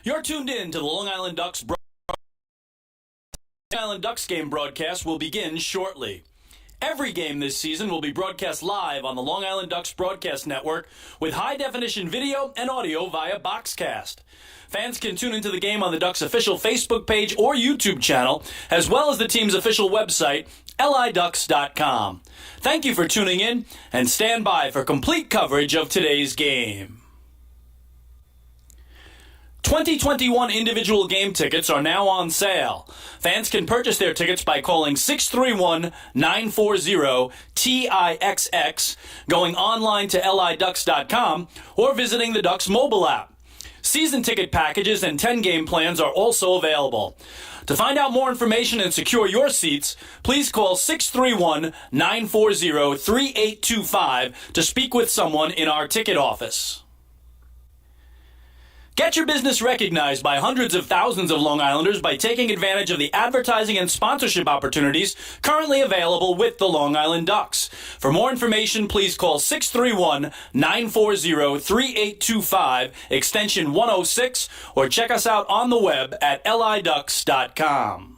You're tuned in to the Long Island Ducks game broadcast will begin shortly. Every game this season will be broadcast live on the Long Island Ducks broadcast network with high-definition video and audio via Boxcast. Fans can tune into the game on the Ducks' official Facebook page or YouTube channel, as well as the team's official website, liducks.com. Thank you for tuning in, and stand by for complete coverage of today's game. 2021 individual game tickets are now on sale. Fans can purchase their tickets by calling 631-940-TIXX, going online to liducks.com, or visiting the Ducks mobile app. Season ticket packages and 10-game plans are also available. To find out more information and secure your seats, please call 631-940-3825 to speak with someone in our ticket office. Get your business recognized by hundreds of thousands of Long Islanders by taking advantage of the advertising and sponsorship opportunities currently available with the Long Island Ducks. For more information, please call 631-940-3825, extension 106, or check us out on the web at liducks.com.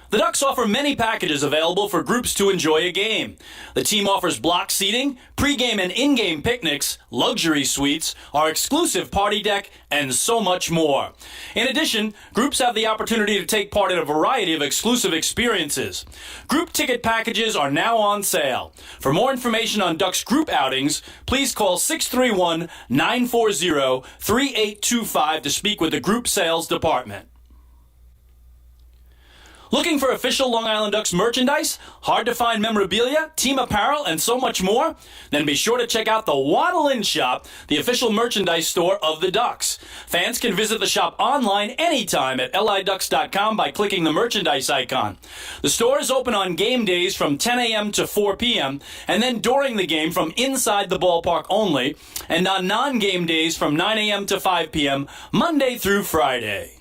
The Ducks offer many packages available for groups to enjoy a game. The team offers block seating, pregame and in-game picnics, luxury suites, our exclusive party deck, and so much more. In addition, groups have the opportunity to take part in a variety of exclusive experiences. Group ticket packages are now on sale. For more information on Ducks group outings, please call 631-940-3825 to speak with the group sales department. Looking for official Long Island Ducks merchandise, hard-to-find memorabilia, team apparel, and so much more? Then be sure to check out the Waddle In Shop, the official merchandise store of the Ducks. Fans can visit the shop online anytime at liducks.com by clicking the merchandise icon. The store is open on game days from 10 a.m. to 4 p.m., and then during the game from inside the ballpark only, and on non-game days from 9 a.m. to 5 p.m., Monday through Friday.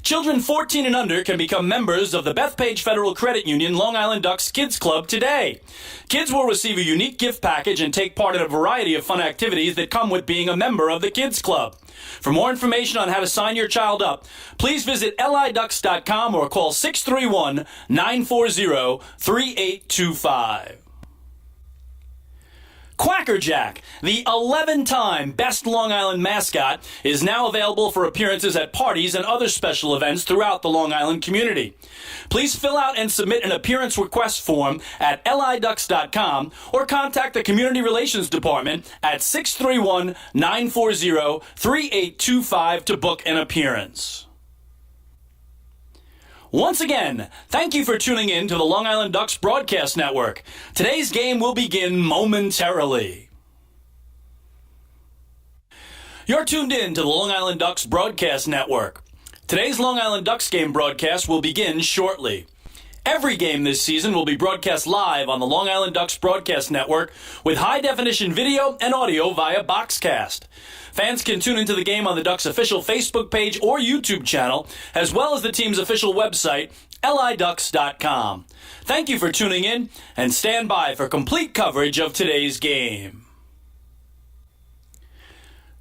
Children 14 and under can become members of the Bethpage Federal Credit Union Long Island Ducks Kids Club today. Kids will receive a unique gift package and take part in a variety of fun activities that come with being a member of the Kids Club. For more information on how to sign your child up, please visit liducks.com or call 631-940-3825. Quackerjack, the 11-time Best Long Island mascot, is now available for appearances at parties and other special events throughout the Long Island community. Please fill out and submit an appearance request form at liducks.com or contact the Community Relations Department at 631-940-3825 to book an appearance. Once again, thank you for tuning in to the Long Island Ducks broadcast network. Today's game will begin momentarily. You're tuned in to the Long Island Ducks broadcast network. Today's Long Island Ducks game broadcast will begin shortly. Every game this season will be broadcast live on the Long Island Ducks broadcast network with high-definition video and audio via Boxcast. Fans can tune into the game on the Ducks' official Facebook page or YouTube channel, as well as the team's official website, liducks.com. Thank you for tuning in, and stand by for complete coverage of today's game.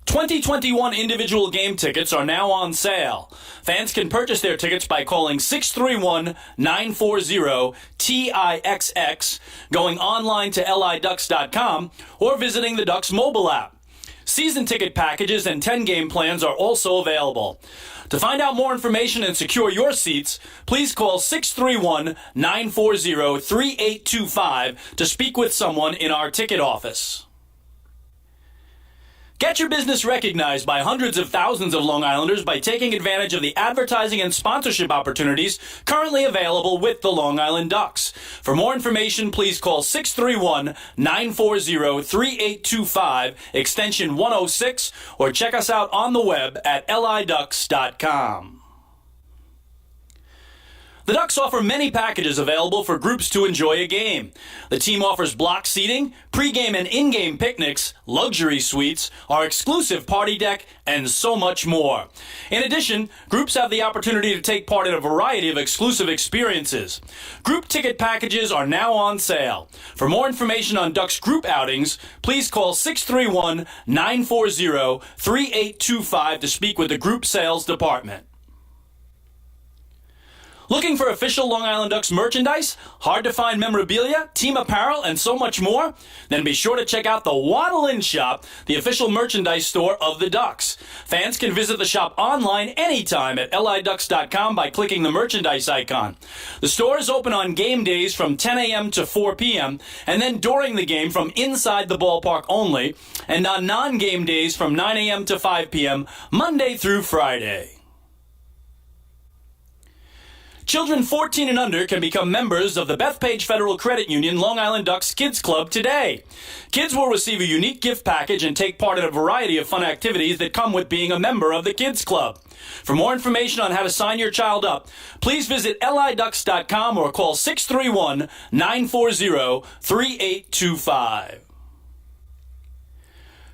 2021 individual game tickets are now on sale. Fans can purchase their tickets by calling 631-940-TIXX, going online to liducks.com, or visiting the Ducks mobile app. Season ticket packages and 10-game plans are also available. To find out more information and secure your seats, please call 631-940-3825 to speak with someone in our ticket office. Get your business recognized by hundreds of thousands of Long Islanders by taking advantage of the advertising and sponsorship opportunities currently available with the Long Island Ducks. For more information, please call 631-940-3825, extension 106, or check us out on the web at liducks.com. The Ducks offer many packages available for groups to enjoy a game. The team offers block seating, pregame and in-game picnics, luxury suites, our exclusive party deck, and so much more. In addition, groups have the opportunity to take part in a variety of exclusive experiences. Group ticket packages are now on sale. For more information on Ducks group outings, please call 631-940-3825 to speak with the group sales department. Looking for official Long Island Ducks merchandise, hard-to-find memorabilia, team apparel, and so much more? Then be sure to check out the Waddle In Shop, the official merchandise store of the Ducks. Fans can visit the shop online anytime at liducks.com by clicking the merchandise icon. The store is open on game days from 10 a.m. to 4 p.m., and then during the game from inside the ballpark only, and on non-game days from 9 a.m. to 5 p.m., Monday through Friday. Children 14 and under can become members of the Bethpage Federal Credit Union Long Island Ducks Kids Club today. Kids will receive a unique gift package and take part in a variety of fun activities that come with being a member of the Kids Club. For more information on how to sign your child up, please visit liducks.com or call 631-940-3825.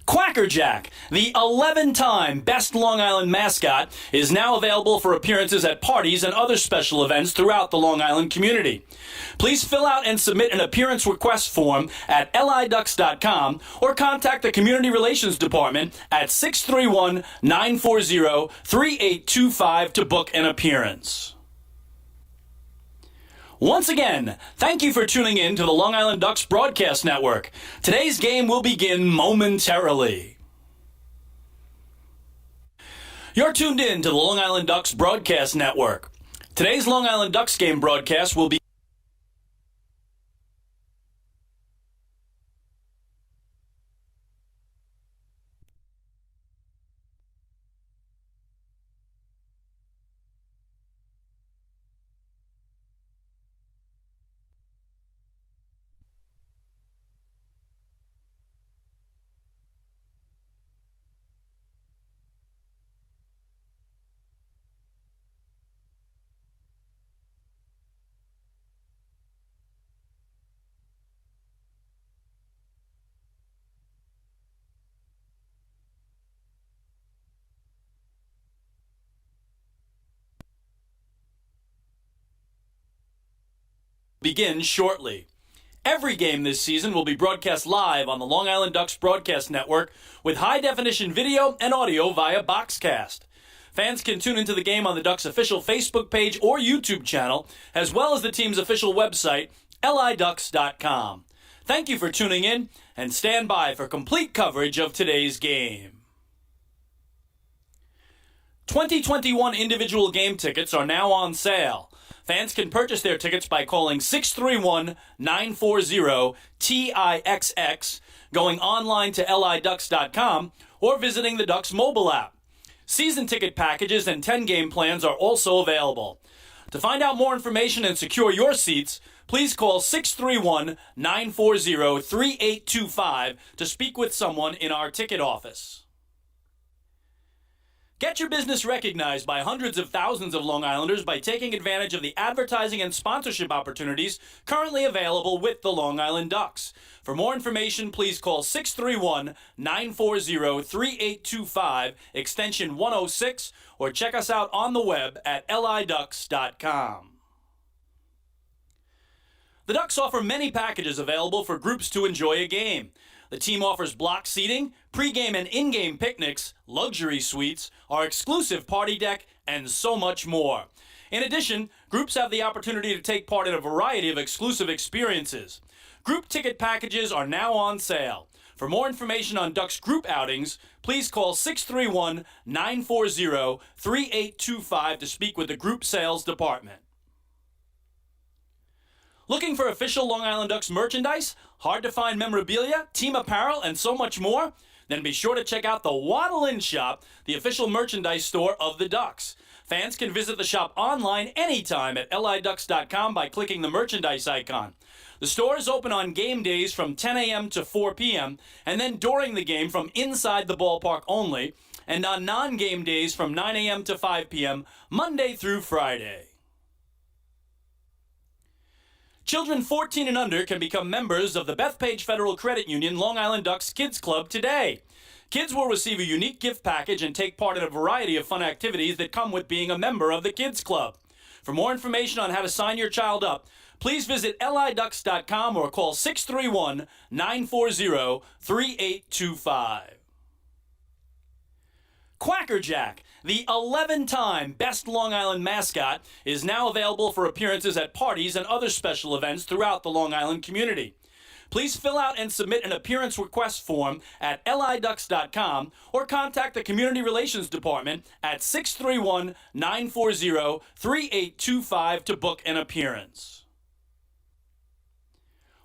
Quackerjack, the 11-time Best Long Island mascot, is now available for appearances at parties and other special events throughout the Long Island community. Please fill out and submit an appearance request form at liducks.com or contact the Community Relations Department at 631-940-3825 to book an appearance. Once again, thank you for tuning in to the Long Island Ducks Broadcast Network. Today's game will begin momentarily. You're tuned in to the Long Island Ducks Broadcast Network. Today's Long Island Ducks game broadcast will be begin shortly. Every game this season will be broadcast live on the Long Island Ducks Broadcast Network with high-definition video and audio via Boxcast. Fans can tune into the game on the Ducks' official Facebook page or YouTube channel, as well as the team's official website, liducks.com. Thank you for tuning in, and stand by for complete coverage of today's game. 2021 individual game tickets are now on sale. Fans can purchase their tickets by calling 631-940-TIXX, going online to liducks.com, or visiting the Ducks mobile app. Season ticket packages and 10-game plans are also available. To find out more information and secure your seats, please call 631-940-3825 to speak with someone in our ticket office. Get your business recognized by hundreds of thousands of Long Islanders by taking advantage of the advertising and sponsorship opportunities currently available with the Long Island Ducks. For more information, please call 631-940-3825, extension 106, or check us out on the web at liducks.com. The Ducks offer many packages available for groups to enjoy a game. The team offers block seating, pregame and in-game picnics, luxury suites, our exclusive party deck, and so much more. In addition, groups have the opportunity to take part in a variety of exclusive experiences. Group ticket packages are now on sale. For more information on Ducks group outings, please call 631-940-3825 to speak with the group sales department. Looking for official Long Island Ducks merchandise, hard-to-find memorabilia, team apparel, and so much more? Then be sure to check out the Waddle In Shop, the official merchandise store of the Ducks. Fans can visit the shop online anytime at liducks.com by clicking the merchandise icon. The store is open on game days from 10 a.m. to 4 p.m., and then during the game from inside the ballpark only, and on non-game days from 9 a.m. to 5 p.m., Monday through Friday. Children 14 and under can become members of the Bethpage Federal Credit Union Long Island Ducks Kids Club today. Kids will receive a unique gift package and take part in a variety of fun activities that come with being a member of the Kids Club. For more information on how to sign your child up, please visit liducks.com or call 631-940-3825. Quacker Jack, the 11-time Best Long Island mascot, is now available for appearances at parties and other special events throughout the Long Island community. Please fill out and submit an appearance request form at liducks.com or contact the Community Relations Department at 631-940-3825 to book an appearance.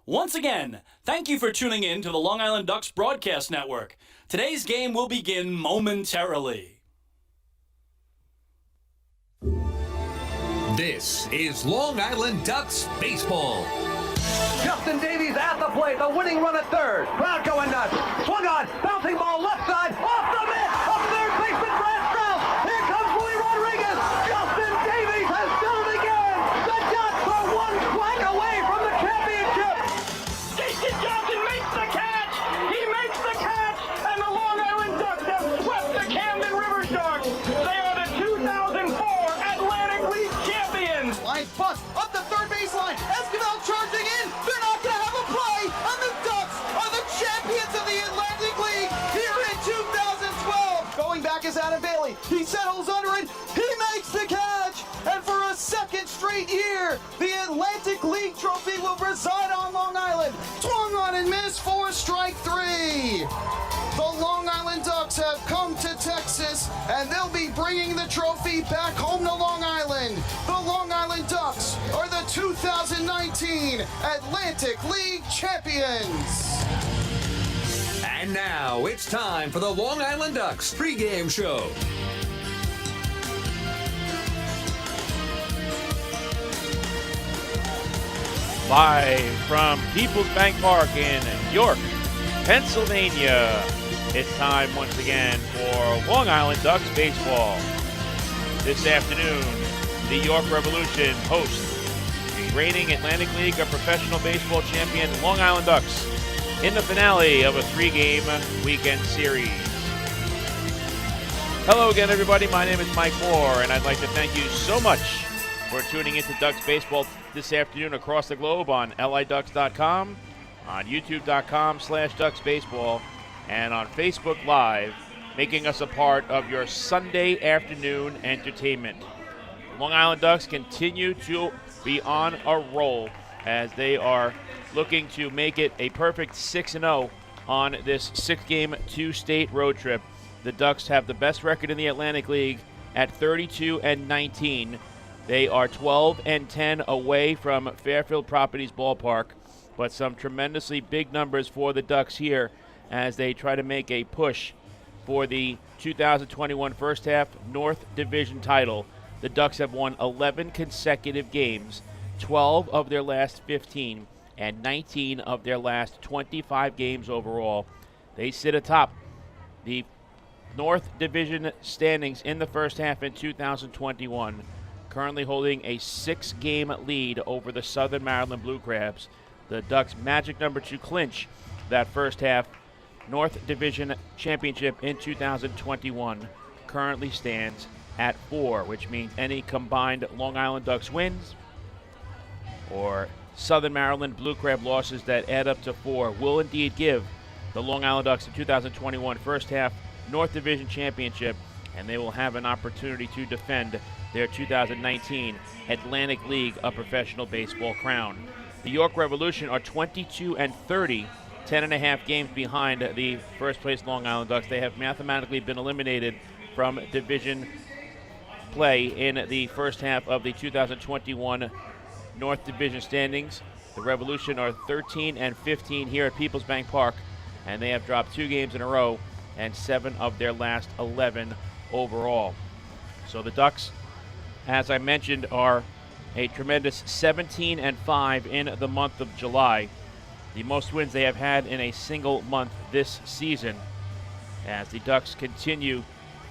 Once again, thank you for tuning in to the Long Island Ducks Broadcast Network. Today's game will begin momentarily. This is Long Island Ducks Baseball. Justin Davies at the plate, the winning run at third. Crowd going nuts. Swung on, bouncing ball left side, off the mitt, up third baseman Brad Strauss. Here comes Willie Rodriguez. Justin Davies has done it again. The Ducks are one flag away from the championship. Jason Johnson makes the catch. He makes the catch, and the Long Island Ducks have swept the Camden River Sharks. They are the 2004 Atlantic League champions. Line bust up the third baseline. Esquivel charging in. They're not going to have a play, and the Ducks are the champions of the Atlantic League here in 2012. Going back is Adam Bailey. He settles under it. He makes the catch, and for a second straight year, the Atlantic League trophy will reside on Long Island. Swung on and missed for strike three. The Long Island Ducks have come to Texas, and they'll be bringing the trophy back home to Long Island. The Long Island Ducks are the 2019 Atlantic League champions. And now it's time for the Long Island Ducks pregame show. Live from PeoplesBank Park in York, Pennsylvania. It's time once again for Long Island Ducks baseball. This afternoon, the York Revolution hosts the reigning Atlantic League of Professional Baseball champion Long Island Ducks in the finale of a three-game weekend series. Hello again, everybody. My name is Mike Moore, and I'd like to thank you so much for tuning into Ducks baseball this afternoon across the globe on liducks.com, on youtube.com/ducksbaseball, and on Facebook Live, making us a part of your Sunday afternoon entertainment. Long Island Ducks continue to be on a roll as they are looking to make it a perfect 6-0 on this 6-game two-state road trip. The Ducks have the best record in the Atlantic League at 32-19. They are 12-10 away from Fairfield Properties Ballpark, but some tremendously big numbers for the Ducks here as they try to make a push for the 2021 first half North Division title. The Ducks have won 11 consecutive games, 12 of their last 15, and 19 of their last 25 games overall. They sit atop the North Division standings in the first half in 2021, currently holding a 6-game lead over the Southern Maryland Blue Crabs. The Ducks' magic number to clinch that first half North Division championship in 2021 currently stands at 4, which means any combined Long Island Ducks wins or Southern Maryland Blue Crab losses that add up to 4 will indeed give the Long Island Ducks the 2021 first half North Division championship, and they will have an opportunity to defend their 2019 Atlantic League of Professional Baseball crown. The York Revolution are 22-30, 10.5 games behind the first place Long Island Ducks. They have mathematically been eliminated from division play in the first half of the 2021 North Division standings. The Revolution are 13-15 here at PeoplesBank Park, and they have dropped 2 games in a row and 7 of their last 11 overall. So the Ducks, as I mentioned, are a tremendous 17-5 in the month of July, the most wins they have had in a single month this season, as the Ducks continue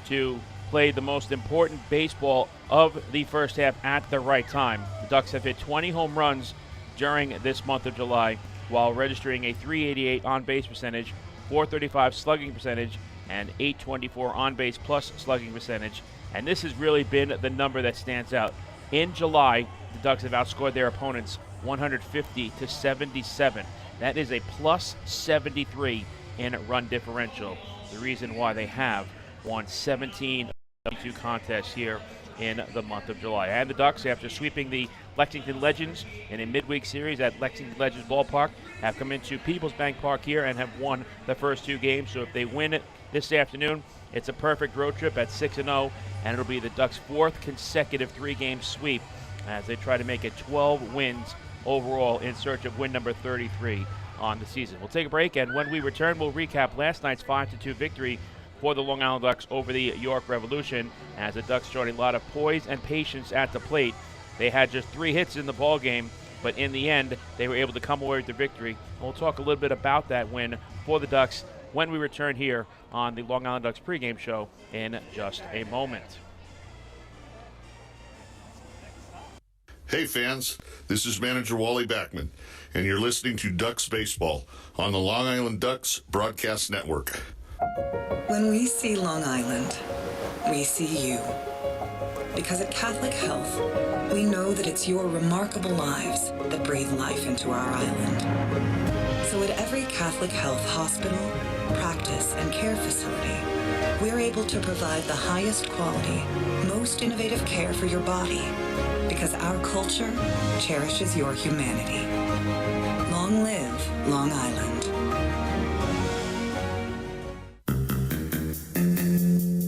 to play the most important baseball of the first half at the right time. The Ducks have hit 20 home runs during this month of July, while registering a .388 on-base percentage, .435 slugging percentage, and .824 on-base plus slugging percentage. And this has really been the number that stands out. In July, the Ducks have outscored their opponents 150 to 77. That is a plus 73 in run differential. The reason why they have won 17 of 22 contests here in the month of July. And the Ducks, after sweeping the Lexington Legends in a midweek series at Lexington Legends Ballpark, have come into PeoplesBank Park here and have won the first 2 games. So if they win it this afternoon, it's a perfect road trip at 6-0, and it'll be the Ducks' 4th consecutive 3-game sweep as they try to make it 12 wins overall in search of win number 33 on the season. We'll take a break, and when we return, we'll recap last night's 5-2 victory for the Long Island Ducks over the York Revolution, as the Ducks showed a lot of poise and patience at the plate. They had just 3 hits in the ball game, but in the end, they were able to come away with the victory. And we'll talk a little bit about that win for the Ducks when we return here on the Long Island Ducks pregame show in just a moment. Hey fans, this is manager Wally Backman, and you're listening to Ducks Baseball on the Long Island Ducks Broadcast Network. When we see Long Island, we see you. Because at Catholic Health, we know that it's your remarkable lives that breathe life into our island. So at every Catholic Health hospital, practice, and care facility, we're able to provide the highest quality, most innovative care for your body, because our culture cherishes your humanity. Long live Long Island.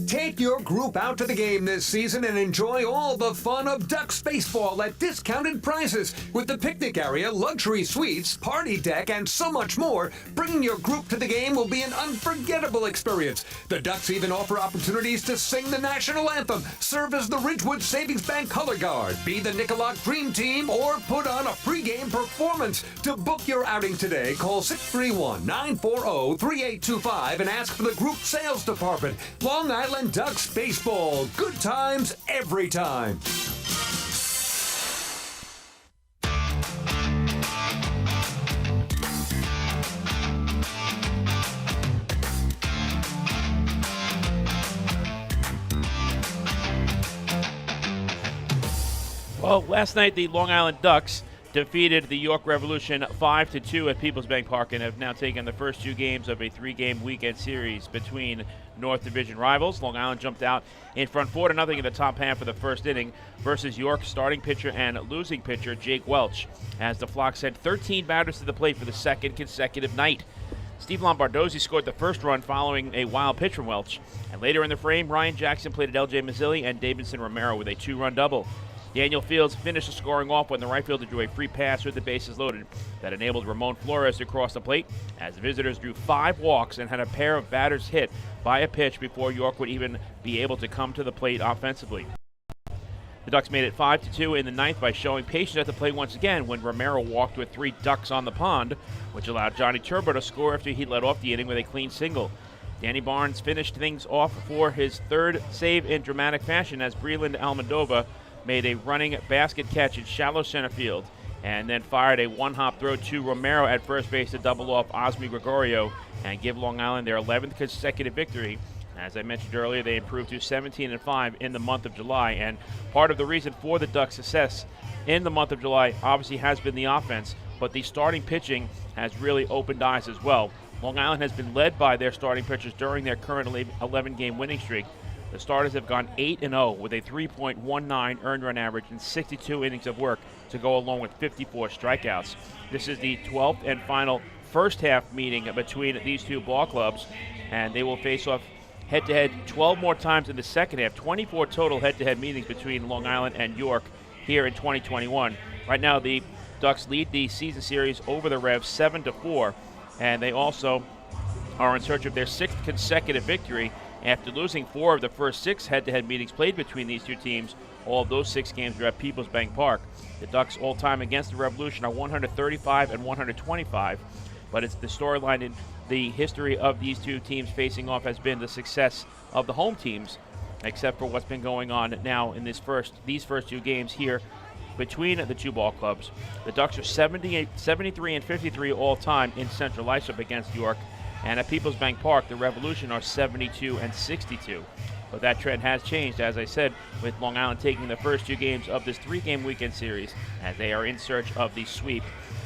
Take your group out to the game this season and enjoy all the fun of Ducks baseball at discounted prices with the picnic area, luxury suites, party deck, and so much more. Bringing your group to the game will be an unforgettable experience. The Ducks even offer opportunities to sing the national anthem, serve as the Ridgewood Savings Bank color guard, be the Nicolak Dream Team, or put on a pregame performance. To book your outing today, call 631-940-3825 and ask for the group sales department. Long Island Ducks baseball. Good times every time. Well, last night the Long Island Ducks defeated the York Revolution 5-2 at PeoplesBank Park and have now taken the first 2 games of a 3-game weekend series between North Division rivals. Long Island jumped out in front 4-0 in the top half of the first inning versus York starting pitcher and losing pitcher Jake Welch, as the Flock sent 13 batters to the plate for the 2nd consecutive night. Steve Lombardozzi scored the first run following a wild pitch from Welch, and later in the frame, Ryan Jackson plated L.J. Mazzilli and Davidson Romero with a 2-run double. Daniel Fields finished the scoring off when the right fielder drew a free pass with the bases loaded that enabled Ramon Flores to cross the plate, as the visitors drew 5 walks and had a pair of batters hit by a pitch before York would even be able to come to the plate offensively. The Ducks made it 5-2 in the 9th by showing patience at the plate once again when Romero walked with 3 ducks on the pond, which allowed Johnny Turbo to score after he led off the inning with a clean single. Danny Barnes finished things off for his 3rd save in dramatic fashion as Breland Almodova made a running basket catch in shallow center field and then fired a one-hop throw to Romero at first base to double off Osmi Gregorio and give Long Island their 11th consecutive victory. As I mentioned earlier, they improved to 17-5 in the month of July, and part of the reason for the Ducks' success in the month of July obviously has been the offense, but the starting pitching has really opened eyes as well. Long Island has been led by their starting pitchers during their current 11-game winning streak. The starters have gone 8-0 with a 3.19 earned run average and 62 innings of work to go along with 54 strikeouts. This is the 12th and final first half meeting between these 2 ball clubs, and they will face off head-to-head 12 more times in the second half. 24 total head-to-head meetings between Long Island and York here in 2021. Right now, the Ducks lead the season series over the Revs 7-4, and they also are in search of their 6th consecutive victory after losing 4 of the first 6 head-to-head meetings played between these 2 teams. All of those 6 games were at PeoplesBank Park. The Ducks all-time against the Revolution are 135 and 125, but it's the storyline in the history of these 2 teams facing off has been the success of the home teams, except for what's been going on now in these first 2 games here between the two ball clubs. The Ducks are 73 and 53 all time in Central Islip against York, and at PeoplesBank Park, the Revolution are 72 and 62. But that trend has changed, as I said, with Long Island taking the first 2 games of this 3-game weekend series, as they are in search of the sweep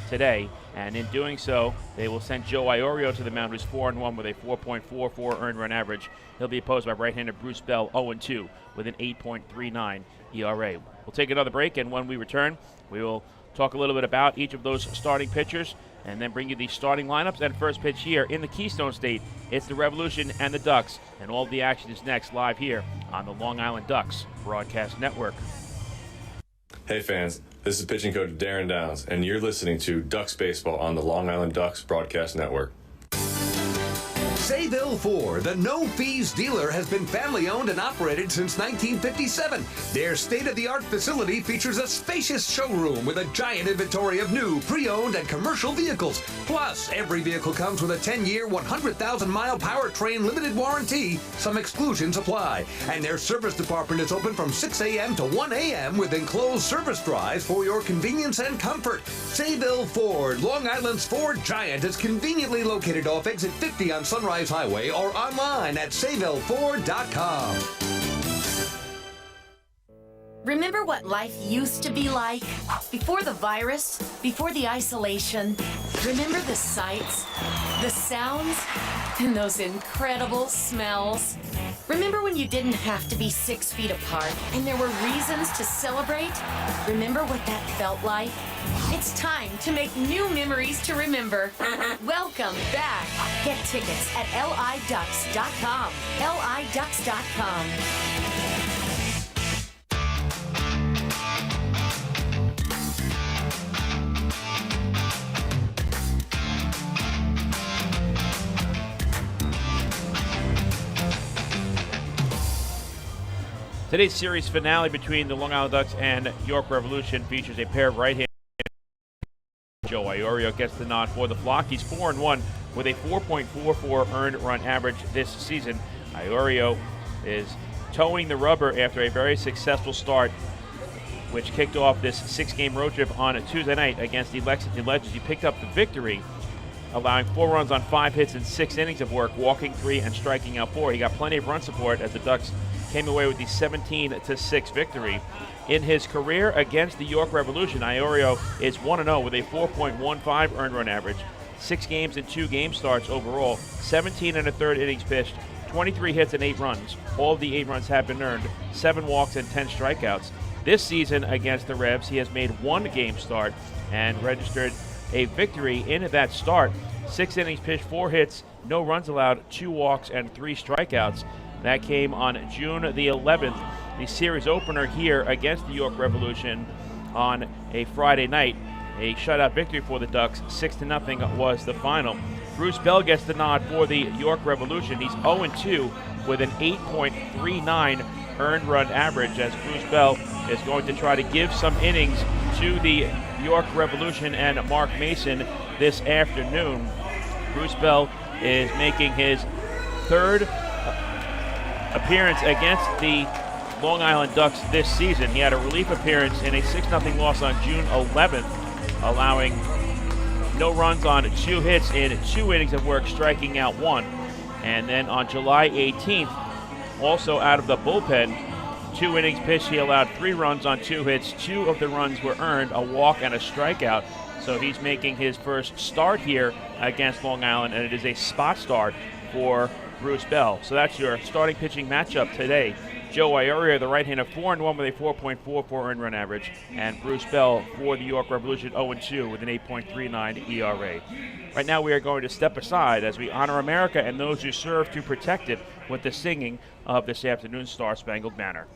today. And in doing so, they will send Joe Iorio to the mound, who's 4-1 with a 4.44 earned run average. He'll be opposed by right-hander Bruce Bell, 0-2 with an 8.39 ERA. We'll take another break, and when we return, we will talk a little bit about each of those starting pitchers and then bring you the starting lineups and first pitch here in the Keystone State. It's the Revolution and the Ducks, and all of the action is next live here on the Long Island Ducks Broadcast Network. Hey fans, this is pitching coach Darren Downs, and you're listening to Ducks Baseball on the Long Island Ducks Broadcast Network. Sayville Ford, the no-fees dealer, has been family-owned and operated since 1957. Their state-of-the-art facility features a spacious showroom with a giant inventory of new, pre-owned, and commercial vehicles. Plus, every vehicle comes with a 10-year, 100,000-mile powertrain limited warranty. Some exclusions apply. And their service department is open from 6 a.m. to 1 a.m. with enclosed service drives for your convenience and comfort. Sayville Ford, Long Island's Ford giant, is conveniently located off exit 50 on Sunrise Highway or online at SayvilleFord.com. Remember what life used to be like? Before the virus, before the isolation. Remember the sights, the sounds, and those incredible smells? Remember when you didn't have to be 6 feet apart and there were reasons to celebrate? Remember what that felt like? It's time to make new memories to remember. Welcome back. Get tickets at liducks.com. liducks.com. Today's series finale between the Long Island Ducks and York Revolution features a pair of right-handed. Joe Iorio gets the nod for the flock. He's 4-1 with a 4.44 earned run average this season. Iorio is towing the rubber after a very successful start, which kicked off this 6-game road trip on a Tuesday night against the Lexington Legends. He picked up the victory, allowing 4 runs on 5 hits in 6 innings of work, walking 3 and striking out 4. He got plenty of run support as the Ducks came away with the 17-6 victory. In his career against the York Revolution, Iorio is 1-0 with a 4.15 earned run average, 6 games and 2 game starts overall, 17 1/3 innings pitched, 23 hits and 8 runs. All of the 8 runs have been earned, 7 walks and 10 strikeouts. This season against the Revs, he has made 1 game start and registered a victory in that start. 6 innings pitched, 4 hits, no runs allowed, 2 walks and 3 strikeouts. That came on June the 11th, the series opener here against the York Revolution on a Friday night. A shutout victory for the Ducks, 6-0 was the final. Bruce Bell gets the nod for the York Revolution. He's 0-2 with an 8.39 earned run average, as Bruce Bell is going to try to give some innings to the York Revolution and Mark Mason this afternoon. Bruce Bell is making his 3rd appearance against the Long Island Ducks this season. He had a relief appearance in a 6-0 loss on June 11th, allowing no runs on 2 hits in 2 innings of work, striking out 1. And then on July 18th, also out of the bullpen, 2 innings pitched, he allowed 3 runs on 2 hits. 2 of the runs were earned, a walk and a strikeout. So he's making his first start here against Long Island, and it is a spot start for Bruce Bell. So that's your starting pitching matchup today. Joe Iorio, the right-hander, 4-1 with a 4.44 earned run average, and Bruce Bell for the York Revolution, 0-2 with an 8.39 ERA. Right now we are going to step aside as we honor America and those who serve to protect it with the singing of this afternoon's Star-Spangled Banner.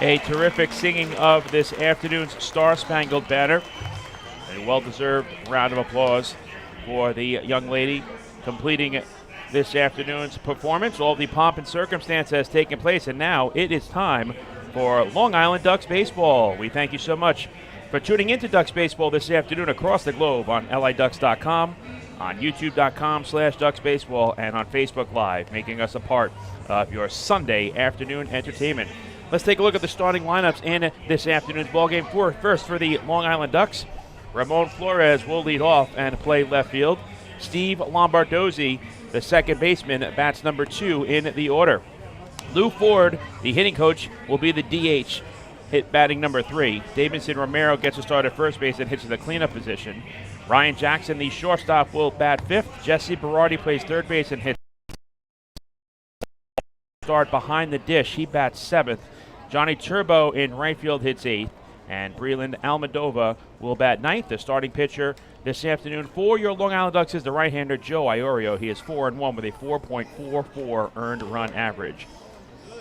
a terrific singing of this afternoon's Star-Spangled Banner. A well-deserved round of applause for the young lady completing this afternoon's performance. All the pomp and circumstance has taken place, and now it is time for Long Island Ducks baseball. We thank you so much for tuning into Ducks baseball this afternoon across the globe on liducks.com, on youtube.com/ducksbaseball, and on Facebook Live, making us a part of your Sunday afternoon entertainment. Let's take a look at the starting lineups in this afternoon's ballgame. First, for the Long Island Ducks, Ramon Flores will lead off and play left field. Steve Lombardozzi, the second baseman, bats number 2 in the order. Lou Ford, the hitting coach, will be the DH, batting number 3. Davidson Romero gets a start at first base and hits the cleanup position. Ryan Jackson, the shortstop, will bat 5th. Jesse Berardi plays third base and hits start behind the dish. He bats 7th. Johnny Turbo in right field hits 8th. And Breland Almadova will bat 9th. The starting pitcher this afternoon for your Long Island Ducks is the right-hander Joe Iorio. He is 4-1 with a 4.44 earned run average.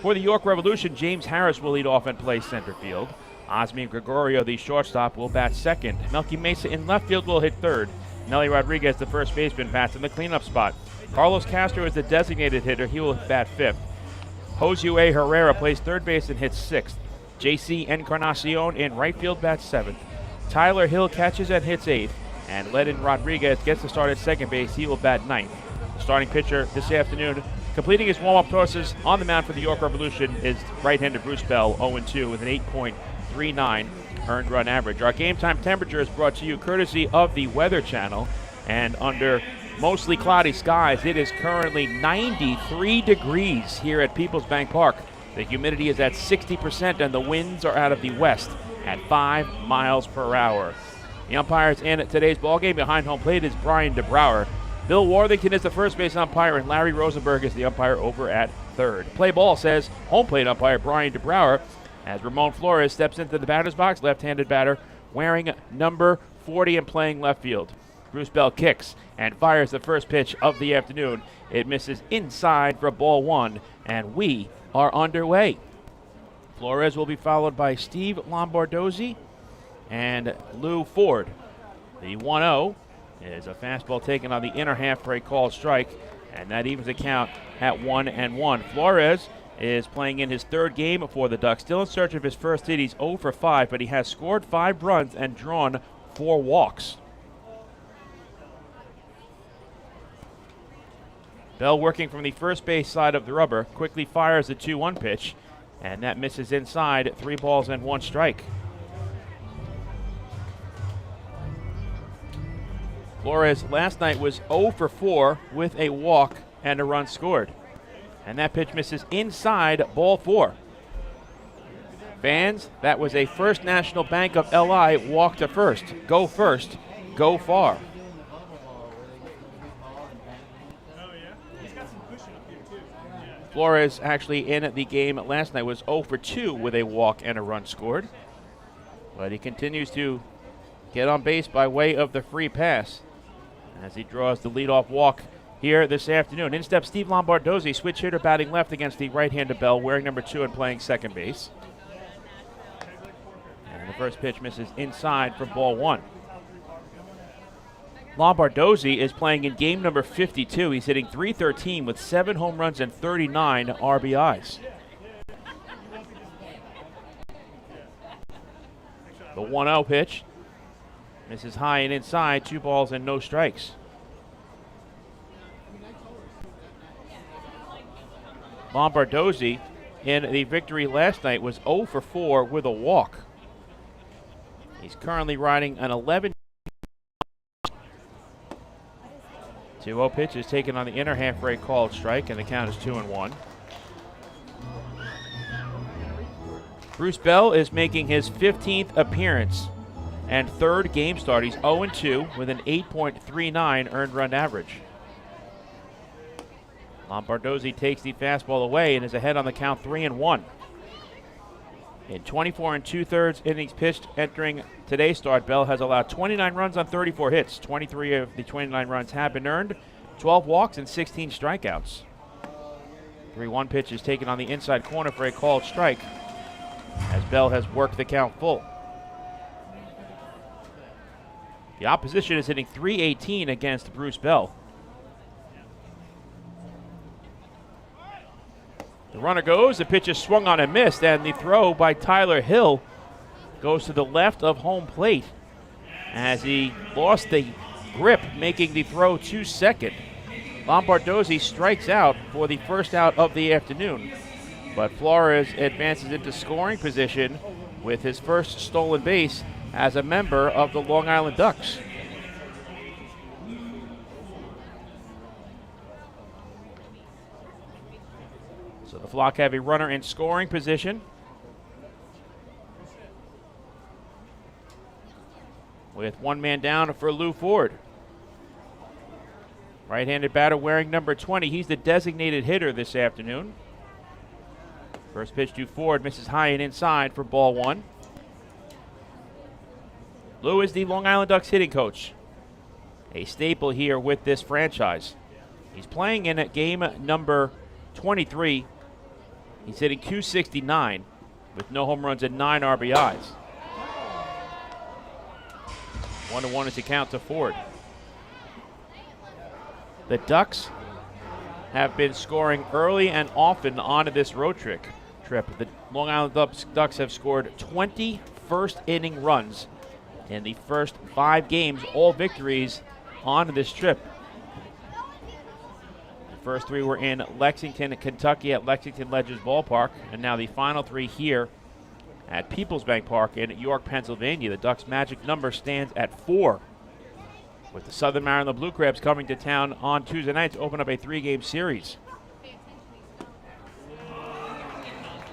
For the York Revolution, James Harris will lead off and play center field. Osmi Gregorio, the shortstop, will bat 2nd. Melky Mesa in left field will hit 3rd. Nelly Rodriguez, the first baseman, bats in the cleanup spot. Carlos Castro is the designated hitter. He will bat 5th. Josue Herrera plays third base and hits 6th. J.C. Encarnacion in right field bats 7th. Tyler Hill catches and hits 8th. And Ledin Rodriguez gets the start at second base. He will bat 9th. The starting pitcher this afternoon, completing his warm-up tosses on the mound for the York Revolution, is right-hander Bruce Bell, 0-2 with an 8.39 earned run average. Our game time temperature is brought to you courtesy of the Weather Channel. And under mostly cloudy skies, it is currently 93 degrees here at PeoplesBank Park. The humidity is at 60% and the winds are out of the west at 5 miles per hour. The umpires in today's ballgame behind home plate is Brian DeBrouwer. Bill Worthington is the first base umpire and Larry Rosenberg is the umpire over at third. Play ball says home plate umpire Brian DeBrouwer as Ramon Flores steps into the batter's box, left-handed batter wearing number 40 and playing left field. Bruce Bell kicks and fires the first pitch of the afternoon. It misses inside for ball 1, and we are underway. Flores will be followed by Steve Lombardozzi and Lou Ford. The 1-0 is a fastball taken on the inner half for a called strike, and that evens the count at 1-1. Flores is playing in his third game for the Ducks, still in search of his first hit. He's 0 for 5, but he has scored 5 runs and drawn 4 walks. Bell, working from the first base side of the rubber, quickly fires the 2-1 pitch, and that misses inside. 3 balls and 1 strike. Flores last night was 0 for 4 with a walk and a run scored. And that pitch misses inside, ball 4. Fans, that was a First National Bank of LI walk to first. Go first, go far. Flores actually in the game last night was 0 for 2 with a walk and a run scored. But he continues to get on base by way of the free pass as he draws the leadoff walk here this afternoon. In steps Steve Lombardozzi, switch hitter batting left against the right-hander Bell, wearing number 2 and playing second base. And the first pitch misses inside for ball 1. Lombardozzi is playing in game number 52. He's hitting .313 with 7 home runs and 39 RBIs. The 1-0 pitch misses high and inside, 2 balls and no strikes. Lombardozzi in the victory last night was 0 for 4 with a walk. He's currently riding an 11. 2-0 pitch is taken on the inner half for a called strike, and the count is 2-1. Bruce Bell is making his 15th appearance and 3rd game start. He's 0-2 with an 8.39 earned run average. Lombardozzi takes the fastball away and is ahead on the count 3-1. In 24 2/3 innings pitched entering today's start, Bell has allowed 29 runs on 34 hits. 23 of the 29 runs have been earned, 12 walks and 16 strikeouts. 3-1 pitch is taken on the inside corner for a called strike. as Bell has worked the count full. The opposition is hitting .318 against Bruce Bell. The runner goes, the pitch is swung on and missed, and the throw by Tyler Hill goes to the left of home plate as he lost the grip, making the throw to second. Lombardozzi strikes out for the first out of the afternoon, but Flores advances into scoring position with his first stolen base as a member of the Long Island Ducks. So the Flock have a runner in scoring position. With one man down for Lou Ford. Right-handed batter wearing number 20. He's the designated hitter this afternoon. First pitch to Ford, misses high and inside for ball one. Lou is the Long Island Ducks hitting coach, a staple here with this franchise. He's playing in game number 23. He's hitting .269 with no home runs and 9 RBIs. 1-1 is the count to Ford. The Ducks have been scoring early and often on this road trip. The Long Island Ducks have scored 20 first-inning runs in the first 5 games, all victories on this trip. The first 3 were in Lexington, Kentucky at Lexington Legends Ballpark, and now the final 3 here at PeoplesBank Park in York, Pennsylvania. The Ducks' magic number stands at 4. With the Southern Maryland Blue Crabs coming to town on Tuesday night to open up a 3-game series.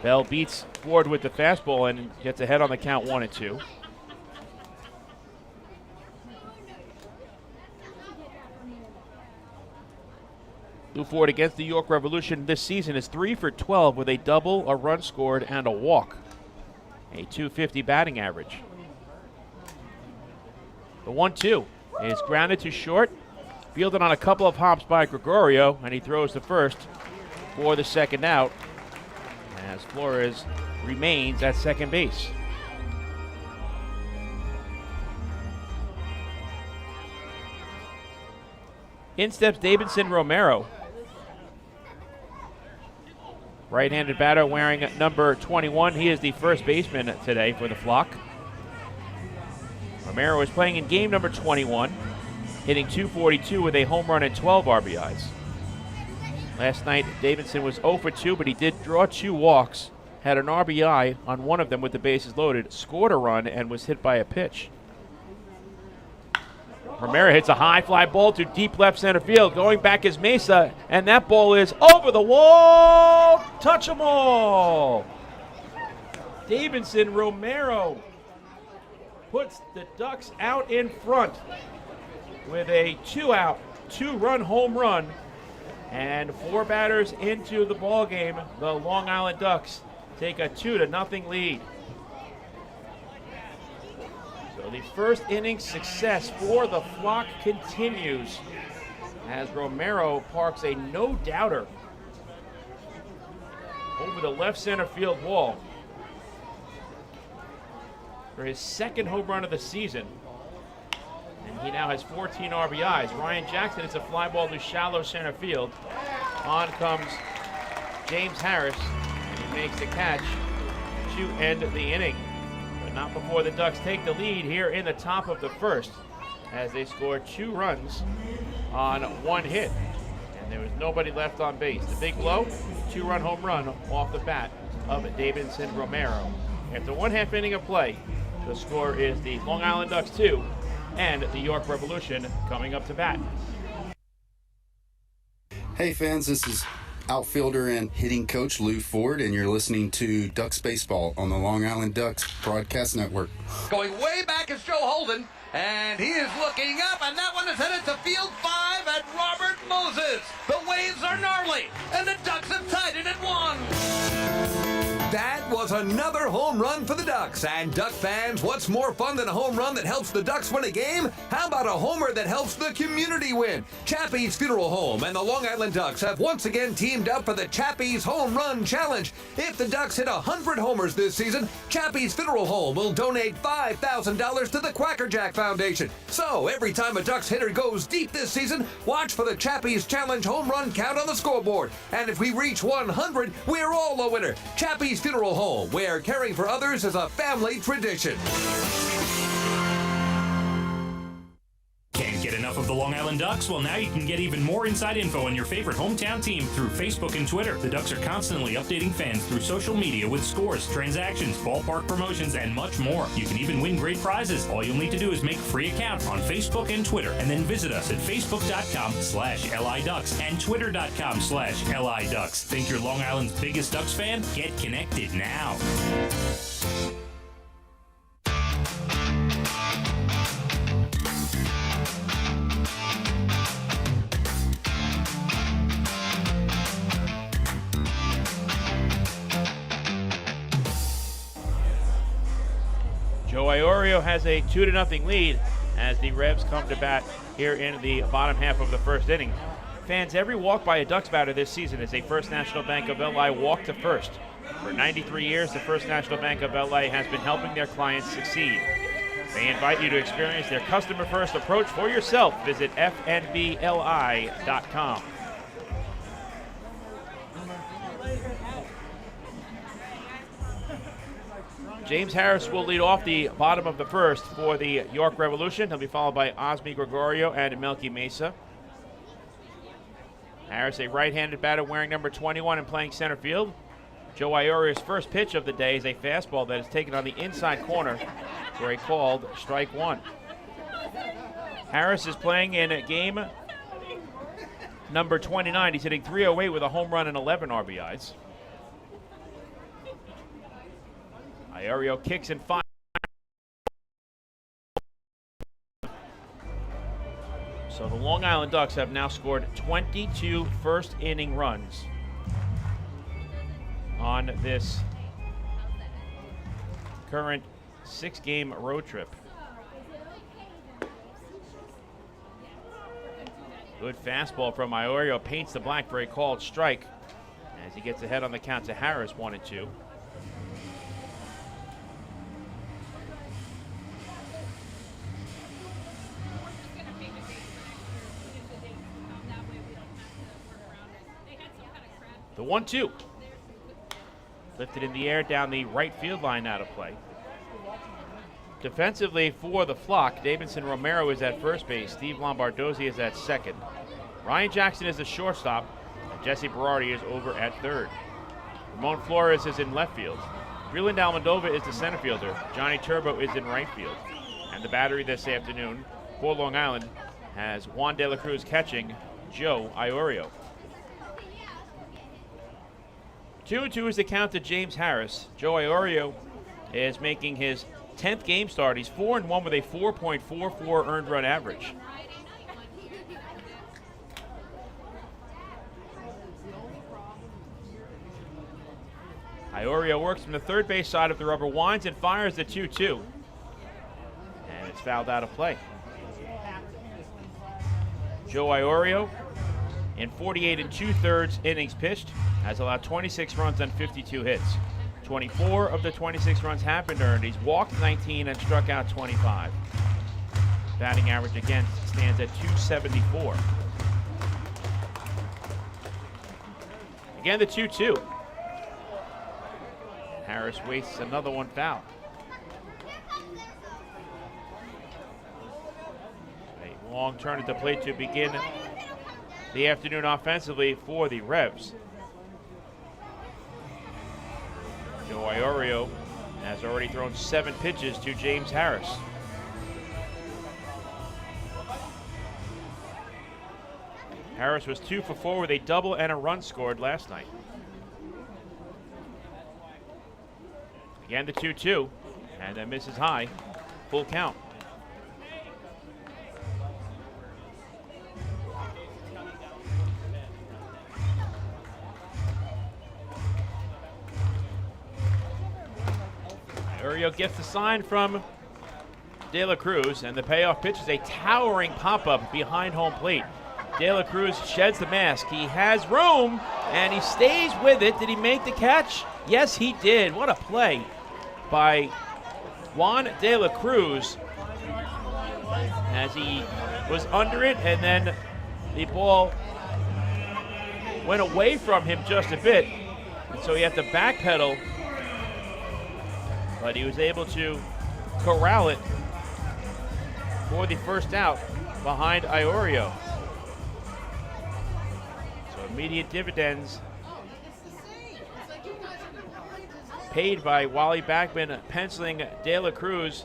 Bell beats Ford with the fastball and gets ahead on the count 1-2. Lou Ford against the York Revolution this season is 3 for 12 with a double, a run scored, and a walk. A .250 batting average. The 1-2 is grounded to short, fielded on a couple of hops by Gregorio, and he throws to first for the second out as Flores remains at second base. In steps Davidson Romero. Right-handed batter wearing number 21. He is the first baseman today for the Flock. Romero is playing in game number 21, hitting .242 with a home run and 12 RBIs. Last night, Davidson was 0 for 2, but he did draw 2 walks, had an RBI on one of them with the bases loaded, scored a run, and was hit by a pitch. Romero hits a high fly ball to deep left center field. Going back is Mesa, and that ball is over the wall. Touch 'em all. Davidson Romero puts the Ducks out in front with a 2-out, 2-run home run, and 4 batters into the ball game. The Long Island Ducks take a 2-0 lead. So the first inning success for the Flock continues as Romero parks a no-doubter over the left center field wall for his second home run of the season. And he now has 14 RBIs. Ryan Jackson hits a fly ball to shallow center field. On comes James Harris, and he makes the catch to end the inning. But not before the Ducks take the lead here in the top of the first, as they scored 2 runs on 1 hit. And there was nobody left on base. The big blow, 2-run home run off the bat of Davidson Romero. After 1/2 inning of play, the score is the Long Island Ducks 2 and the York Revolution coming up to bat. Hey fans, this is outfielder and hitting coach Lou Ford, and you're listening to Ducks Baseball on the Long Island Ducks Broadcast Network. Going way back is Joe Holden, and he is looking up, and that one is headed to field 5 at Robert Moses. The waves are gnarly, and the Ducks have tied it at 1. That was another home run for the Ducks. And Duck fans, what's more fun than a home run that helps the Ducks win a game? How about a homer that helps the community win? Chappie's Funeral Home and the Long Island Ducks have once again teamed up for the Chappie's Home Run Challenge. If the Ducks hit 100 homers this season, Chappie's Funeral Home will donate $5,000 to the Quacker Jack Foundation. So every time a Ducks hitter goes deep this season, watch for the Chappie's Challenge home run count on the scoreboard. And if we reach 100, we're all a winner. Chappie's Funeral Home, where caring for others is a family tradition. Can't get enough of the Long Island Ducks? Well, now you can get even more inside info on your favorite hometown team through Facebook and Twitter. The Ducks are constantly updating fans through social media with scores, transactions, ballpark promotions, and much more. You can even win great prizes. All you'll need to do is make a free account on Facebook and Twitter, and then visit us at facebook.com/LIDucks and twitter.com/LIDucks. Think you're Long Island's biggest Ducks fan? Get connected now. Joe Iorio has a 2-0 lead as the Revs come to bat here in the bottom half of the first inning. Fans, every walk by a Ducks batter this season is a First National Bank of LA walk to first. For 93 years, the First National Bank of LA has been helping their clients succeed. They invite you to experience their customer-first approach for yourself. Visit fnbli.com. James Harris will lead off the bottom of the first for the York Revolution. He'll be followed by Osmi Gregorio and Melky Mesa. Harris, a right-handed batter wearing number 21 and playing center field. Joe Iorio's first pitch of the day is a fastball that is taken on the inside corner for a called strike one. Harris is playing in game number 29. He's hitting .308 with a home run and 11 RBIs. Iorio kicks and fires. So the Long Island Ducks have now scored 22 first inning runs on this current 6-game road trip. Good fastball from Iorio, paints the black for a called strike as he gets ahead on the count to Harris, 1-2. The 1-2. Lifted in the air down the right field line out of play. Defensively for the Flock, Davidson Romero is at first base. Steve Lombardozzi is at second. Ryan Jackson is the shortstop. And Jesse Berardi is over at third. Ramon Flores is in left field. Breland Almodova is the center fielder. Johnny Turbo is in right field. And the battery this afternoon for Long Island has Juan De La Cruz catching, Joe Iorio. 2-2 is the count to James Harris. Joe Iorio is making his 10th game start. He's 4-1 with a 4.44 earned run average. Iorio works from the third base side of the rubber, winds and fires the 2-2. And it's fouled out of play. Joe Iorio, in 48 2/3 innings pitched, has allowed 26 runs on 52 hits. 24 of the 26 runs have been earned. He's walked 19 and struck out 25. Batting average again stands at .274. Again, the 2-2. Harris wastes another one foul. A long turn at the plate to begin the afternoon offensively for the Revs. Joe Iorio has already thrown 7 pitches to James Harris. Harris was 2 for 4 with a double and a run scored last night. Again, the 2-2, and then misses high, full count. Iorio gets the sign from De La Cruz, and the payoff pitch is a towering pop-up behind home plate. De La Cruz sheds the mask. He has room, and he stays with it. Did he make the catch? Yes, he did. What a play by Juan De La Cruz as he was under it, and then the ball went away from him just a bit, and so he had to backpedal, but he was able to corral it for the first out behind Iorio. So immediate dividends paid by Wally Backman, penciling De La Cruz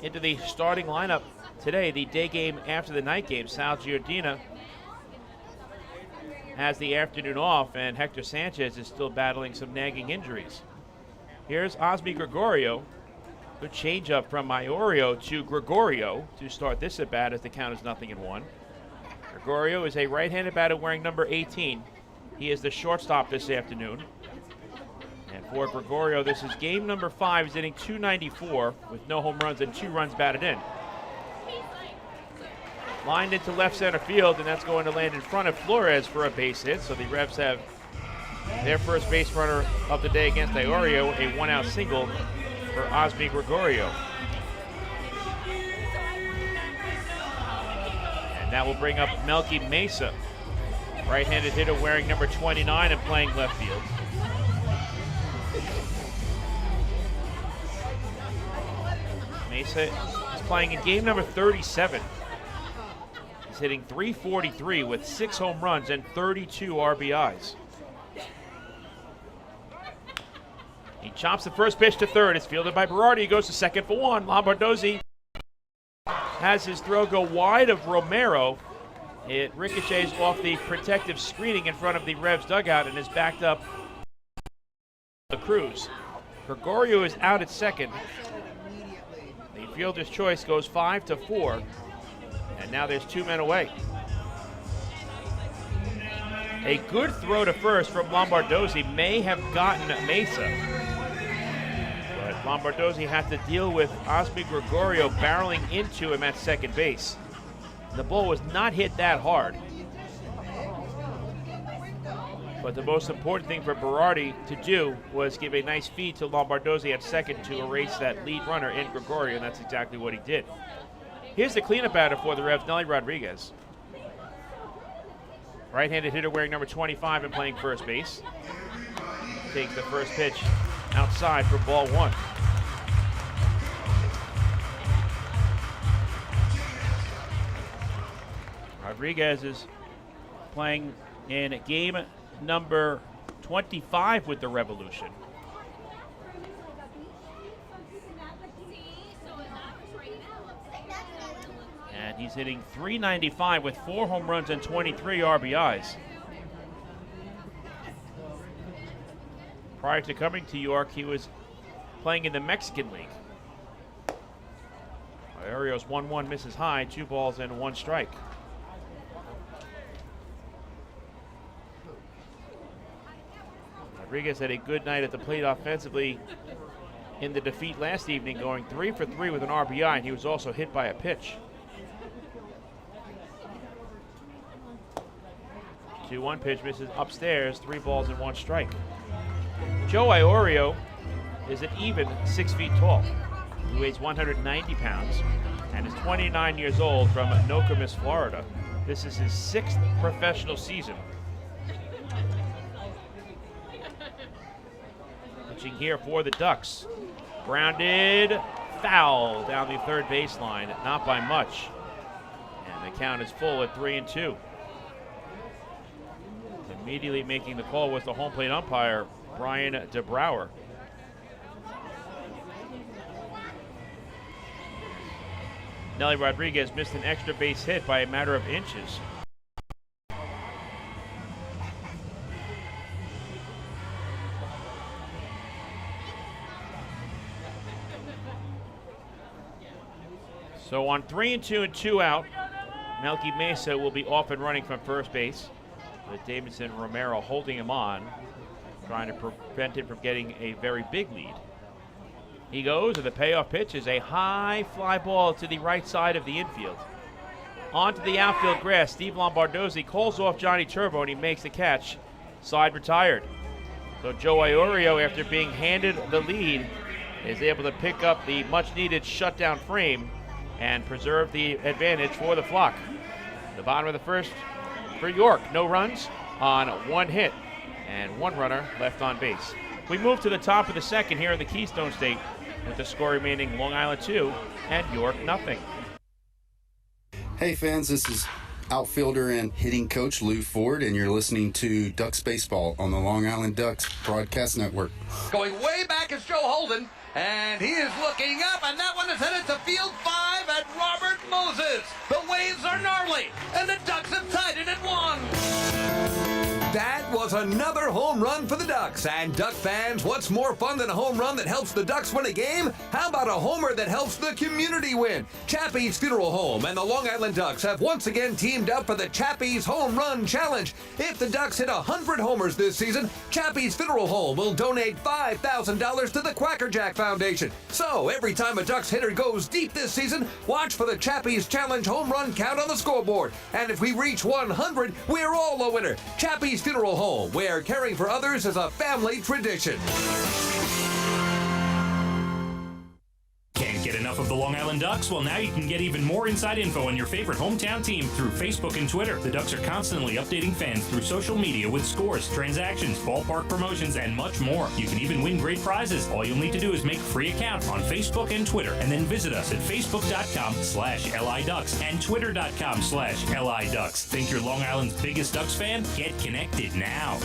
into the starting lineup today, the day game after the night game. Sal Giordina has the afternoon off, and Hector Sanchez is still battling some nagging injuries. Here's Osmi Gregorio. Good changeup from Iorio to Gregorio to start this at bat as the count is 0-1. Gregorio is a right-handed batter wearing number 18. He is the shortstop this afternoon. And for Gregorio, this is game number 5. He's hitting .294 with no home runs and 2 runs batted in. Lined into left center field, and that's going to land in front of Flores for a base hit. So the Revs have their first base runner of the day against Iorio, a 1-out single for Osmi Gregorio. And that will bring up Melky Mesa, right-handed hitter wearing number 29 and playing left field. Mesa is playing in game number 37. He's hitting .343 with 6 home runs and 32 RBIs. He chops the first pitch to third. It's fielded by Berardi. He goes to second for 1. Lombardozzi has his throw go wide of Romero. It ricochets off the protective screening in front of the Revs dugout and is backed up the Cruz. Gregorio is out at second. The fielder's choice goes 5-4. And now there's 2 men away. A good throw to first from Lombardozzi may have gotten Mesa. But Lombardozzi had to deal with Osmi Gregorio barreling into him at second base. The ball was not hit that hard. But the most important thing for Berardi to do was give a nice feed to Lombardozzi at second to erase that lead runner in Gregorio, and that's exactly what he did. Here's the cleanup batter for the Revs, Nelly Rodriguez. Right-handed hitter wearing number 25 and playing first base. Takes the first pitch outside for ball 1. Rodriguez is playing in game number 25 with the Revolution. And he's hitting .395 with 4 home runs and 23 RBIs. Prior to coming to York, he was playing in the Mexican League. Arios 1-1 misses high, 2 balls and 1 strike. Rodriguez had a good night at the plate offensively in the defeat last evening, going 3 for 3 with an RBI, and he was also hit by a pitch. 2-1 pitch misses upstairs, 3 balls and 1 strike. Joe Iorio is an even 6 feet tall. He weighs 190 pounds and is 29 years old from Nokomis, Florida. This is his 6th professional season. Pitching here for the Ducks. Grounded, foul down the third baseline, not by much. And the count is full at 3-2. Immediately making the call was the home plate umpire, Brian DeBrouwer. Nelly Rodriguez missed an extra base hit by a matter of inches. So on 3-2 and 2 out, Melky Mesa will be off and running from first base, with Davidson Romero holding him on, trying to prevent him from getting a very big lead. He goes, and the payoff pitch is a high fly ball to the right side of the infield. Onto the outfield grass, Steve Lombardozzi calls off Johnny Turbo, and he makes the catch. Side retired. So Joe Iorio, after being handed the lead, is able to pick up the much-needed shutdown frame and preserve the advantage for the Flock. The bottom of the first for York, no runs on one hit and one runner left on base. We move to the top of the second here in the Keystone State with the score remaining Long Island 2 and York nothing. Hey fans, this is outfielder and hitting coach Lou Ford, and you're listening to Ducks Baseball on the Long Island Ducks Broadcast Network. Going way back is Joe Holden, and he is looking up, and that one is headed to field 5 at Robert Moses. The waves are gnarly, and the Ducks have tied it at 1. That was another home run for the Ducks. And Duck fans, what's more fun than a home run that helps the Ducks win a game? How about a homer that helps the community win? Chappie's Funeral Home and the Long Island Ducks have once again teamed up for the Chappie's Home Run Challenge. If the Ducks hit 100 homers this season, Chappie's Funeral Home will donate $5,000 to the Quackerjack Foundation. So every time a Ducks hitter goes deep this season, watch for the Chappie's Challenge home run count on the scoreboard. And if we reach 100, we're all a winner. Chappie's Funeral Home, where caring for others is a family tradition. Can't get enough of the Long Island Ducks? Well, now you can get even more inside info on your favorite hometown team through Facebook and Twitter. The Ducks are constantly updating fans through social media with scores, transactions, ballpark promotions, and much more. You can even win great prizes. All you'll need to do is make a free account on Facebook and Twitter, and then visit us at facebook.com/LIDucks and twitter.com/LIDucks. Think you're Long Island's biggest Ducks fan? Get connected now.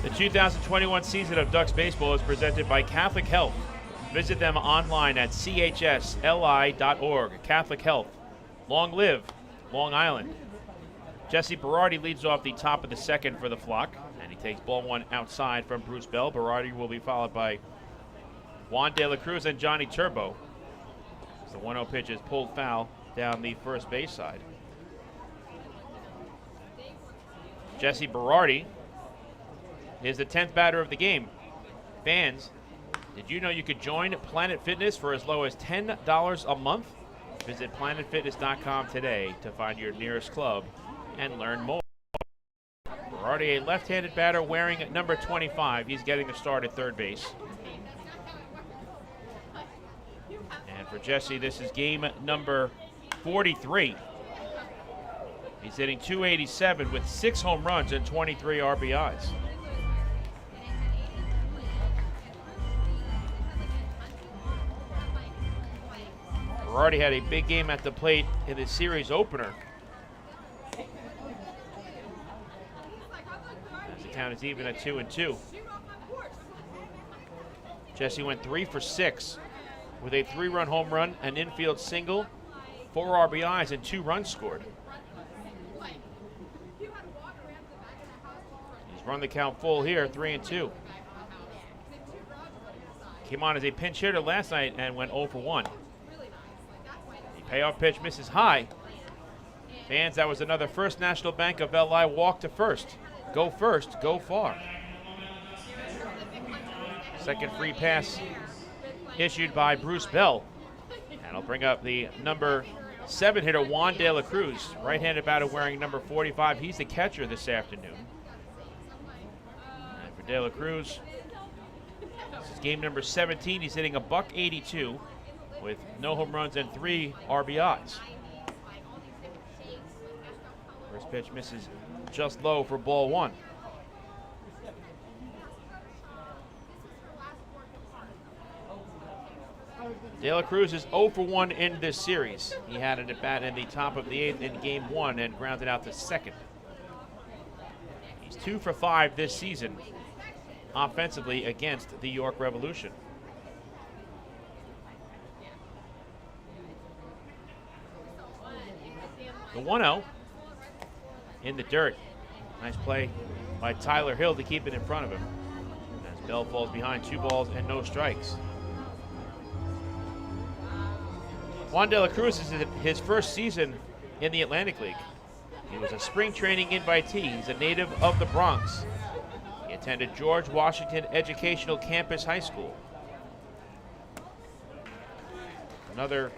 The 2021 season of Ducks Baseball is presented by Catholic Health. Visit them online at chsli.org. Catholic Health. Long live Long Island. Jesse Berardi leads off the top of the second for the Flock, and he takes ball one outside from Bruce Bell. Berardi will be followed by Juan De La Cruz and Johnny Turbo. The 1-0 pitch is pulled foul down the first base side. Jesse Berardi is the 10th batter of the game. Fans, did you know you could join Planet Fitness for as low as $10 a month? Visit planetfitness.com today to find your nearest club and learn more. Berardi, a left-handed batter wearing number 25. He's getting the start at third base. And for Jesse, this is game number 43. He's hitting .287 with 6 home runs and 23 RBIs. Berardi had a big game at the plate in the series opener. As the count is even at 2-2. Jesse went 3 for 6 with a 3-run home run, an infield single, 4 RBIs, and 2 runs scored. He's run the count full here, 3-2. Came on as a pinch hitter last night and went 0 for 1. Payoff pitch misses high. Fans, that was another First National Bank of LI walk to first. Go first, go far. Second free pass issued by Bruce Bell. And it'll bring up the number 7 hitter, Juan De La Cruz. Right-handed batter wearing number 45. He's the catcher this afternoon. And for De La Cruz, this is game number 17. He's hitting a .182. with no home runs and 3 RBIs. First pitch misses just low for ball 1. De La Cruz is 0 for 1 in this series. He had an at-bat in the top of the 8th in game 1 and grounded out to second. He's 2 for 5 this season offensively against the York Revolution. The 1-0 in the dirt. Nice play by Tyler Hill to keep it in front of him. As Bell falls behind, 2 balls and no strikes. Juan de la Cruz is in his first season in the Atlantic League. He was a spring training invitee. He's a native of the Bronx. He attended George Washington Educational Campus High School. Another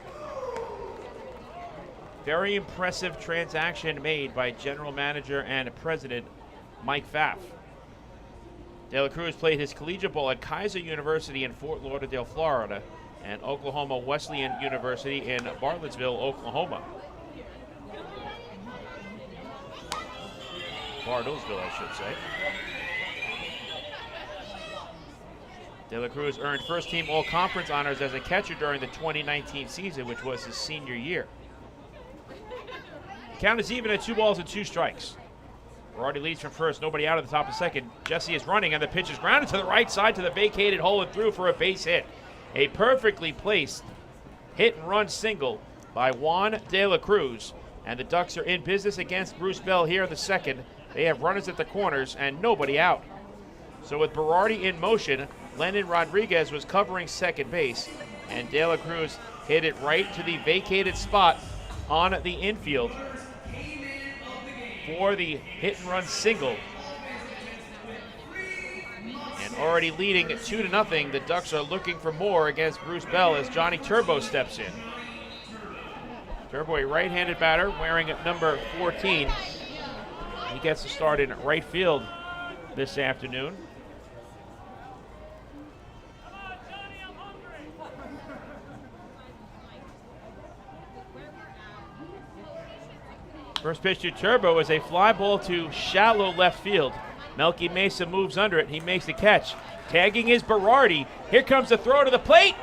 very impressive transaction made by general manager and president Mike Pfaff. De La Cruz played his collegiate ball at Kaiser University in Fort Lauderdale, Florida, and Oklahoma Wesleyan University in Bartlesville, Oklahoma. Bartlesville, I should say. De La Cruz earned first-team All-Conference honors as a catcher during the 2019 season, which was his senior year. The count is even at 2 balls and 2 strikes. Berardi leads from first, nobody out at the top of second. Jesse is running, and the pitch is grounded to the right side to the vacated hole and through for a base hit. A perfectly placed hit-and-run single by Juan de la Cruz, and the Ducks are in business against Bruce Bell here in the second. They have runners at the corners and nobody out. So with Berardi in motion, Lennon Rodriguez was covering second base, and De La Cruz hit it right to the vacated spot on the infield for the hit-and-run single. And already leading 2-0, the Ducks are looking for more against Bruce Bell as Johnny Turbo steps in. Turbo, a right-handed batter wearing number 14. He gets to start in right field this afternoon. First pitch to Turbo is a fly ball to shallow left field. Melky Mesa moves under it. He makes the catch. Tagging is Berardi. Here comes the throw to the plate.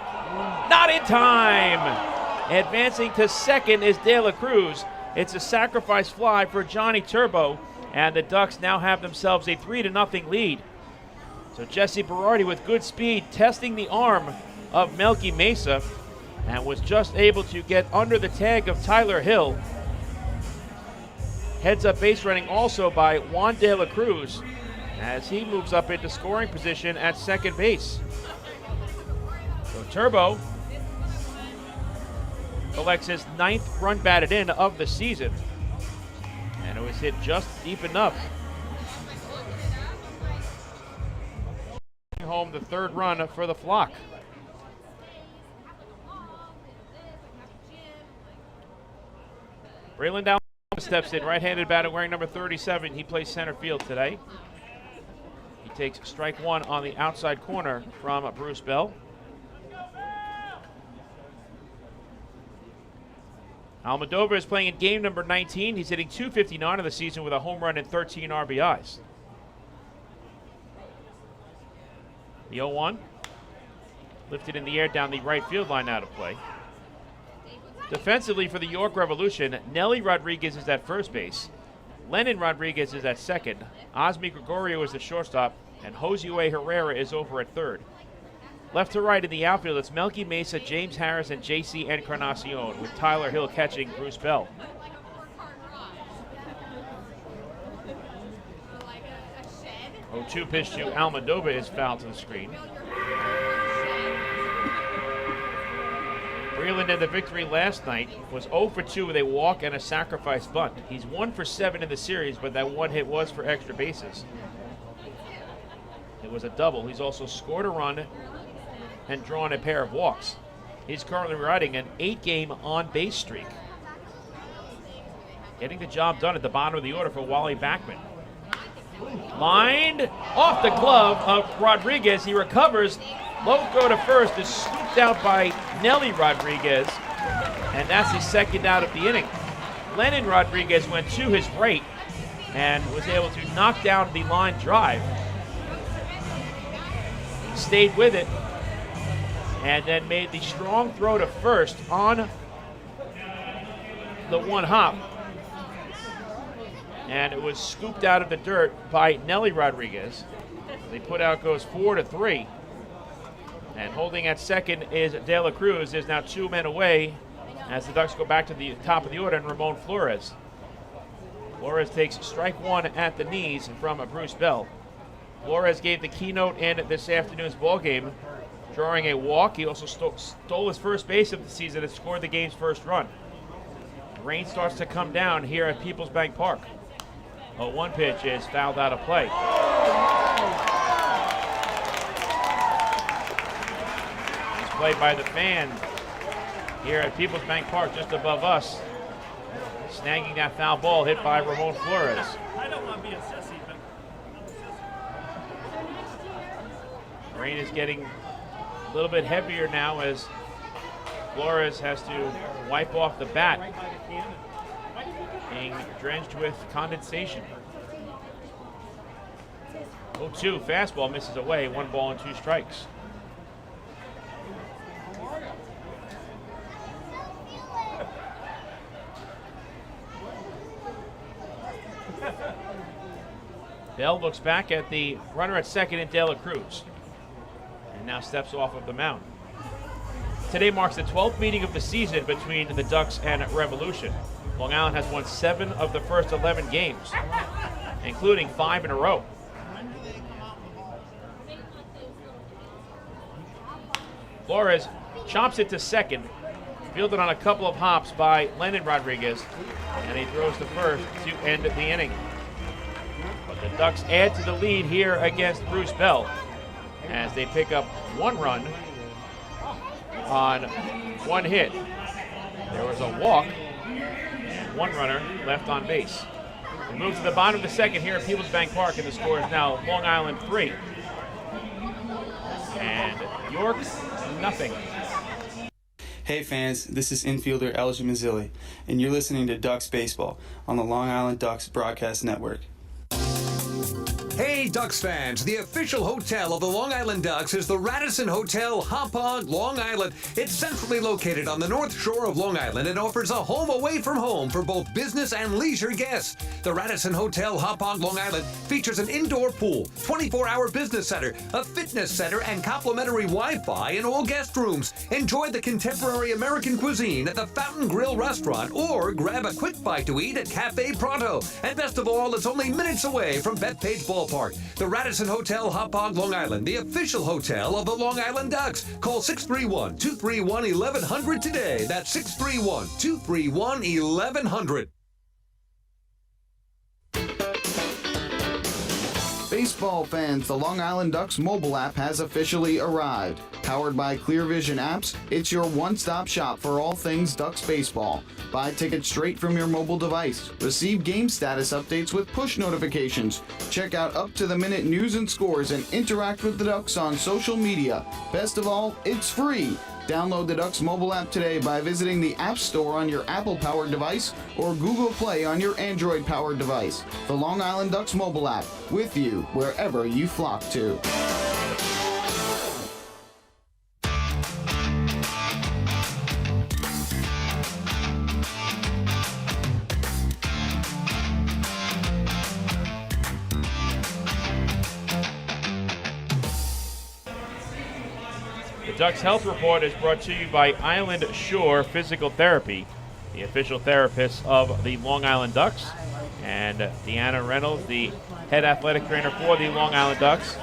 Not in time. Advancing to second is De La Cruz. It's a sacrifice fly for Johnny Turbo, and the Ducks now have themselves a 3-0 lead. So Jesse Berardi with good speed testing the arm of Melky Mesa and was just able to get under the tag of Tyler Hill. Heads up base running also by Juan de la Cruz as he moves up into scoring position at second base. So Turbo collects his 9th run batted in of the season, and it was hit just deep enough. Home the 3rd run for the Flock. Braylon down steps in, right-handed batter wearing number 37. He plays center field today. He takes strike 1 on the outside corner from Bruce Bell. Almodovar is playing in game number 19. He's hitting .259 of the season with a home run and 13 RBIs. The 0-1 lifted in the air down the right field line, out of play. Defensively for the York Revolution, Nelly Rodriguez is at first base. Lennon Rodriguez is at second. Osmi Gregorio is the shortstop, and Josue Herrera is over at third. Left to right in the outfield, it's Melky Mesa, James Harris, and J.C. Encarnacion, with Tyler Hill catching Bruce Bell. Oh, 0-2 pitch to Almodovar is fouled to the screen. Breland in the victory last night was 0 for 2 with a walk and a sacrifice bunt. He's 1 for 7 in the series, but that one hit was for extra bases. It was a double. He's also scored a run and drawn a pair of walks. He's currently riding an 8-game on-base streak. Getting the job done at the bottom of the order for Wally Backman. Lined off the glove of Rodriguez. He recovers. Low throw to first is scooped out by Nelly Rodriguez, and that's his second out of the inning. Lennon Rodriguez went to his right and was able to knock down the line drive. He stayed with it and then made the strong throw to first on the one hop. And it was scooped out of the dirt by Nelly Rodriguez. The put out goes 4-3. And holding at second is De La Cruz. There's now 2 men away as the Ducks go back to the top of the order, and Ramon Flores. Flores takes strike 1 at the knees from Bruce Bell. Flores gave the keynote in this afternoon's ballgame drawing a walk. He also stole his first base of the season and scored the game's first run. Rain starts to come down here at PeoplesBank Park. A 1 pitch is fouled out of play. It's played by the fan here at PeoplesBank Park just above us. Snagging that foul ball hit by Ramon Flores. I don't want to be a sissy, but Rain is getting a little bit heavier now as Flores has to wipe off the bat, being drenched with condensation. 0-2, fastball misses away, 1 ball and 2 strikes. Bell looks back at the runner at second in De La Cruz and now steps off of the mound. Today marks the 12th meeting of the season between the Ducks and Revolution. Long Island has won 7 of the first 11 games, including 5 in a row. Flores chops it to second, fielded on a couple of hops by Lennon Rodriguez, and he throws to first to end the inning. But the Ducks add to the lead here against Bruce Bell as they pick up 1 run on 1 hit. There was a walk and 1 runner left on base. We move to the bottom of the second here at PeoplesBank Park, and the score is now Long Island 3 and York nothing. Hey fans, this is infielder Elijah Mazzilli, and you're listening to Ducks Baseball on the Long Island Ducks Broadcast Network. Hey Ducks fans, the official hotel of the Long Island Ducks is the Radisson Hotel, Hauppauge, Long Island. It's centrally located on the north shore of Long Island and offers a home away from home for both business and leisure guests. The Radisson Hotel, Hauppauge, Long Island features an indoor pool, 24-hour business center, a fitness center, and complimentary Wi-Fi in all guest rooms. Enjoy the contemporary American cuisine at the Fountain Grill restaurant or grab a quick bite to eat at Cafe Pronto. And best of all, it's only minutes away from Bethpage Ballpark. The Radisson Hotel, Hauppauge, Long Island, the official hotel of the Long Island Ducks. Call 631-231-1100 today. That's 631-231-1100. Baseball fans, the Long Island Ducks mobile app has officially arrived. Powered by Clear Vision Apps, it's your one-stop shop for all things Ducks baseball. Buy tickets straight from your mobile device. Receive game status updates with push notifications. Check out up-to-the-minute news and scores and interact with the Ducks on social media. Best of all, it's free. Download the Ducks mobile app today by visiting the App Store on your Apple-powered device or Google Play on your Android-powered device. The Long Island Ducks mobile app, with you wherever you flock to. The Ducks Health Report is brought to you by Island Shore Physical Therapy, the official therapist of the Long Island Ducks. And Deanna Reynolds, the head athletic trainer for the Long Island Ducks,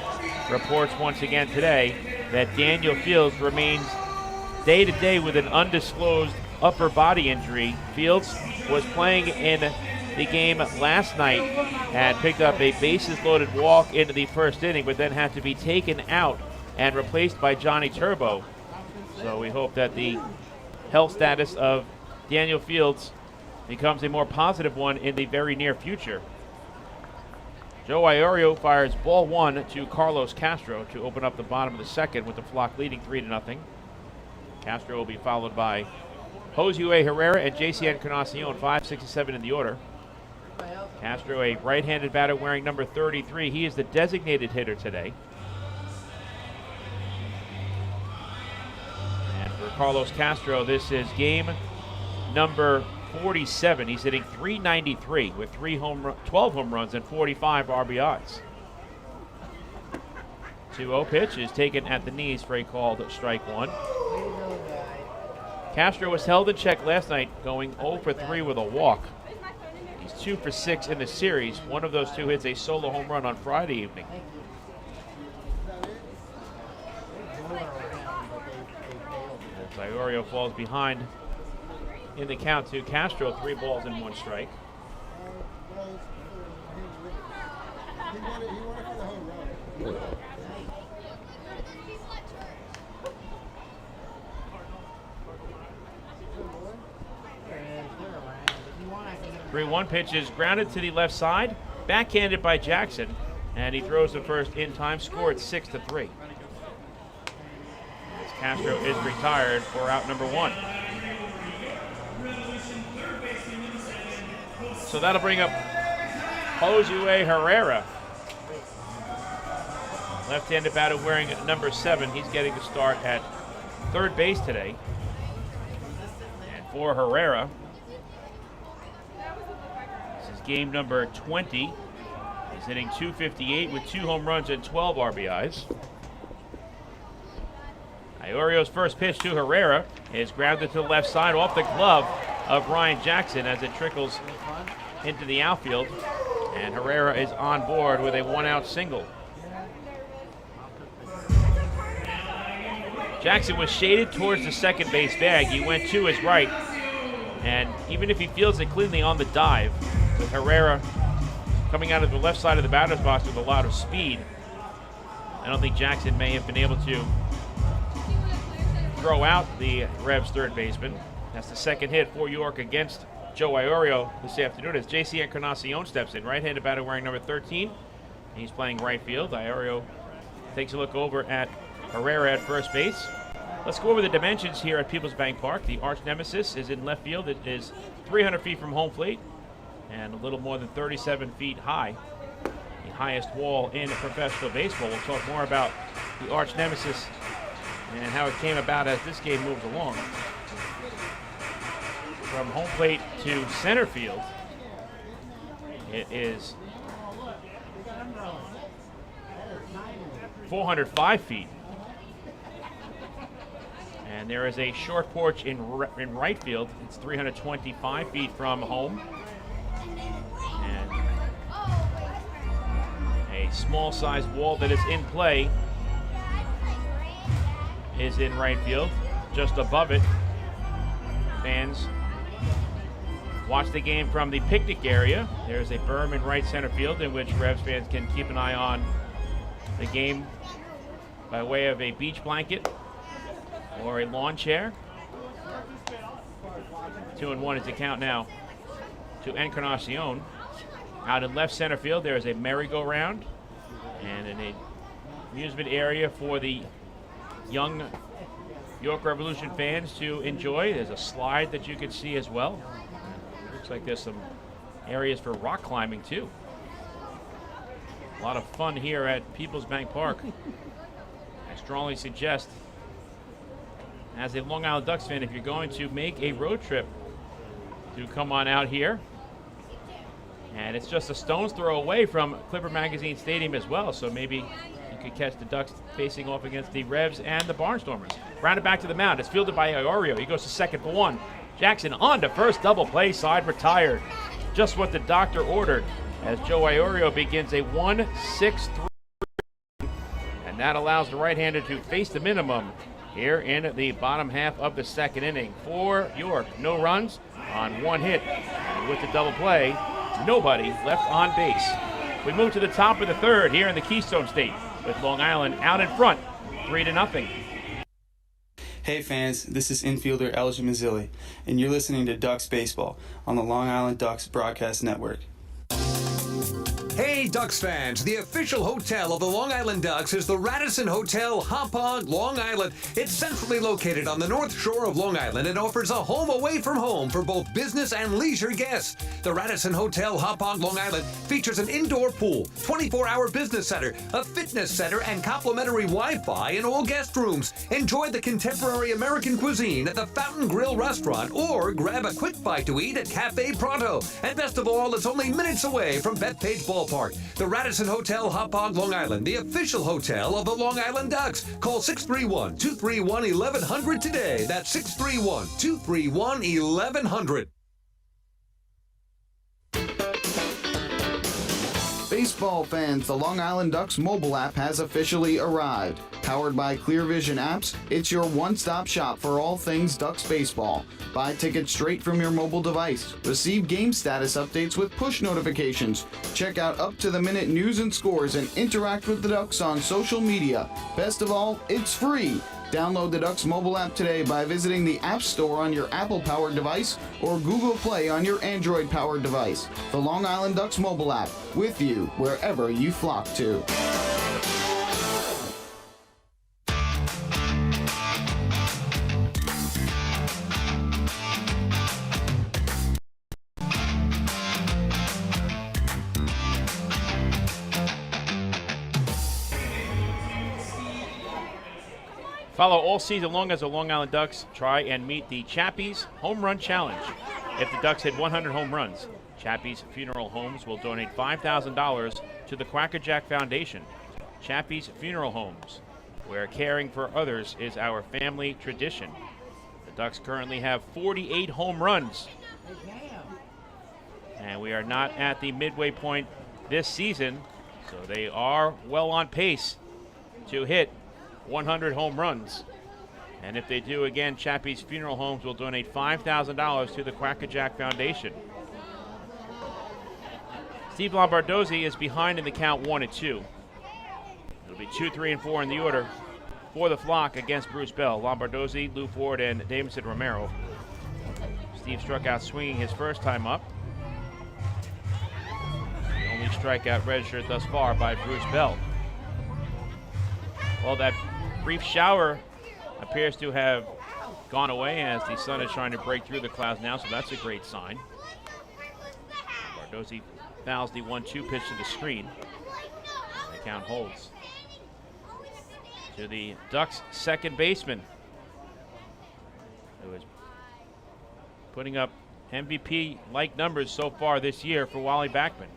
reports once again today that Daniel Fields remains day-to-day with an undisclosed upper body injury. Fields was playing in the game last night and picked up a bases-loaded walk into the first inning, but then had to be taken out and replaced by Johnny Turbo. So we hope that the health status of Daniel Fields becomes a more positive one in the very near future. Joe Iorio fires ball 1 to Carlos Castro to open up the bottom of the second with the flock leading 3-0. Castro will be followed by Josue Herrera and JC Encarnacion, 5, 6, and 7 in the order. Castro, a right-handed batter wearing number 33. He is the designated hitter today. Carlos Castro, this is game number 47. He's hitting .393 with 12 home runs and 45 RBIs. 2-0 pitch is taken at the knees for a called strike 1. Castro was held in check last night, going 0 for 3 with a walk. He's 2 for 6 in the series. One of those 2 hits a solo home run on Friday evening. Iorio falls behind in the count to Castro, 3 balls and 1 strike. Three 1 pitch is grounded to the left side, backhanded by Jackson, and he throws the first in time, scored 6-3. As Castro is retired for out number 1. So that'll bring up Josue Herrera. Left-handed batter wearing number 7. He's getting the start at third base today. And for Herrera, this is game number 20. He's hitting .258 with 2 home runs and 12 RBIs. Iorio's first pitch to Herrera is grounded to the left side off the glove of Ryan Jackson as it trickles into the outfield. And Herrera is on board with a 1-out single. Jackson was shaded towards the second base bag. He went to his right. And even if he fields it cleanly on the dive, with Herrera coming out of the left side of the batter's box with a lot of speed, I don't think Jackson may have been able to throw out the Revs third baseman. That's the second hit for York against Joe Iorio this afternoon as J.C. Encarnacion steps in. Right-handed batter wearing number 13. He's playing right field. Iorio takes a look over at Herrera at first base. Let's go over the dimensions here at PeoplesBank Park. The arch nemesis is in left field. It is 300 feet from home plate and a little more than 37 feet high. The highest wall in professional baseball. We'll talk more about the arch nemesis and how it came about as this game moves along. From home plate to center field, it is 405 feet. And there is a short porch in right field. It's 325 feet from home. And a small-sized wall that is in play is in right field. Just above it, fans watch the game from the picnic area. There's a berm in right center field in which Revs fans can keep an eye on the game by way of a beach blanket or a lawn chair. 2-1 is the count now to Encarnacion. Out in left center field, there is a merry-go-round and an amusement area for the young York Revolution fans to enjoy. There's a slide that you can see as well. Looks like there's some areas for rock climbing too. A lot of fun here at PeoplesBank Park. I strongly suggest, as a Long Island Ducks fan, if you're going to make a road trip, to come on out here. And it's just a stone's throw away from Clipper Magazine Stadium as well, so maybe you could catch the Ducks facing off against the Revs and the Barnstormers. Rounded back to the mound. It's fielded by Iorio. He goes to second for 1. Jackson on to first, double play, side retired. Just what the doctor ordered as Joe Iorio begins a 1-6-3. And that allows the right-hander to face the minimum here in the bottom half of the second inning. For York, no runs on 1 hit. And with the double play, nobody left on base. We move to the top of the third here in the Keystone State with Long Island out in front, 3-0. Hey fans, this is infielder Elgin Mazzilli, and you're listening to Ducks Baseball on the Long Island Ducks Broadcast Network. Hey Ducks fans, the official hotel of the Long Island Ducks is the Radisson Hotel, Hauppauge, Long Island. It's centrally located on the North Shore of Long Island and offers a home away from home for both business and leisure guests. The Radisson Hotel, Hauppauge, Long Island features an indoor pool, 24-hour business center, a fitness center, and complimentary Wi-Fi in all guest rooms. Enjoy the contemporary American cuisine at the Fountain Grill restaurant or grab a quick bite to eat at Cafe Pronto. And best of all, it's only minutes away from Bethpage Ballpark. The Radisson Hotel, Hauppauge, Long Island, the official hotel of the Long Island Ducks. Call 631-231-1100 today. That's 631-231-1100. Baseball fans, the Long Island Ducks mobile app has officially arrived. Powered by Clear Vision Apps, it's your one-stop shop for all things Ducks baseball. Buy tickets straight from your mobile device. Receive game status updates with push notifications. Check out up-to-the-minute news and scores and interact with the Ducks on social media. Best of all, it's free. Download the Ducks mobile app today by visiting the App Store on your Apple-powered device or Google Play on your Android-powered device. The Long Island Ducks mobile app, with you wherever you flock to. Follow all season long as the Long Island Ducks try and meet the Chappie's Home Run Challenge. If the Ducks hit 100 home runs, Chappie's Funeral Homes will donate $5,000 to the Quackerjack Foundation. Chappie's Funeral Homes, where caring for others is our family tradition. The Ducks currently have 48 home runs. And we are not at the midway point this season, so they are well on pace to hit 100 home runs. And if they do, again, Chappie's Funeral Homes will donate $5,000 to the Quackerjack Foundation. Steve Lombardozzi is behind in the count 1-2. It'll be 2, 3, and 4 in the order for the flock against Bruce Bell. Lombardozzi, Lou Ford, and Davidson Romero. Steve struck out swinging his first time up. The only strikeout registered thus far by Bruce Bell. Well, that brief shower appears to have gone away as the sun is trying to break through the clouds now, so that's a great sign. Bardozzi fouls the 1-2 pitch to the screen. The count holds. To the Ducks' second baseman, who is putting up MVP-like numbers so far this year for Wally Backman.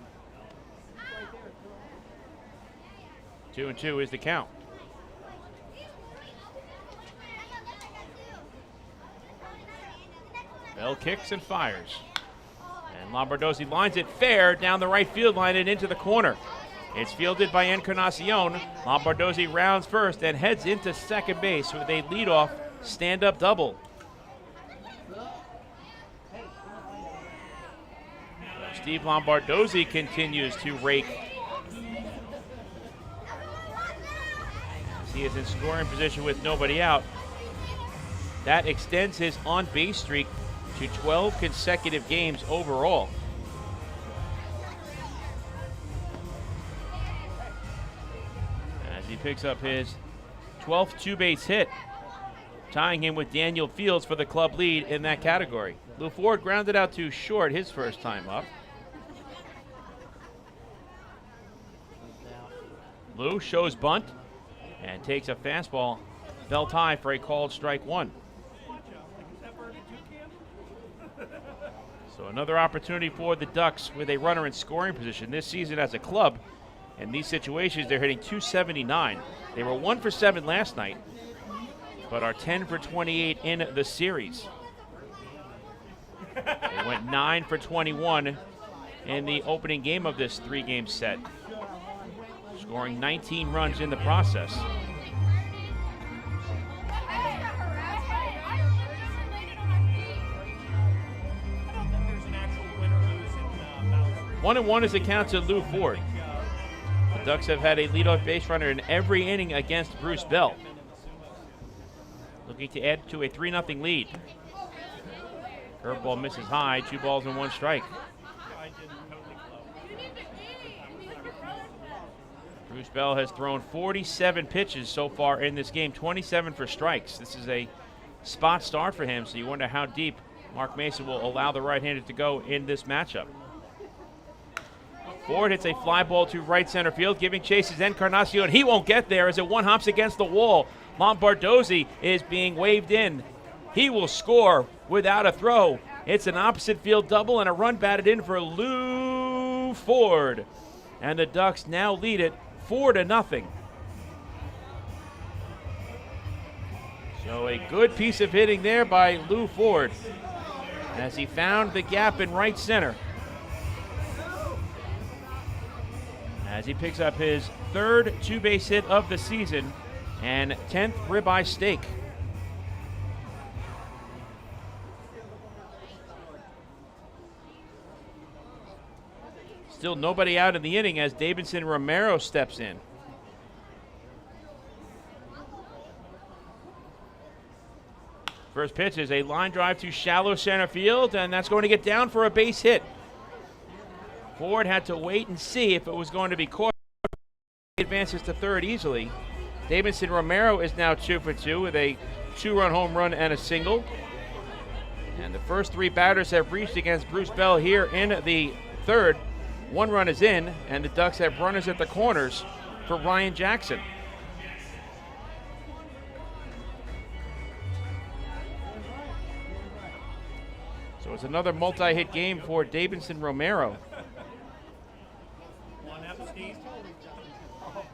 2-2 is the count. Bell kicks and fires. And Lombardozzi lines it fair down the right field line and into the corner. It's fielded by Encarnacion. Lombardozzi rounds first and heads into second base with a leadoff stand-up double. Steve Lombardozzi continues to rake. As he is in scoring position with nobody out. That extends his on-base streak to 12 consecutive games overall. As he picks up his 12th two-base hit, tying him with Daniel Fields for the club lead in that category. Lou Ford grounded out to short his first time up. Lou shows bunt and takes a fastball belt high for a called strike one. So another opportunity for the Ducks with a runner in scoring position this season as a club. In these situations, they're hitting .279. They were 1 for 7 last night, but are 10 for 28 in the series. They went 9 for 21 in the opening game of this three-game set, scoring 19 runs in the process. One and one is the count to Lou Ford. The Ducks have had a leadoff base runner in every inning against Bruce Bell, looking to add to a 3-0 lead. Curveball misses high, 2 balls and 1 strike. Bruce Bell has thrown 47 pitches so far in this game, 27 for strikes. This is a spot start for him, so you wonder how deep Mark Mason will allow the right-hander to go in this matchup. Ford hits a fly ball to right center field, giving chase is Encarnacion. He won't get there as it one-hops against the wall. Lombardozzi is being waved in. He will score without a throw. It's an opposite field double and a run batted in for Lou Ford. And the Ducks now lead it 4-0. So a good piece of hitting there by Lou Ford as he found the gap in right center. as he picks up his third two-base hit of the season and 10th ribeye steak. Still nobody out in the inning as Davidson Romero steps in. First pitch is a line drive to shallow center field, and that's going to get down for a base hit. Ford had to wait and see if it was going to be caught. He advances to third easily. Davidson Romero is now 2 for 2 with a 2-run home run and a single. And the first three batters have reached against Bruce Bell here in the third. 1 run is in, and the Ducks have runners at the corners for Ryan Jackson. So it's another multi-hit game for Davidson Romero.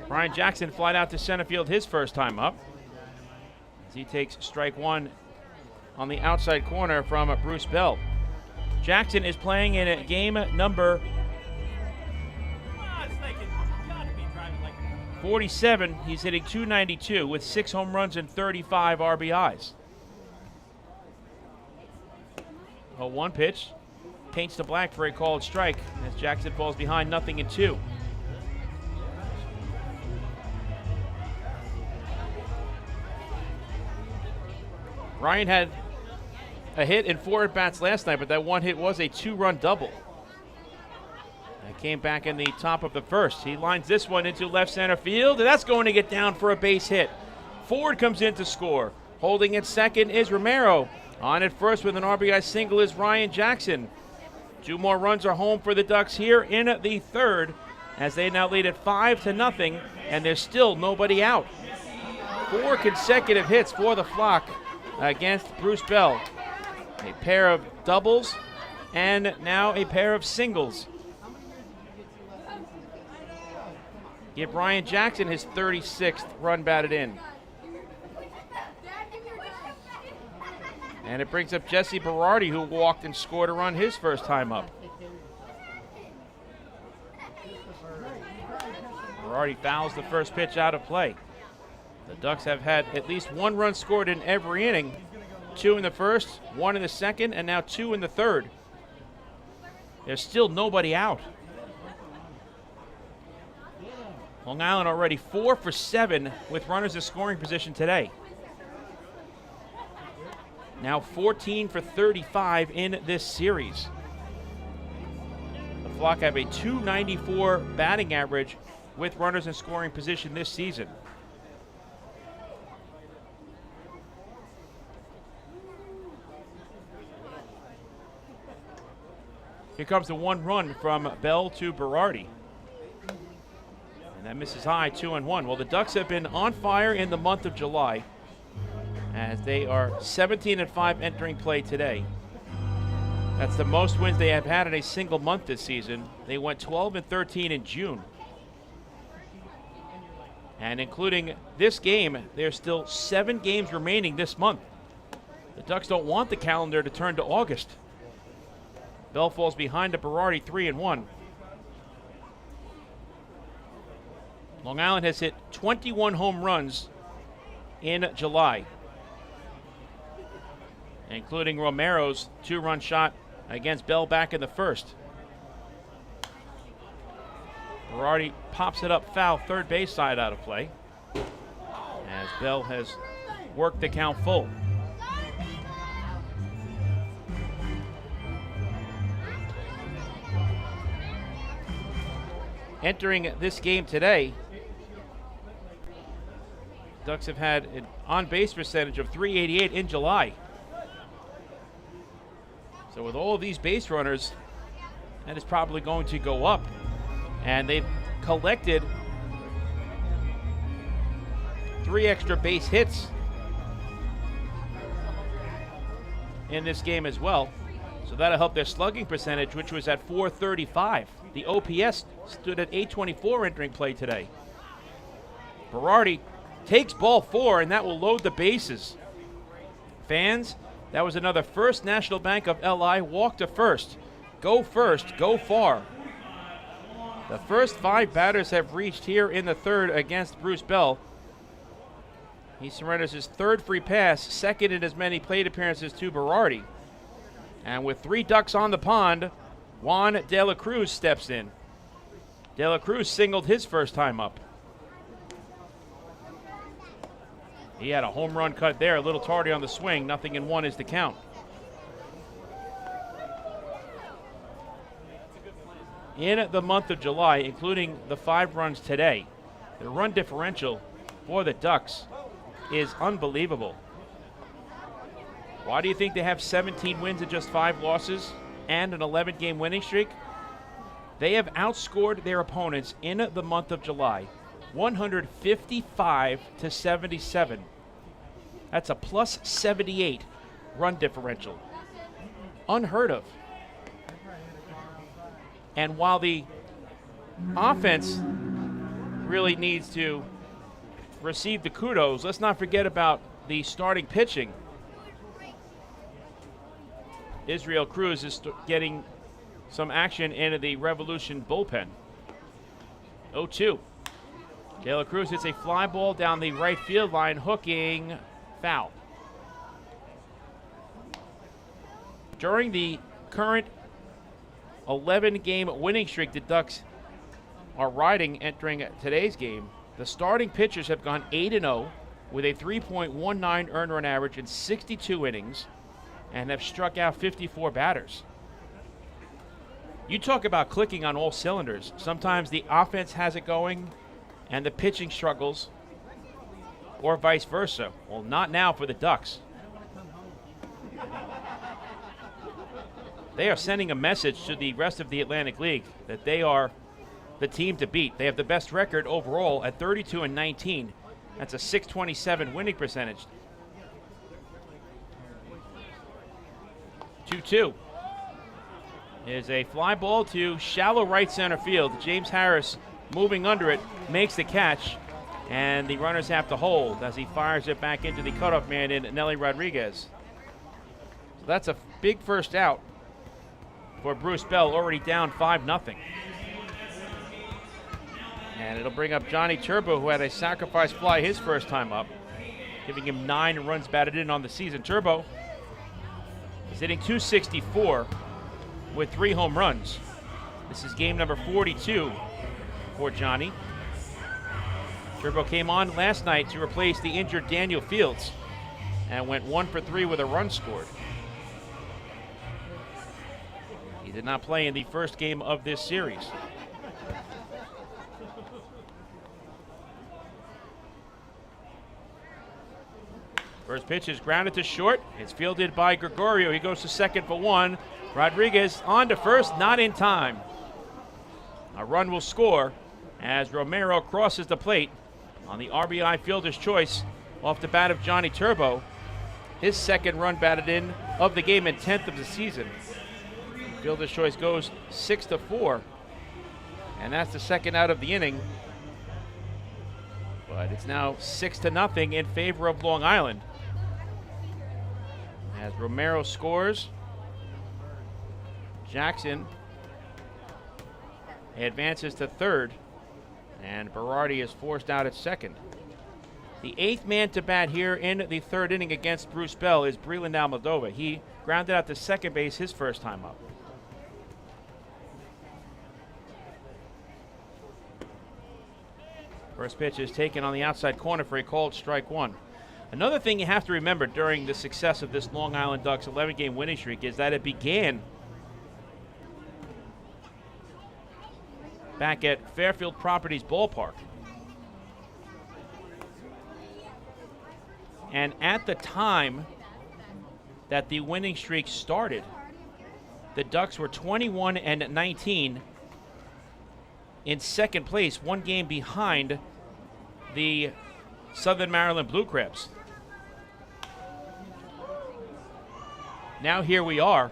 Ryan Jackson flied out to center field his first time up, as he takes strike 1 on the outside corner from Bruce Bell. Jackson is playing in game number 47. He's hitting .292 with 6 home runs and 35 RBIs. A 1 pitch paints to black for a called strike as Jackson falls behind 0-2. Ryan had a hit in 4 at-bats last night, but that 1 hit was a 2-run double. That came back in the top of the first. He lines this one into left center field, and that's going to get down for a base hit. Ford comes in to score. Holding at second is Romero. On at first with an RBI single is Ryan Jackson. 2 more runs are home for the Ducks here in the third, as they now lead at 5-0, and there's still nobody out. 4 consecutive hits for the Flock against Bruce Bell. A pair of doubles and now a pair of singles. Give Ryan Jackson his 36th run batted in. And it brings up Jesse Berardi, who walked and scored a run his first time up. Berardi fouls the first pitch out of play. The Ducks have had at least 1 run scored in every inning. 2 in the first, 1 in the second, and now 2 in the third. There's still nobody out. Long Island already 4 for 7 with runners in scoring position today. Now 14 for 35 in this series. The Flock have a .294 batting average with runners in scoring position this season. Here comes the 1 run from Bell to Berardi. And that misses high, 2-1. Well, the Ducks have been on fire in the month of July, as they are 17-5 entering play today. That's the most wins they have had in a single month this season. They went 12-13 in June. And including this game, there's still 7 games remaining this month. The Ducks don't want the calendar to turn to August. Bell falls behind to Berardi 3-1. Long Island has hit 21 home runs in July, including Romero's 2-run shot against Bell back in the first. Berardi pops it up foul, third base side out of play, as Bell has worked the count full. Entering this game today, Ducks have had an on-base percentage of .388 in July. So with all of these base runners, that is probably going to go up. And they've collected 3 extra base hits in this game as well. So that'll help their slugging percentage, which was at .435. The OPS stood at .824 entering play today. Berardi takes ball 4, and that will load the bases. Fans, that was another First National Bank of LI walk to first. Go first, go far. The first 5 batters have reached here in the third against Bruce Bell. He surrenders his 3rd free pass, 2nd in as many plate appearances to Berardi. And with 3 Ducks on the pond, Juan De La Cruz steps in. De La Cruz singled his first time up. He had a home run cut there, a little tardy on the swing. 0-1 is the count. In the month of July, including the 5 runs today, the run differential for the Ducks is unbelievable. Why do you think they have 17 wins and just 5 losses and an 11-game winning streak? They have outscored their opponents in the month of July 155-77. That's a plus 78 run differential. Unheard of. And while the offense really needs to receive the kudos, let's not forget about the starting pitching. Israel Cruz is getting some action in the Revolution bullpen. 0-2. De La Cruz hits a fly ball down the right field line, hooking, foul. During the current 11-game winning streak the Ducks are riding entering today's game, the starting pitchers have gone 8-0 with a 3.19 earned run average in 62 innings and have struck out 54 batters. You talk about clicking on all cylinders. Sometimes the offense has it going and the pitching struggles, or vice versa. Well, not now for the Ducks. They are sending a message to the rest of the Atlantic League that they are the team to beat. They have the best record overall at 32-19. That's a .627 winning percentage. 2-2 is a fly ball to shallow right center field. James Harris moving under it, makes the catch, and the runners have to hold as he fires it back into the cutoff man in Nelly Rodriguez. So that's a big first out for Bruce Bell, already down 5-0. And it'll bring up Johnny Turbo, who had a sacrifice fly his first time up, giving him 9 runs batted in on the season. Turbo is hitting .264 with 3 home runs. This is game number 42 for Johnny. Turbo came on last night to replace the injured Daniel Fields and went 1 for 3 with a run scored. He did not play in the first game of this series. First pitch is grounded to short. It's fielded by Gregorio. He goes to second for 1. Rodriguez on to first, not in time. A run will score as Romero crosses the plate on the RBI fielder's choice off the bat of Johnny Turbo. His second run batted in of the game and 10th of the season. Fielder's choice goes 6-4, and that's the second out of the inning. But it's now 6-0 in favor of Long Island. As Romero scores, Jackson advances to third, and Berardi is forced out at second. The 8th man to bat here in the third inning against Bruce Bell is Breland Almodovar. He grounded out to second base his first time up. First pitch is taken on the outside corner for a called strike 1. Another thing you have to remember during the success of this Long Island Ducks 11-game winning streak is that it began back at Fairfield Properties Ballpark. And at the time that the winning streak started, the Ducks were 21-19 in second place, 1 game behind the Southern Maryland Blue Crabs. Now here we are,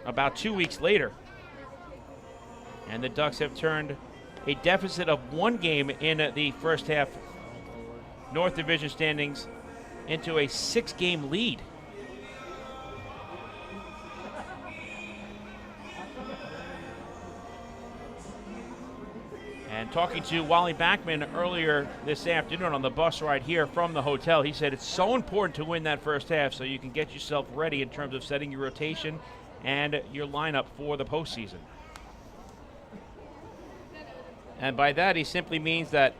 about 2 weeks later, and the Ducks have turned a deficit of 1 game in the first half North Division standings into a 6-game lead. And talking to Wally Backman earlier this afternoon on the bus ride here from the hotel, he said it's so important to win that first half so you can get yourself ready in terms of setting your rotation and your lineup for the postseason. And by that, he simply means that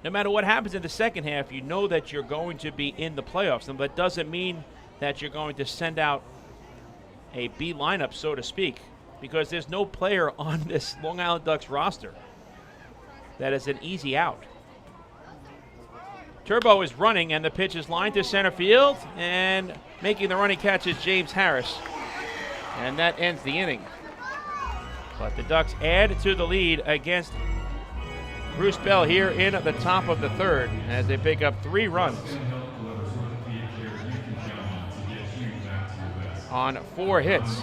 no matter what happens in the second half, you know that you're going to be in the playoffs. And that doesn't mean that you're going to send out a B lineup, so to speak, because there's no player on this Long Island Ducks roster that is an easy out. Turbo is running, and the pitch is lined to center field, and making the running catch is James Harris. And that ends the inning. But the Ducks add to the lead against Bruce Bell here in the top of the third as they pick up 3 runs on 4 hits.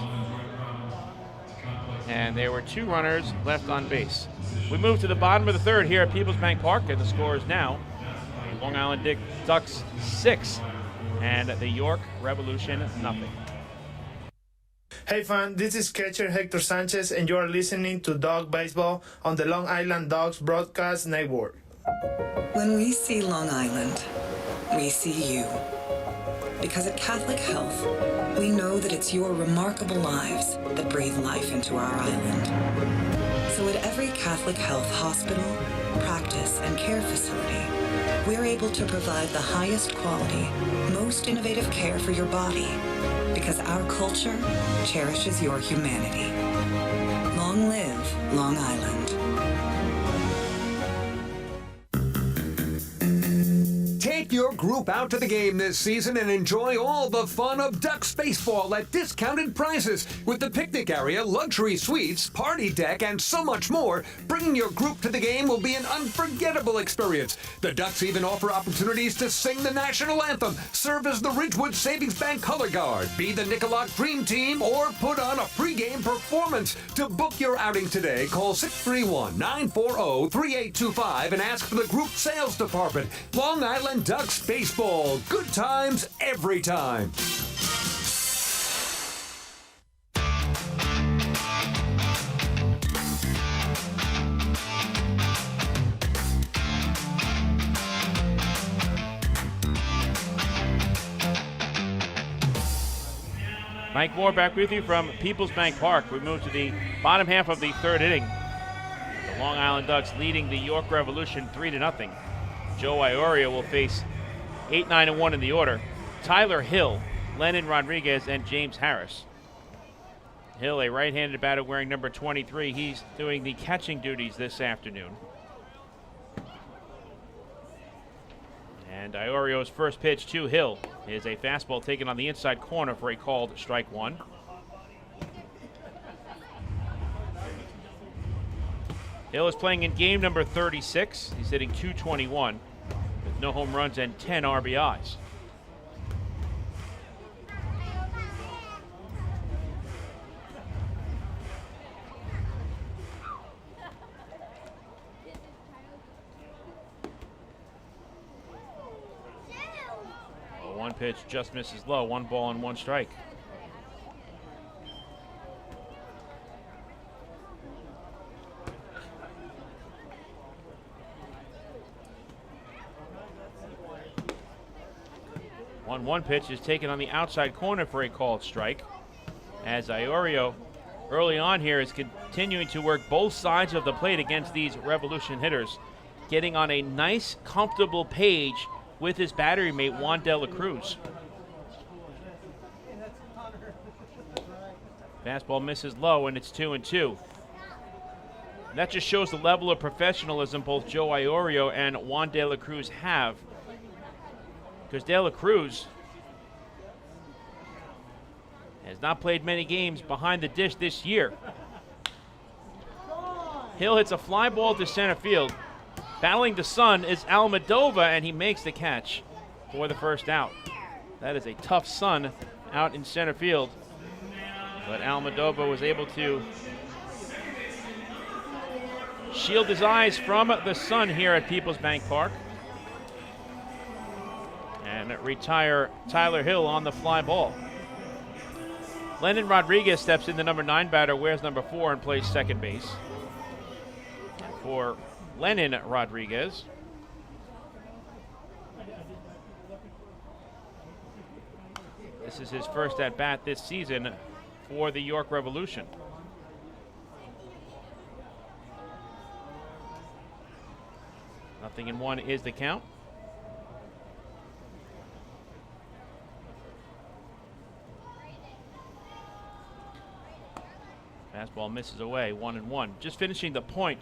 And there were 2 runners left on base. We move to the bottom of the third here at PeoplesBank Park, and the score is now Long Island Ducks 6 and the York Revolution nothing. Hey fan, this is catcher Hector Sanchez, and you are listening to Dog Baseball on the Long Island Ducks Broadcast Network. When we see Long Island, we see you. Because at Catholic Health, we know that it's your remarkable lives that breathe life into our island. So at every Catholic Health hospital, practice, and care facility, we're able to provide the highest quality, most innovative care for your body, because our culture cherishes your humanity. Long live Long Island. Take your group out to the game this season and enjoy all the fun of Ducks baseball at discounted prices with the picnic area, luxury suites, party deck, and so much more. Bringing your group to the game will be an unforgettable experience. The Ducks even offer opportunities to sing the national anthem, serve as the Ridgewood Savings Bank color guard, be the Nicolak Dream Team, or put on a pregame performance. To book your outing today, call 631-940-3825 and ask for the group sales department. Long Island Ducks baseball. Good times every time. Mike Moore back with you from PeoplesBank Park. We move to the bottom half of the third inning. The Long Island Ducks leading the York Revolution 3-0. Joe Iorio will face 8-9-1 in the order. Tyler Hill, Lennon Rodriguez, and James Harris. Hill, a right-handed batter wearing number 23. He's doing the catching duties this afternoon. And Iorio's first pitch to Hill is a fastball taken on the inside corner for a called strike 1. Hill is playing in game number 36. He's hitting .221 with no home runs and 10 RBIs. One pitch just misses low. 1 ball and 1 strike. One pitch is taken on the outside corner for a called strike, as Iorio early on here is continuing to work both sides of the plate against these Revolution hitters, getting on a nice, comfortable page with his battery mate Juan De La Cruz. Fastball misses low, and it's 2-2. That just shows the level of professionalism both Joe Iorio and Juan De La Cruz have, because De La Cruz has not played many games behind the dish this year. Hill hits a fly ball to center field. Battling the sun is Almadova, and he makes the catch for the first out. That is a tough sun out in center field, but Almadova was able to shield his eyes from the sun here at PeoplesBank Park and retire Tyler Hill on the fly ball. Lennon Rodriguez steps in, the number 9 batter, wears number 4 and plays second base. for Lennon Rodriguez. This is his first at-bat this season for the York Revolution. Nothing in one is the count. Fastball misses away, 1-1. Just finishing the point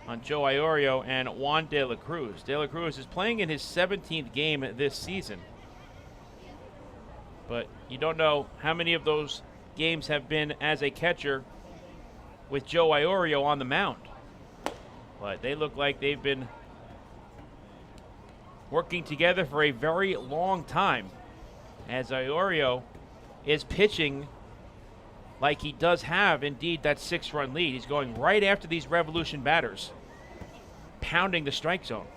on Joe Iorio and Juan De La Cruz. De La Cruz is playing in his 17th game this season. But you don't know how many of those games have been as a catcher with Joe Iorio on the mound. But they look like they've been working together for a very long time, as Iorio is pitching like he does have indeed that 6-run lead. He's going right after these Revolution batters, pounding the strike zone.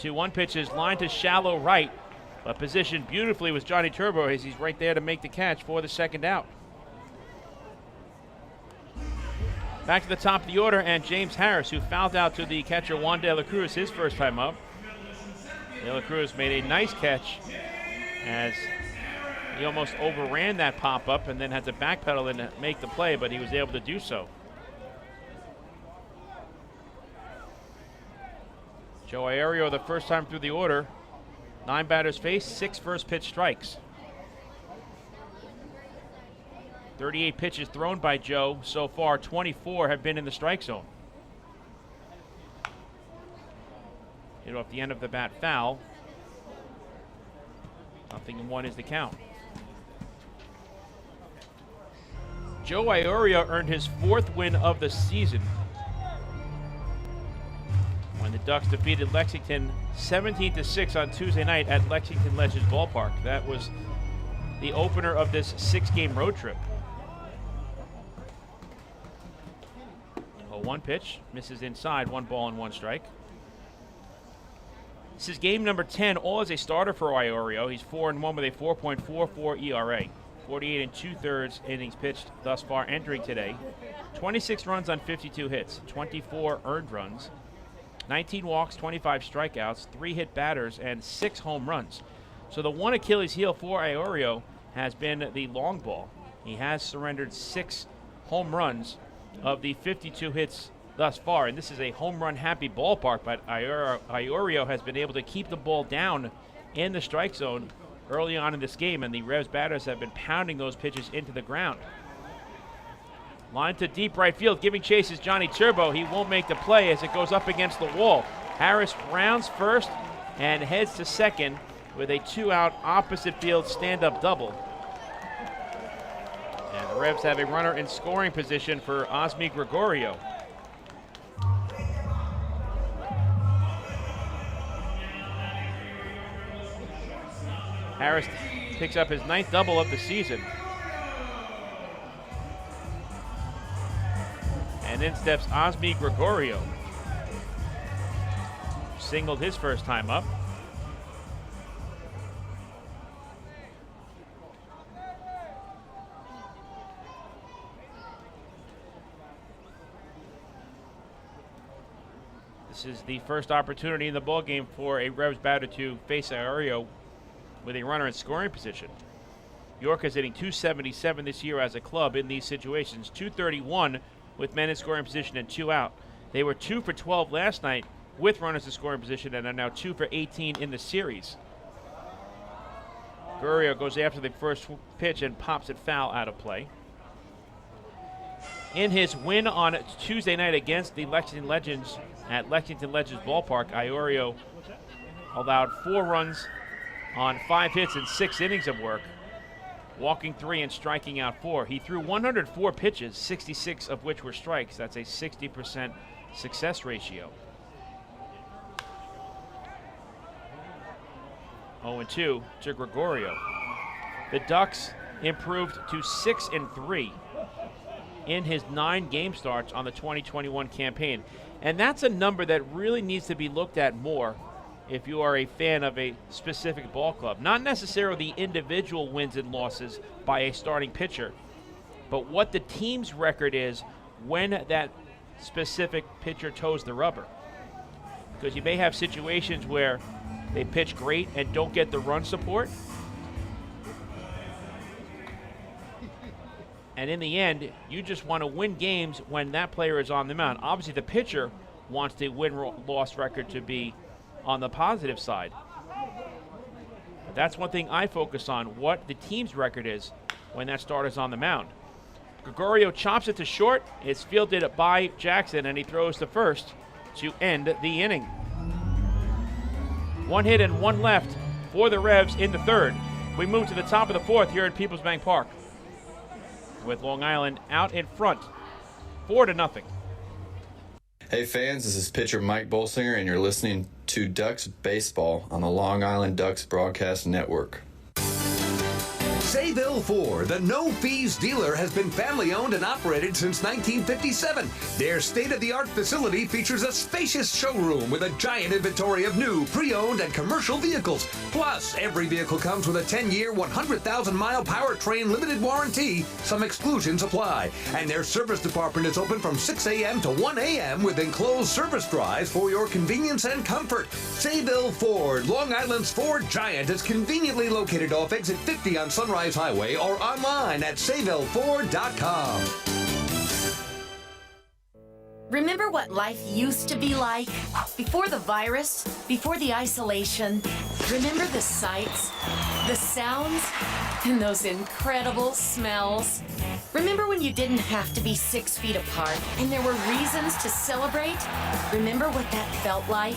2-1 pitches, line to shallow right, but positioned beautifully with Johnny Turbo as he's right there to make the catch for the second out. Back to the top of the order, and James Harris, who fouled out to the catcher Juan De La Cruz his first time up. De La Cruz made a nice catch as he almost overran that pop-up and then had to backpedal and make the play, but he was able to do so. Joe Iorio, the first time through the order, 9 batters faced, 6 first pitch strikes. 38 pitches thrown by Joe so far, 24 have been in the strike zone. Hit off the end of the bat foul. Nothing in one is the count. Joe Iorio earned his 4th win of the season when the Ducks defeated Lexington 17-6 on Tuesday night at Lexington Legends Ballpark. That was the opener of this 6-game road trip. 0-1 pitch, misses inside, 1 ball and 1 strike. This is game number 10, all as a starter for Iorio. He's 4-1 with a 4.44 ERA. 48 2/3 innings pitched thus far entering today. 26 runs on 52 hits, 24 earned runs, 19 walks, 25 strikeouts, 3 hit batters, and 6 home runs. So the one Achilles heel for Iorio has been the long ball. He has surrendered 6 home runs of the 52 hits thus far, and this is a home run happy ballpark, but Iorio has been able to keep the ball down in the strike zone early on in this game, and the Revs batters have been pounding those pitches into the ground. Line to deep right field, giving chase is Johnny Turbo. He won't make the play as it goes up against the wall. Harris rounds first and heads to second with a 2-out opposite field stand-up double. And the Revs have a runner in scoring position for Osmi Gregorio. Harris picks up his 9th double of the season. And in steps Osmi Gregorio. Singled his first time up. This is the first opportunity in the ballgame for a Revs batter to face Iorio with a runner in scoring position. York is hitting .277 this year as a club in these situations. .231 with men in scoring position and 2 out. They were 2 for 12 last night with runners in scoring position and are now 2 for 18 in the series. Gregorio goes after the first pitch and pops it foul out of play. In his win on Tuesday night against the Lexington Legends at Lexington Legends Ballpark, Iorio allowed 4 runs on 5 hits and 6 innings of work, walking 3 and striking out 4. He threw 104 pitches, 66 of which were strikes. That's a 60% success ratio. 0-2 to Gregorio. The Ducks improved to 6-3 in his 9 game starts on the 2021 campaign. And that's a number that really needs to be looked at more if you are a fan of a specific ball club. Not necessarily the individual wins and losses by a starting pitcher, but what the team's record is when that specific pitcher toes the rubber. Because you may have situations where they pitch great and don't get the run support. And in the end, you just want to win games when that player is on the mound. Obviously, the pitcher wants the win-loss record to be on the positive side. But that's one thing I focus on, what the team's record is when that starter's on the mound. Gregorio chops it to short. It's fielded by Jackson, and he throws to first to end the inning. 1 hit and 1 left for the Revs in the third. We move to the top of the fourth here at PeoplesBank Park, with Long Island out in front, 4-0. Hey fans, this is pitcher Mike Bolsinger, and you're listening to Ducks Baseball on the Long Island Ducks Broadcast Network. Sayville Ford, the no-fees dealer, has been family-owned and operated since 1957. Their state-of-the-art facility features a spacious showroom with a giant inventory of new, pre-owned, and commercial vehicles. Plus, every vehicle comes with a 10-year, 100,000-mile powertrain limited warranty. Some exclusions apply. And their service department is open from 6 a.m. to 1 a.m. with enclosed service drives for your convenience and comfort. Sayville Ford, Long Island's Ford giant, is conveniently located off exit 50 on Sunrise Highway or online at SayvilleFord.com. Remember what life used to be like? Before the virus, before the isolation. Remember the sights, the sounds, and those incredible smells? Remember when you didn't have to be 6 feet apart and there were reasons to celebrate? Remember what that felt like?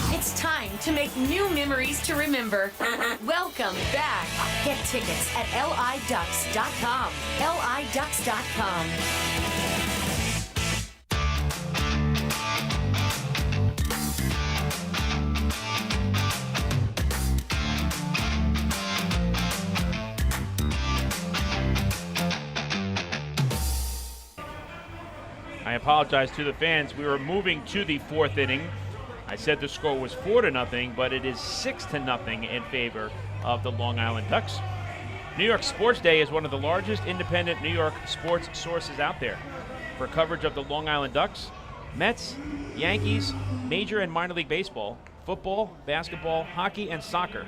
It's time to make new memories to remember. Welcome back. Get tickets at liducks.com. liducks.com. I apologize to the fans. We were moving to the fourth inning. I said the score was 4-0, but it is 6-0 in favor of the Long Island Ducks. New York Sports Day is one of the largest independent New York sports sources out there for coverage of the Long Island Ducks, Mets, Yankees, Major and Minor League Baseball, football, basketball, hockey, and soccer.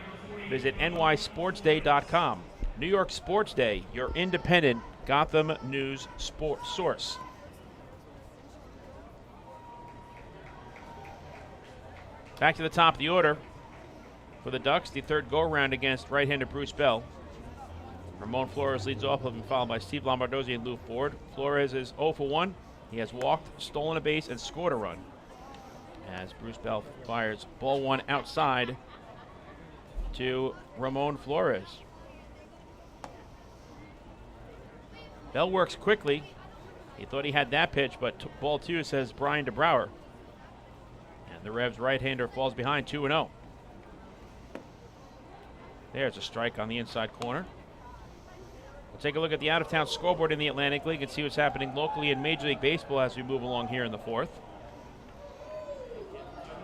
Visit nysportsday.com. New York Sports Day, your independent Gotham news sports source. Back to the top of the order for the Ducks, the third go-around against right-hander Bruce Bell. Ramon Flores leads off, followed by Steve Lombardozzi and Lou Ford. Flores is 0 for 1. He has walked, stolen a base, and scored a run. As Bruce Bell fires ball one outside to Ramon Flores. Bell works quickly. He thought he had that pitch, but ball two, says Brian DeBrouwer. The Revs right-hander falls behind 2-0. There's a strike on the inside corner. We'll take a look at the out-of-town scoreboard in the Atlantic League and see what's happening locally in Major League Baseball as we move along here in the fourth.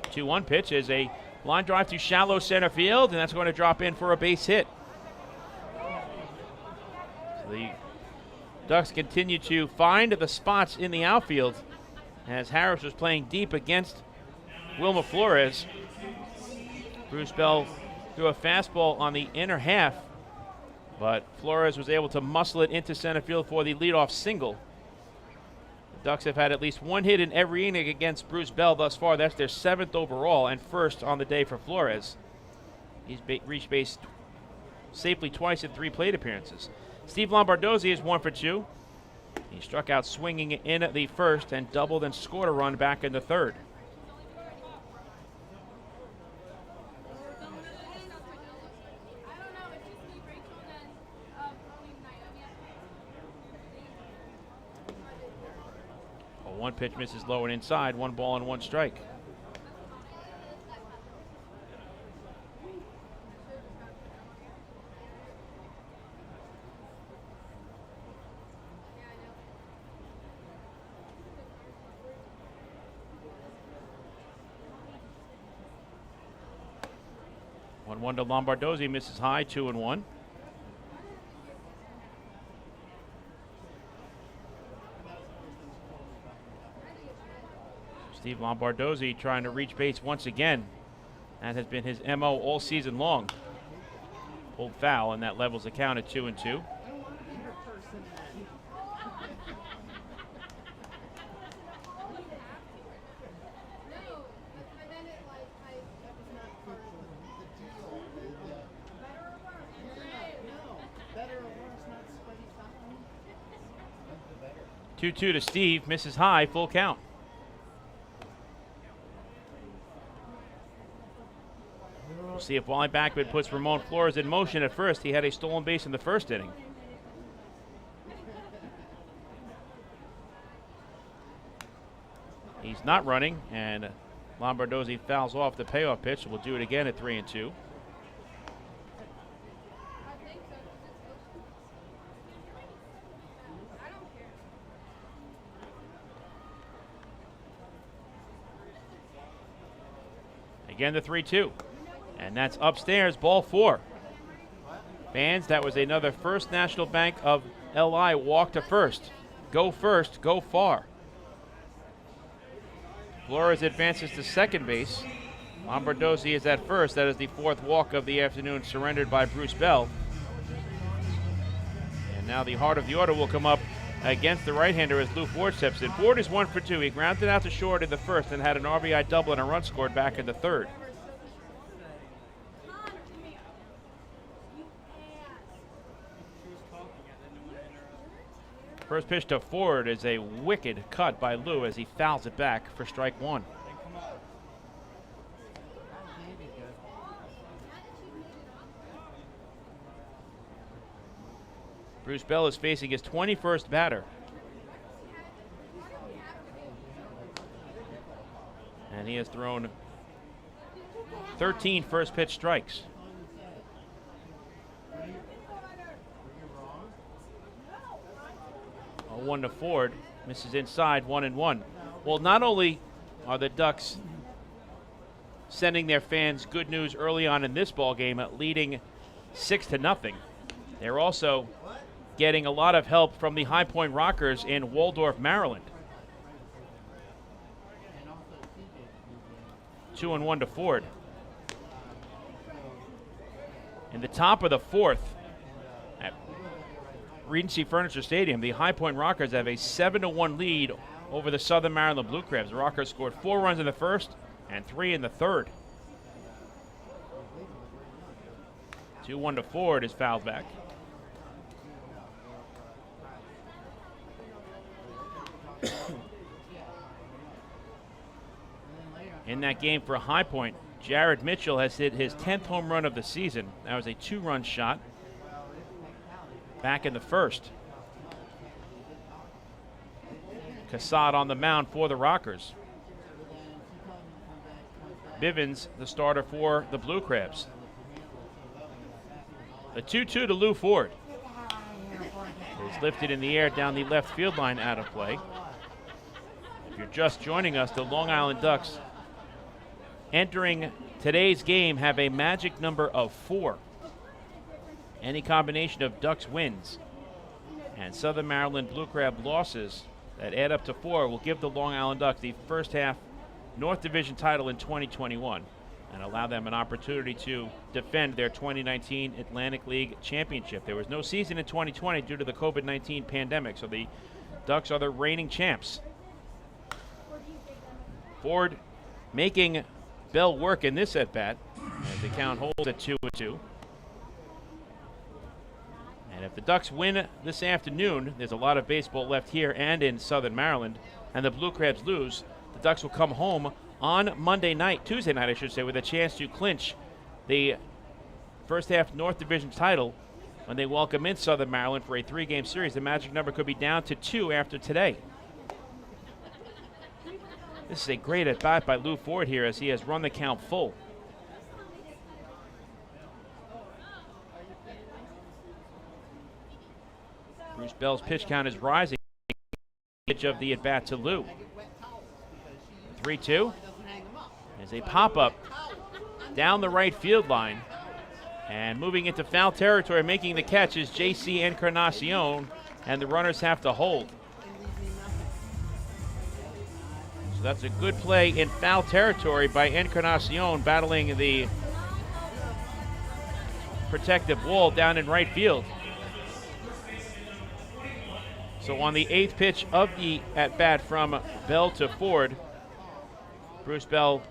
2-1 pitch is a line drive to shallow center field, and that's going to drop in for a base hit. So the Ducks continue to find the spots in the outfield as Harris was playing deep against Wilmer Flores. Bruce Bell threw a fastball on the inner half, but Flores was able to muscle it into center field for the leadoff single. The Ducks have had at least one hit in every inning against Bruce Bell thus far. That's their 7th overall and first on the day for Flores. He's reached base safely twice in 3 plate appearances. Steve Lombardozzi is 1 for 2. He struck out swinging in the first and doubled and scored a run back in the third. One pitch misses low and inside, 1 ball and 1 strike. One to Lombardozzi, misses high, 2-1. Steve Lombardozzi trying to reach base once again. That has been his MO all season long. Pulled foul, and that levels the count at 2-2. Two-two to Steve, misses high, full count. We'll see if Wally Backman puts Ramon Flores in motion at first. He had a stolen base in the first inning. He's not running, and Lombardozzi fouls off the payoff pitch. We'll do it again at 3-2. Again, the 3-2. And that's upstairs, ball 4. Fans, that was another First National Bank of LI walk to first. Go first, go far. Flores advances to second base. Lombardozzi is at first. That is the 4th walk of the afternoon, surrendered by Bruce Bell. And now the heart of the order will come up against the right-hander as Lou Ford steps in. Ford is 1 for 2. He grounded out to short in the first and had an RBI double and a run scored back in the third. First pitch to Ford is a wicked cut by Lou as he fouls it back for strike 1. Bruce Bell is facing his 21st batter. And he has thrown 13 first pitch strikes. 1 to Ford, misses inside, 1-1. Well, not only are the Ducks sending their fans good news early on in this ball game, leading 6-0, they're also getting a lot of help from the High Point Rockers in Waldorf, Maryland. 2-1 to Ford. In the top of the 4th, at Regency Furniture Stadium, the High Point Rockers have a 7-1 lead over the Southern Maryland Blue Crabs. The Rockers scored 4 runs in the first and 3 in the third. 2-1 to Ford is fouled back. In that game for High Point, Jared Mitchell has hit his 10th home run of the season. That was a 2-run shot back in the first. Cassad on the mound for the Rockers. Bivens, the starter for the Blue Crabs. The 2-2 to Lou Ford. Is lifted in the air down the left field line, out of play. If you're just joining us, the Long Island Ducks entering today's game have a magic number of 4. Any combination of Ducks wins and Southern Maryland Blue Crab losses that add up to 4 will give the Long Island Ducks the first half North Division title in 2021 and allow them an opportunity to defend their 2019 Atlantic League Championship. There was no season in 2020 due to the COVID-19 pandemic, so the Ducks are the reigning champs. Ford making Bell work in this at-bat as the count holds at 2-2. And if the Ducks win this afternoon, there's a lot of baseball left here and in Southern Maryland, and the Blue Crabs lose, the Ducks will come home on Tuesday night, I should say, with a chance to clinch the first half North Division title when they welcome in Southern Maryland for a 3-game series. The magic number could be down to 2 after today. This is a great at-bat by Lou Ford here as he has run the count full. Bruce Bell's pitch count is rising. Pitch of the at-bat to Lou. 3-2 is a pop-up down the right field line. And moving into foul territory, making the catch is J.C. Encarnacion, and the runners have to hold. So that's a good play in foul territory by Encarnacion, battling the protective wall down in right field. So on the 8th pitch of the at-bat from Bell to Ford, Bruce Bell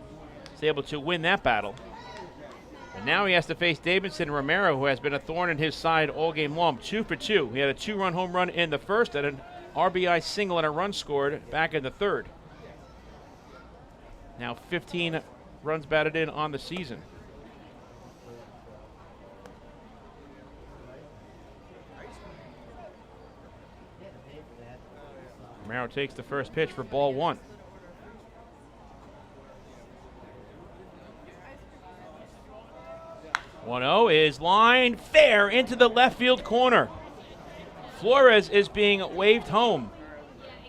is able to win that battle. And now he has to face Davidson Romero, who has been a thorn in his side all game long. 2 for 2. He had a 2-run home run in the first and an RBI single and a run scored back in the third. Now 15 runs batted in on the season. Romero takes the first pitch for ball 1. 1-0 is lined fair into the left field corner. Flores is being waved home.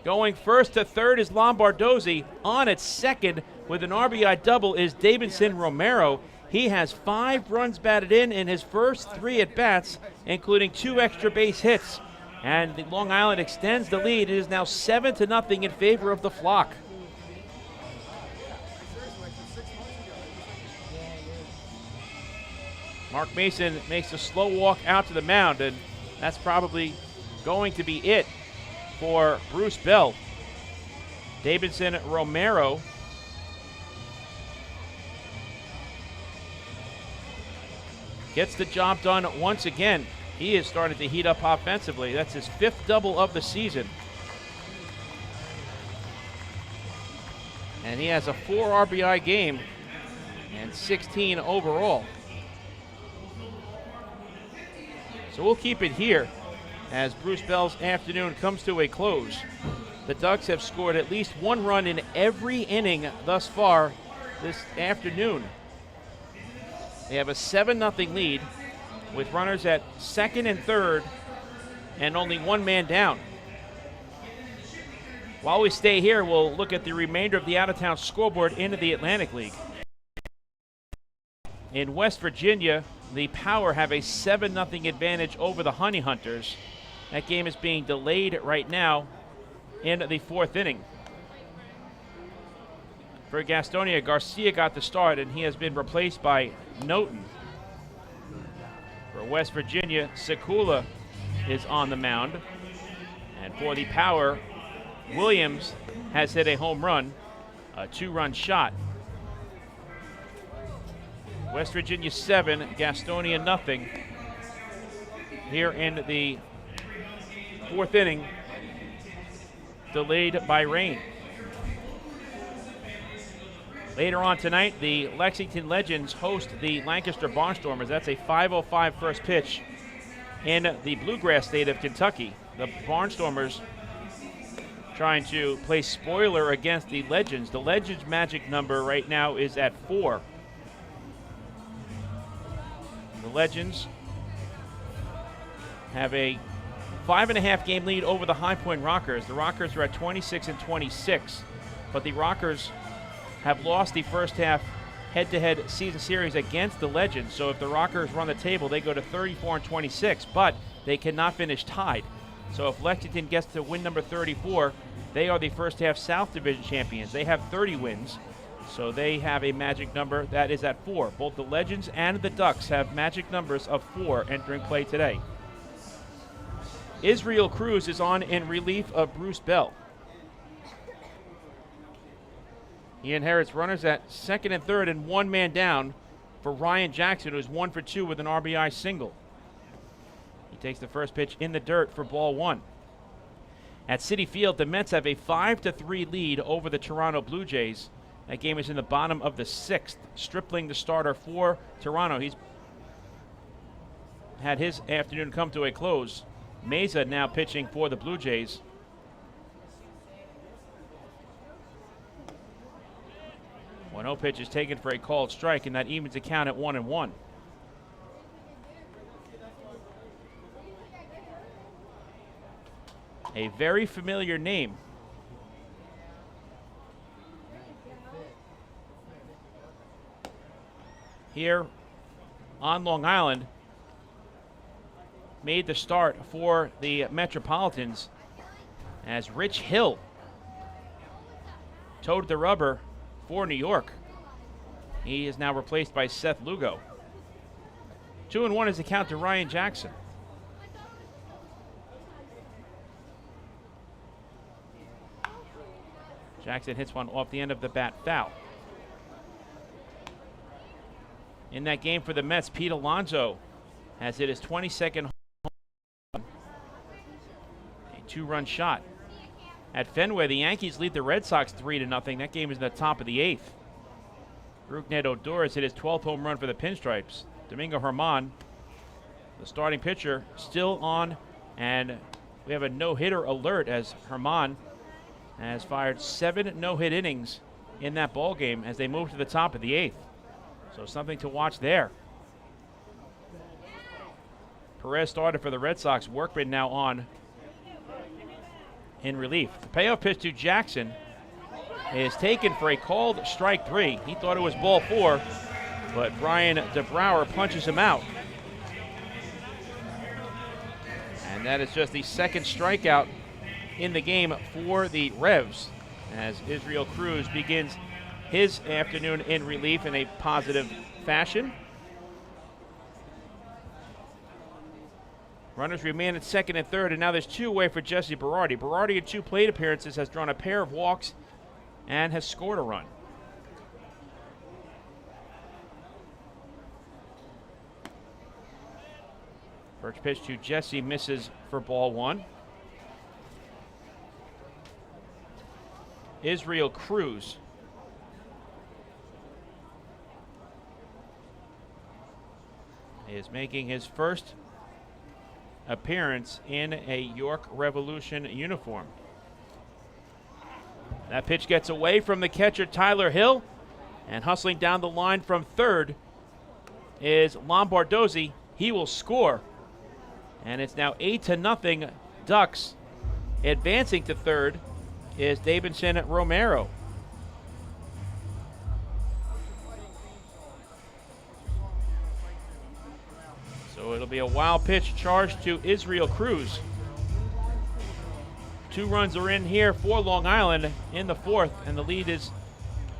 Going first to third is Lombardozzi. On at second with an RBI double is Davidson Romero. He has 5 runs batted in his first 3 at-bats, including 2 extra base hits. And the Long Island extends the lead. It is now 7-0 in favor of the Flock. Mark Mason makes a slow walk out to the mound, and that's probably going to be it for Bruce Bell. Davidson Romero gets the job done once again. He is starting to heat up offensively. That's his 5th double of the season. And he has a 4 RBI game and 16 overall. So we'll keep it here as Bruce Bell's afternoon comes to a close. The Ducks have scored at least 1 run in every inning thus far this afternoon. They have a 7-0 lead with runners at second and third and only 1 man down. While we stay here, we'll look at the remainder of the out-of-town scoreboard into the Atlantic League. In West Virginia, the Power have a 7-0 advantage over the Honey Hunters. That game is being delayed right now in the 4th inning. For Gastonia, Garcia got the start, and he has been replaced by Noten. For West Virginia, Sekula is on the mound. And for the Power, Williams has hit a home run, a 2-run shot. West Virginia 7, Gastonia 0. Here in the 4th inning, delayed by rain. Later on tonight, the Lexington Legends host the Lancaster Barnstormers. That's a 5:05 first pitch in the bluegrass state of Kentucky. The Barnstormers trying to play spoiler against the Legends. The Legends' magic number right now is at 4. The Legends have a 5.5 game lead over the High Point Rockers. The Rockers are at 26-26, but the Rockers have lost the first half head-to-head season series against the Legends. So if the Rockers run the table, they go to 34-26, but they cannot finish tied. So if Lexington gets to win number 34, they are the first half South Division champions. They have 30 wins. So they have a magic number that is at 4. Both the Legends and the Ducks have magic numbers of 4 entering play today. Israel Cruz is on in relief of Bruce Bell. He inherits runners at second and third and 1 man down for Ryan Jackson, who's 1 for 2 with an RBI single. He takes the first pitch in the dirt for ball 1. At Citi Field, the Mets have a 5-3 lead over the Toronto Blue Jays. That game is in the bottom of the 6th. Stripling, the starter for Toronto. He's had his afternoon come to a close. Meza now pitching for the Blue Jays. One 0 pitch is taken for a called strike, and that evens the count at 1-1. A very familiar name. Here on Long Island, made the start for the Metropolitans as Rich Hill towed the rubber for New York. He is now replaced by Seth Lugo. 2-1 is the count to Ryan Jackson. Jackson hits one off the end of the bat foul. In that game for the Mets, Pete Alonso has hit his 22nd home run. A 2-run shot. At Fenway, the Yankees lead the Red Sox 3-0. That game is in the top of the 8th. Rougned Odor has hit his 12th home run for the Pinstripes. Domingo Germán, the starting pitcher, still on, and we have a no-hitter alert as Germán has fired 7 no-hit innings in that ball game as they move to the top of the 8th. So something to watch there. Perez started for the Red Sox. Workman now on in relief. The payoff pitch to Jackson is taken for a called strike 3. He thought it was ball 4, but Brian DeBrouwer punches him out. And that is just the second strikeout in the game for the Revs as Israel Cruz begins his afternoon in relief in a positive fashion. Runners remain at second and third, and now there's 2 away for Jesse Berardi. Berardi in 2 plate appearances has drawn a pair of walks and has scored a run. First pitch to Jesse misses for ball 1. Israel Cruz is making his first appearance in a York Revolution uniform. That pitch gets away from the catcher Tyler Hill, and hustling down the line from third is Lombardozzi. He will score, and it's now 8-0 Ducks. Advancing to third is Davidson Romero. So it'll be a wild pitch charged to Israel Cruz. 2 runs are in here for Long Island in the 4th, and the lead is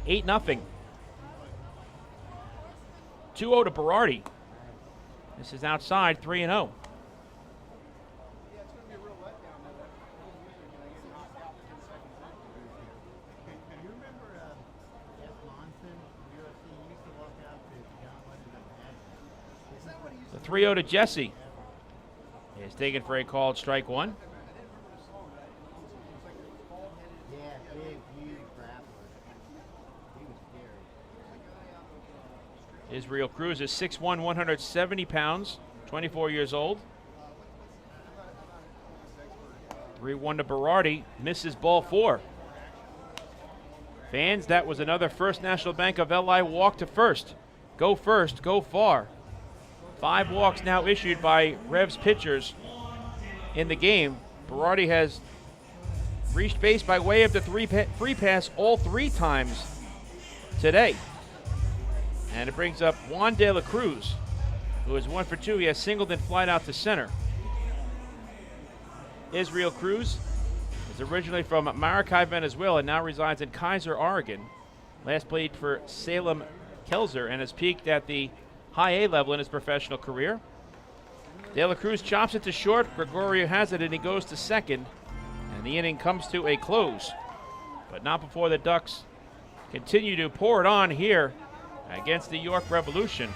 8-0. 2-0 to Berardi. This is outside, 3-0. The 3-0 to Jesse is taken for a called strike 1. Israel Cruz is 6'1", 170 pounds, 24 years old. 3-1 to Berardi, misses ball 4. Fans, that was another First National Bank of LI walk to first. Go first, go far. 5 walks now issued by Revs pitchers in the game. Berardi has reached base by way of the free pass all 3 times today. And it brings up Juan de la Cruz, who is 1 for 2. He has singled and flied out to center. Israel Cruz is originally from Maracay, Venezuela, and now resides in Kaiser, Oregon. Last played for Salem Kelzer and has peaked at the high A level in his professional career. De La Cruz chops it to short. Gregorio has it, and he goes to second. And the inning comes to a close, but not before the Ducks continue to pour it on here against the York Revolution.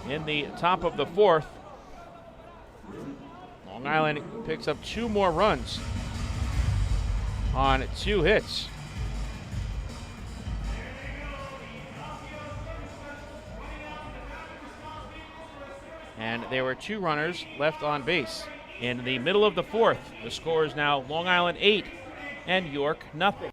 In the top of the 4th, Long Island picks up 2 more runs on 2 hits. And there were 2 runners left on base. In the middle of the 4th, the score is now Long Island 8 and York nothing.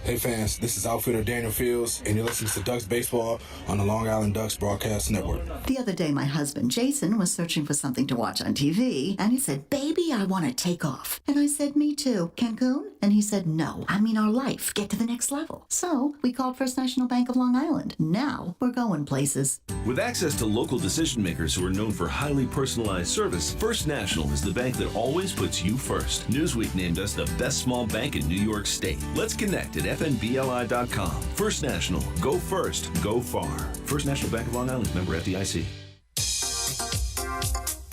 Hey fans. This is outfielder Daniel Fields, and you're listening to Ducks Baseball on the Long Island Ducks Broadcast Network. The other day, my husband, Jason, was searching for something to watch on TV, and he said, "Baby, I want to take off." And I said, "Me too. Cancun?" And he said, "No, I mean our life. Get to the next level." So we called First National Bank of Long Island. Now we're going places. With access to local decision makers who are known for highly personalized service, First National is the bank that always puts you first. Newsweek named us the best small bank in New York State. Let's connect at fnbli.com. First National. Go first. Go far. First National Bank of Long Island. Member FDIC.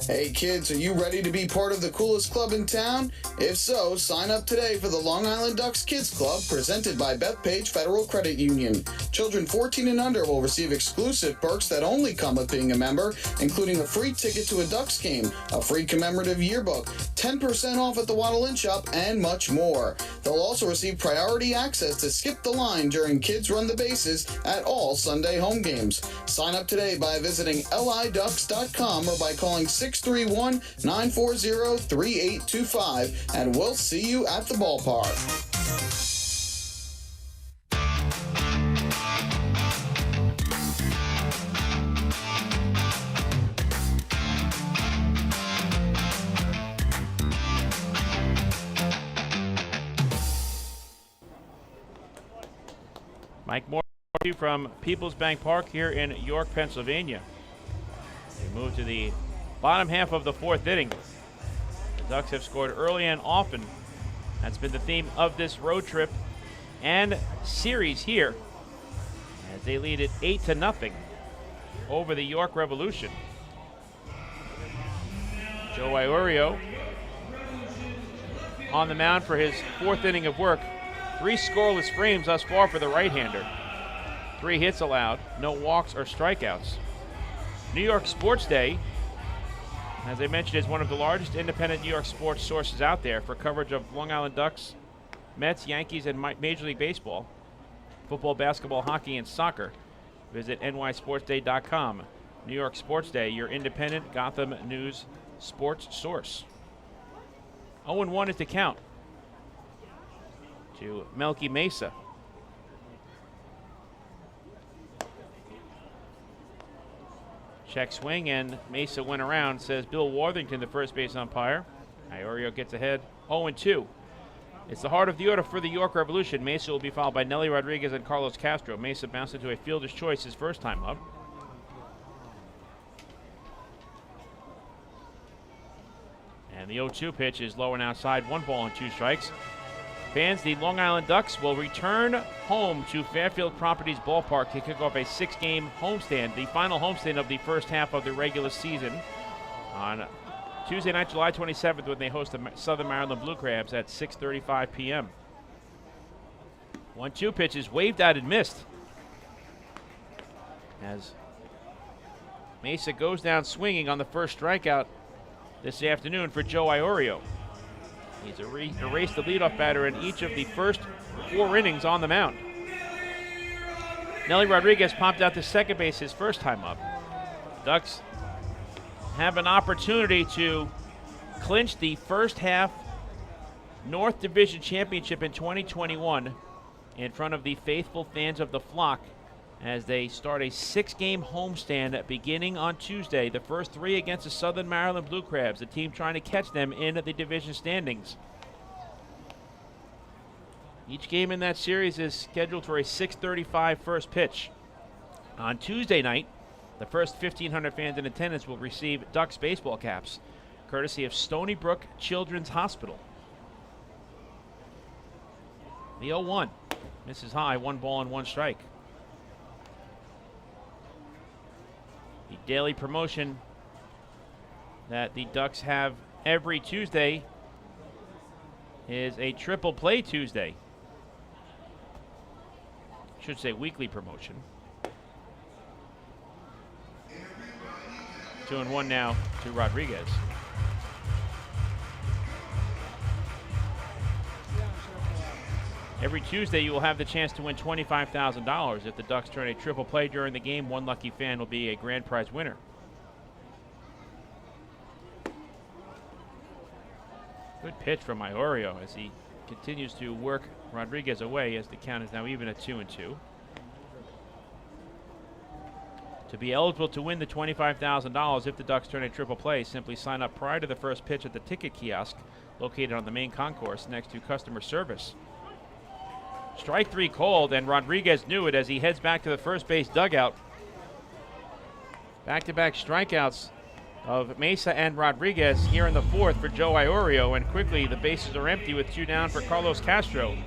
Hey kids, are you ready to be part of the coolest club in town? If so, sign up today for the Long Island Ducks Kids Club presented by Bethpage Federal Credit Union. Children 14 and under will receive exclusive perks that only come with being a member, including a free ticket to a Ducks game, a free commemorative yearbook, 10% off at the Waddle Inn Shop, and much more. They'll also receive priority access to skip the line during Kids Run the Bases at all Sunday home games. Sign up today by visiting liducks.com or by calling 631-940-3825, and we'll see you at the ballpark. Mike Moore from PeoplesBank Park here in York, Pennsylvania. We move to the bottom half of the fourth inning. The Ducks have scored early and often. That's been the theme of this road trip and series here, as they lead it 8-0 over the York Revolution. Joe Iorio on the mound for his fourth inning of work. 3 scoreless frames thus far for the right-hander. 3 hits allowed, no walks or strikeouts. New York Sports Day, as I mentioned, is one of the largest independent New York sports sources out there for coverage of Long Island Ducks, Mets, Yankees, and Major League Baseball, football, basketball, hockey, and soccer. Visit nysportsday.com. New York Sports Day, your independent Gotham News sports source. 0-1 is the count to Melky Mesa. Check swing, and Mesa went around, says Bill Worthington, the first base umpire. Iorio gets ahead, 0-2. It's the heart of the order for the York Revolution. Mesa will be followed by Nelly Rodriguez and Carlos Castro. Mesa bounced into a fielder's choice his first time up. And the 0-2 pitch is low and outside, 1 ball and 2 strikes. Fans, the Long Island Ducks will return home to Fairfield Properties Ballpark to kick off a 6-game homestand, the final homestand of the first half of the regular season, on Tuesday night, July 27th, when they host the Southern Maryland Blue Crabs at 6:35 p.m. 1-2 pitch is waved out and missed, as Mesa goes down swinging on the first strikeout this afternoon for Joe Iorio. He's erased the leadoff batter in each of the first 4 innings on the mound. Nelly Rodriguez popped out to second base his first time up. Ducks have an opportunity to clinch the first half North Division Championship in 2021 in front of the faithful fans of the flock as they start a 6-game homestand beginning on Tuesday. The first 3 against the Southern Maryland Blue Crabs, the team trying to catch them in the division standings. Each game in that series is scheduled for a 6:35 first pitch. On Tuesday night, the first 1,500 fans in attendance will receive Ducks baseball caps, courtesy of Stony Brook Children's Hospital. The 0-1 misses high, 1 ball and 1 strike. The daily promotion that the Ducks have every Tuesday is a triple play Tuesday. Should say weekly promotion. 2-1 now to Rodriguez. Every Tuesday, you will have the chance to win $25,000. If the Ducks turn a triple play during the game, one lucky fan will be a grand prize winner. Good pitch from Iorio as he continues to work Rodriguez away as the count is now even at 2-2. To be eligible to win the $25,000 if the Ducks turn a triple play, simply sign up prior to the first pitch at the ticket kiosk located on the main concourse next to customer service. Strike three called, and Rodriguez knew it as he heads back to the first base dugout. Back-to-back strikeouts of Mesa and Rodriguez here in the fourth for Joe Iorio, and quickly the bases are empty with two down for Carlos Castro.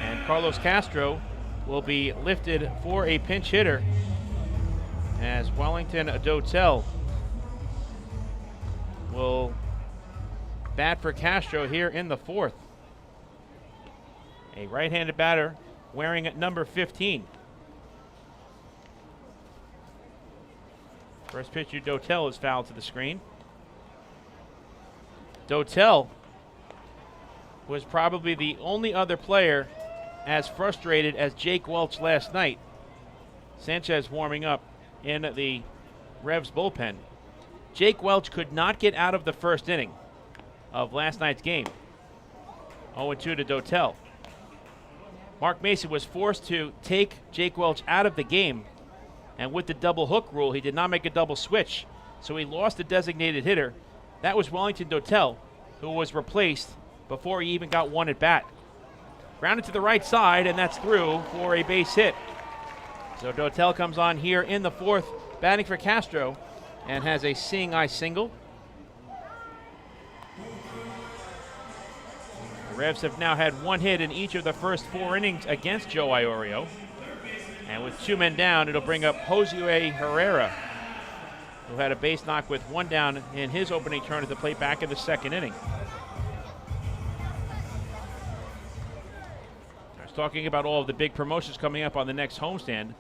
And Carlos Castro will be lifted for a pinch hitter as Wellington Dotel will bat for Castro here in the fourth. A right-handed batter wearing number 15. First pitch to Dotel is fouled to the screen. Dotel was probably the only other player as frustrated as Jake Welch last night. Sanchez warming up in the Revs bullpen. Jake Welch could not get out of the first inning of last night's game. 0-2 to Dotel. Mark Mason was forced to take Jake Welch out of the game, and with the double hook rule, he did not make a double switch, so he lost a designated hitter. That was Wellington Dotel, who was replaced before he even got one at bat. Grounded to the right side, and that's through for a base hit. So Dotel comes on here in the fourth, batting for Castro, and has a seeing eye single. The Revs have now had one hit in each of the first 4 innings against Joe Iorio. And with 2 men down, it'll bring up Josue Herrera, who had a base knock with 1 down in his opening turn at the plate back in the second inning. Talking about all of the big promotions coming up on the next homestand.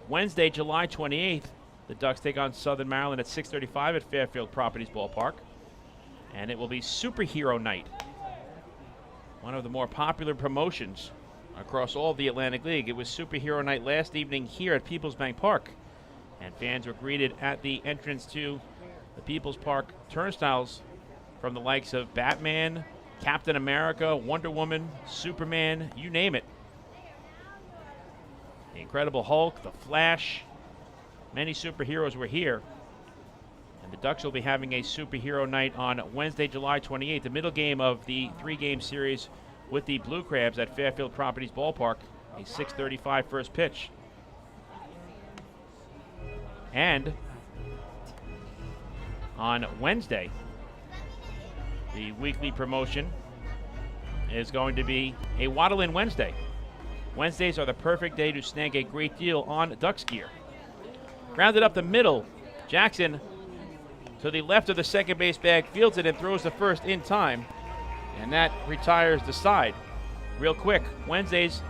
Wednesday, July 28th, the Ducks take on Southern Maryland at 6:35 at Fairfield Properties Ballpark. And it will be Superhero Night, one of the more popular promotions across all of the Atlantic League. It was Superhero Night last evening here at PeoplesBank Park, and fans were greeted at the entrance to the Peoples Park turnstiles from the likes of Batman, Captain America, Wonder Woman, Superman, you name it. The Incredible Hulk, The Flash, many superheroes were here. And the Ducks will be having a superhero night on Wednesday, July 28th, the middle game of the 3-game series with the Blue Crabs at Fairfield Properties Ballpark, a 6:35 first pitch. And on Wednesday, the weekly promotion is going to be a Waddle In Wednesday. Wednesdays are the perfect day to snag a great deal on Ducks gear. Grounded up the middle, Jackson to the left of the second base bag, fields it and throws the first in time, and that retires the side. Real quick, Wednesdays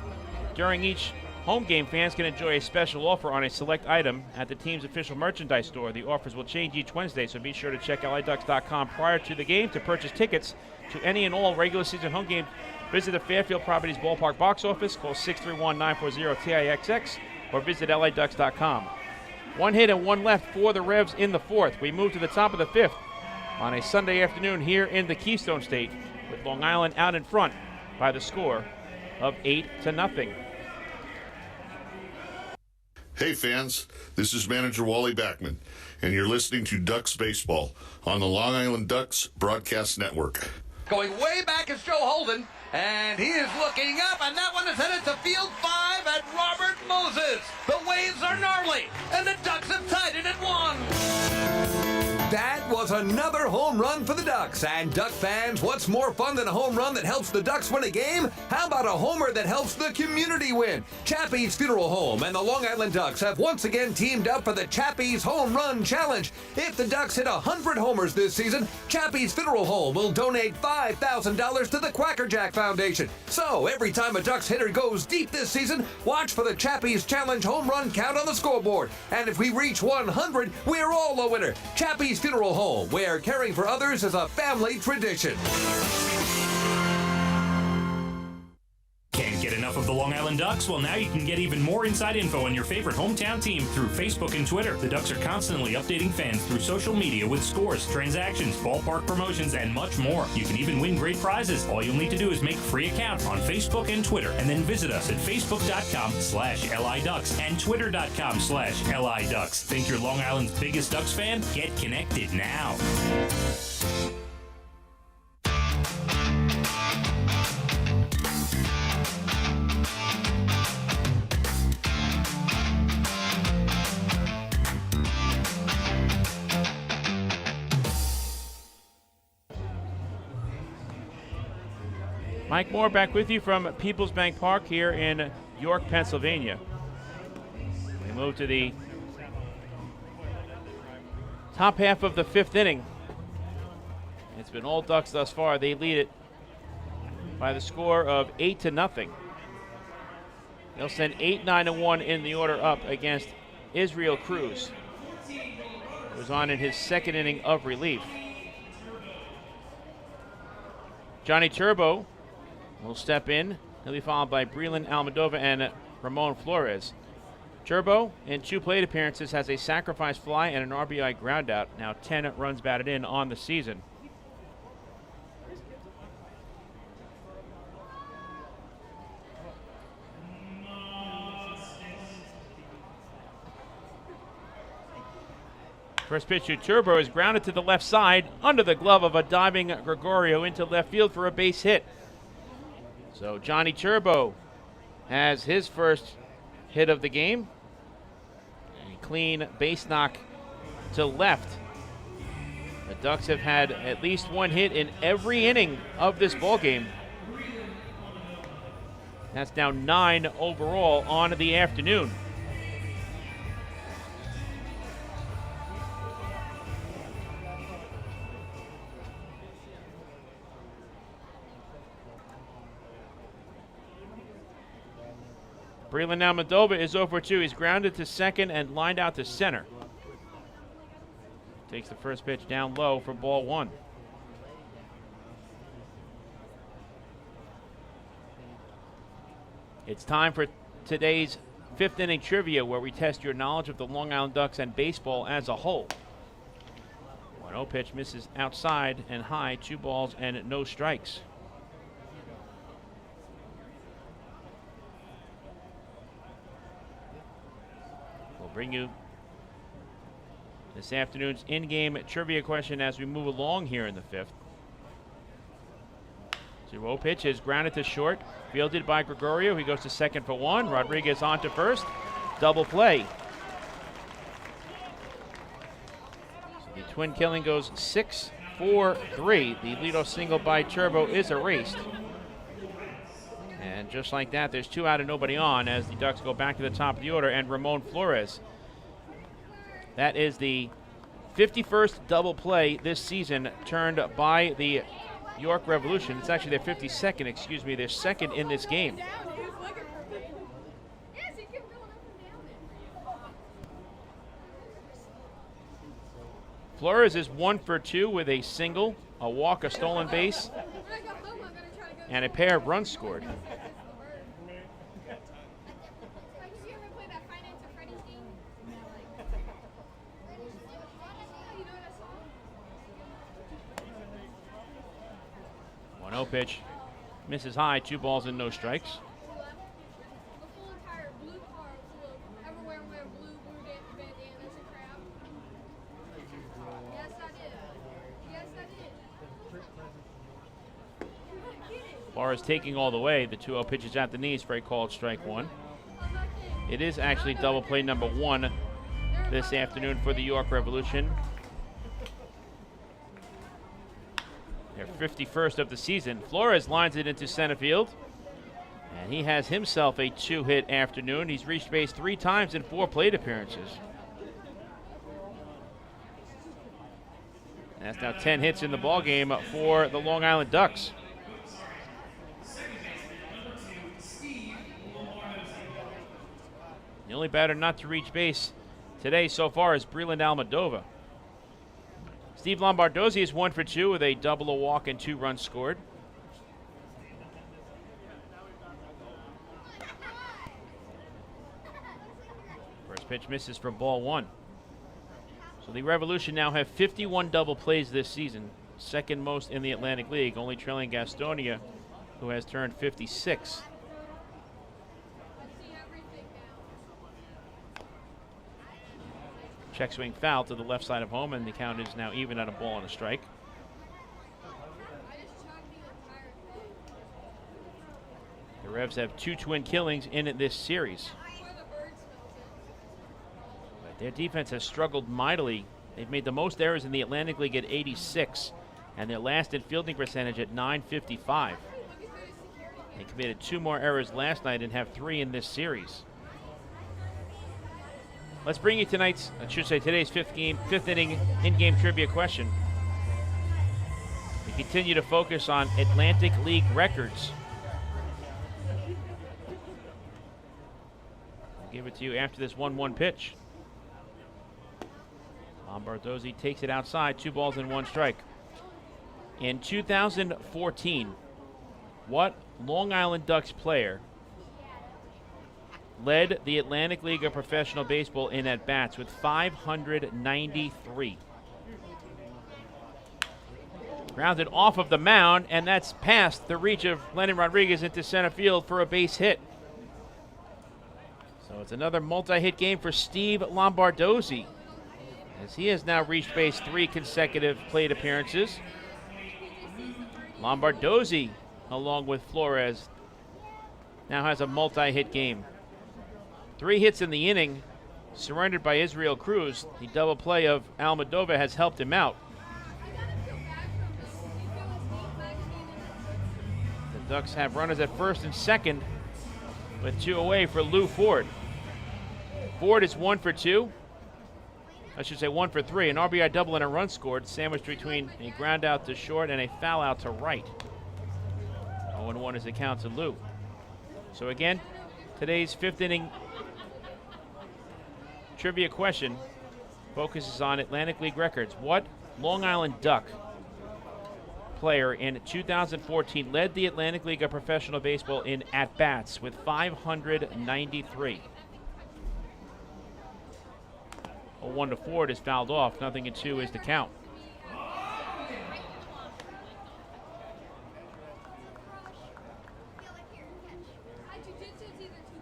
during each home game, fans can enjoy a special offer on a select item at the team's official merchandise store. The offers will change each Wednesday, so be sure to check LIDucks.com prior to the game to purchase tickets to any and all regular season home games. Visit the Fairfield Properties Ballpark box office, call 631-940-TIXX, or visit LIDucks.com. 1 hit and 1 left for the Revs in the fourth. We move to the top of the fifth on a Sunday afternoon here in the Keystone State, with Long Island out in front by the score of 8-0. Hey fans, this is manager Wally Backman, and you're listening to Ducks Baseball on the Long Island Ducks Broadcast Network. Going way back is Joe Holden, and he is looking up, and that one is headed to field 5 at Robert Moses. The waves are gnarly, and the Ducks have tied it at 1. That was another home run for the Ducks. And Duck fans, what's more fun than a home run that helps the Ducks win a game? How about a homer that helps the community win? Chappie's Funeral Home and the Long Island Ducks have once again teamed up for the Chappie's Home Run Challenge. If the Ducks hit 100 homers this season, Chappie's Funeral Home will donate $5,000 to the Quacker Jack Foundation. So every time a Ducks hitter goes deep this season, watch for the Chappie's Challenge home run count on the scoreboard. And if we reach 100, we're all a winner. Chappie's Funeral Home, where caring for others is a family tradition. Can't get enough of the Long Island Ducks? Well, now you can get even more inside info on your favorite hometown team through Facebook and Twitter. The Ducks are constantly updating fans through social media with scores, transactions, ballpark promotions, and much more. You can even win great prizes. All you'll need to do is make a free account on Facebook and Twitter, and then visit us at facebook.com/LIDucks and twitter.com/LIDucks. Think you're Long Island's biggest Ducks fan? Get connected now. Mike Moore back with you from PeoplesBank Park here in York, Pennsylvania. We move to the top half of the fifth inning. It's been all Ducks thus far. They lead it by the score of 8-0. They'll send 8-9-1 in the order up against Israel Cruz, who's on in his second inning of relief. Johnny Turbo will step in. He'll be followed by Breland Almodovar and Ramon Flores. Turbo, in 2 plate appearances, has a sacrifice fly and an RBI groundout. Now 10 runs batted in on the season. First pitch to Turbo is grounded to the left side under the glove of a diving Gregorio into left field for a base hit. So Johnny Turbo has his first hit of the game. A clean base knock to left. The Ducks have had at least one hit in every inning of this ballgame. That's now 9 overall on the afternoon. Breland Almodovar is 0-for-2. He's grounded to second and lined out to center. Takes the first pitch down low for ball 1. It's time for today's 5th inning trivia, where we test your knowledge of the Long Island Ducks and baseball as a whole. 1-0 pitch misses outside and high, 2 balls and no strikes. Bring you this afternoon's in-game trivia question as we move along here in the 5th. 0 pitch is grounded to short, fielded by Gregorio. He goes to second for 1. Rodriguez on to first. Double play. So the twin killing goes 6-4-3. The leadoff single by Turbo is erased. And just like that, there's 2 out and nobody on as the Ducks go back to the top of the order, and Ramon Flores. That is the 51st double play this season turned by the York Revolution. It's actually their 52nd, excuse me, their second in this game. Flores is 1-for-2 with a single, a walk, a stolen base, and a pair of runs scored. No pitch, misses high, 2 balls and no strikes. Flores taking all the way. The 2-0 pitch is at the knees for a called strike 1. It is actually double play number 1 this afternoon for the York Revolution. Their 51st of the season. Flores lines it into center field, and he has himself a 2-hit afternoon. He's reached base 3 times in 4 plate appearances. That's now 10 hits in the ballgame for the Long Island Ducks. The only batter not to reach base today so far is Breland Almodovar. Steve Lombardozzi is 1-for-2 with a double, a walk, and 2 runs scored. pitch misses for ball 1. So the Revolution now have 51 double plays this season, second most in the Atlantic League, only trailing Gastonia, who has turned 56. Check swing foul to the left side of home, and the count is now even at a ball and a strike. The Revs have 2 twin killings in this series. But their defense has struggled mightily. They've made the most errors in the Atlantic League at 86, and their last in fielding percentage at 955. They committed 2 more errors last night and have 3 in this series. Let's bring you today's fifth inning in-game trivia question. We continue to focus on Atlantic League records. I'll give it to you after this 1-1 pitch. Lombardozzi takes it outside, 2 balls and 1 strike. In 2014, what Long Island Ducks player led the Atlantic League of Professional Baseball in at-bats with 593? Grounded off of the mound, and that's past the reach of Lennon Rodriguez into center field for a base hit. So it's another multi-hit game for Steve Lombardozzi, as he has now reached base 3 consecutive plate appearances. Lombardozzi, along with Flores, now has a multi-hit game. 3 hits in the inning, surrendered by Israel Cruz. The double play of Almodovar has helped him out. The Ducks have runners at first and second with 2 away for Lou Ford. Ford is 1 for 2. I should say 1 for 3. An RBI double and a run scored, sandwiched between a ground out to short and a foul out to right. 0-1 is the count to Lou. So again, today's 5th inning trivia question focuses on Atlantic League records. What Long Island Duck player in 2014 led the Atlantic League of Professional Baseball in at-bats with 593? 0-1 to Ford is fouled off. 0-2 is the count.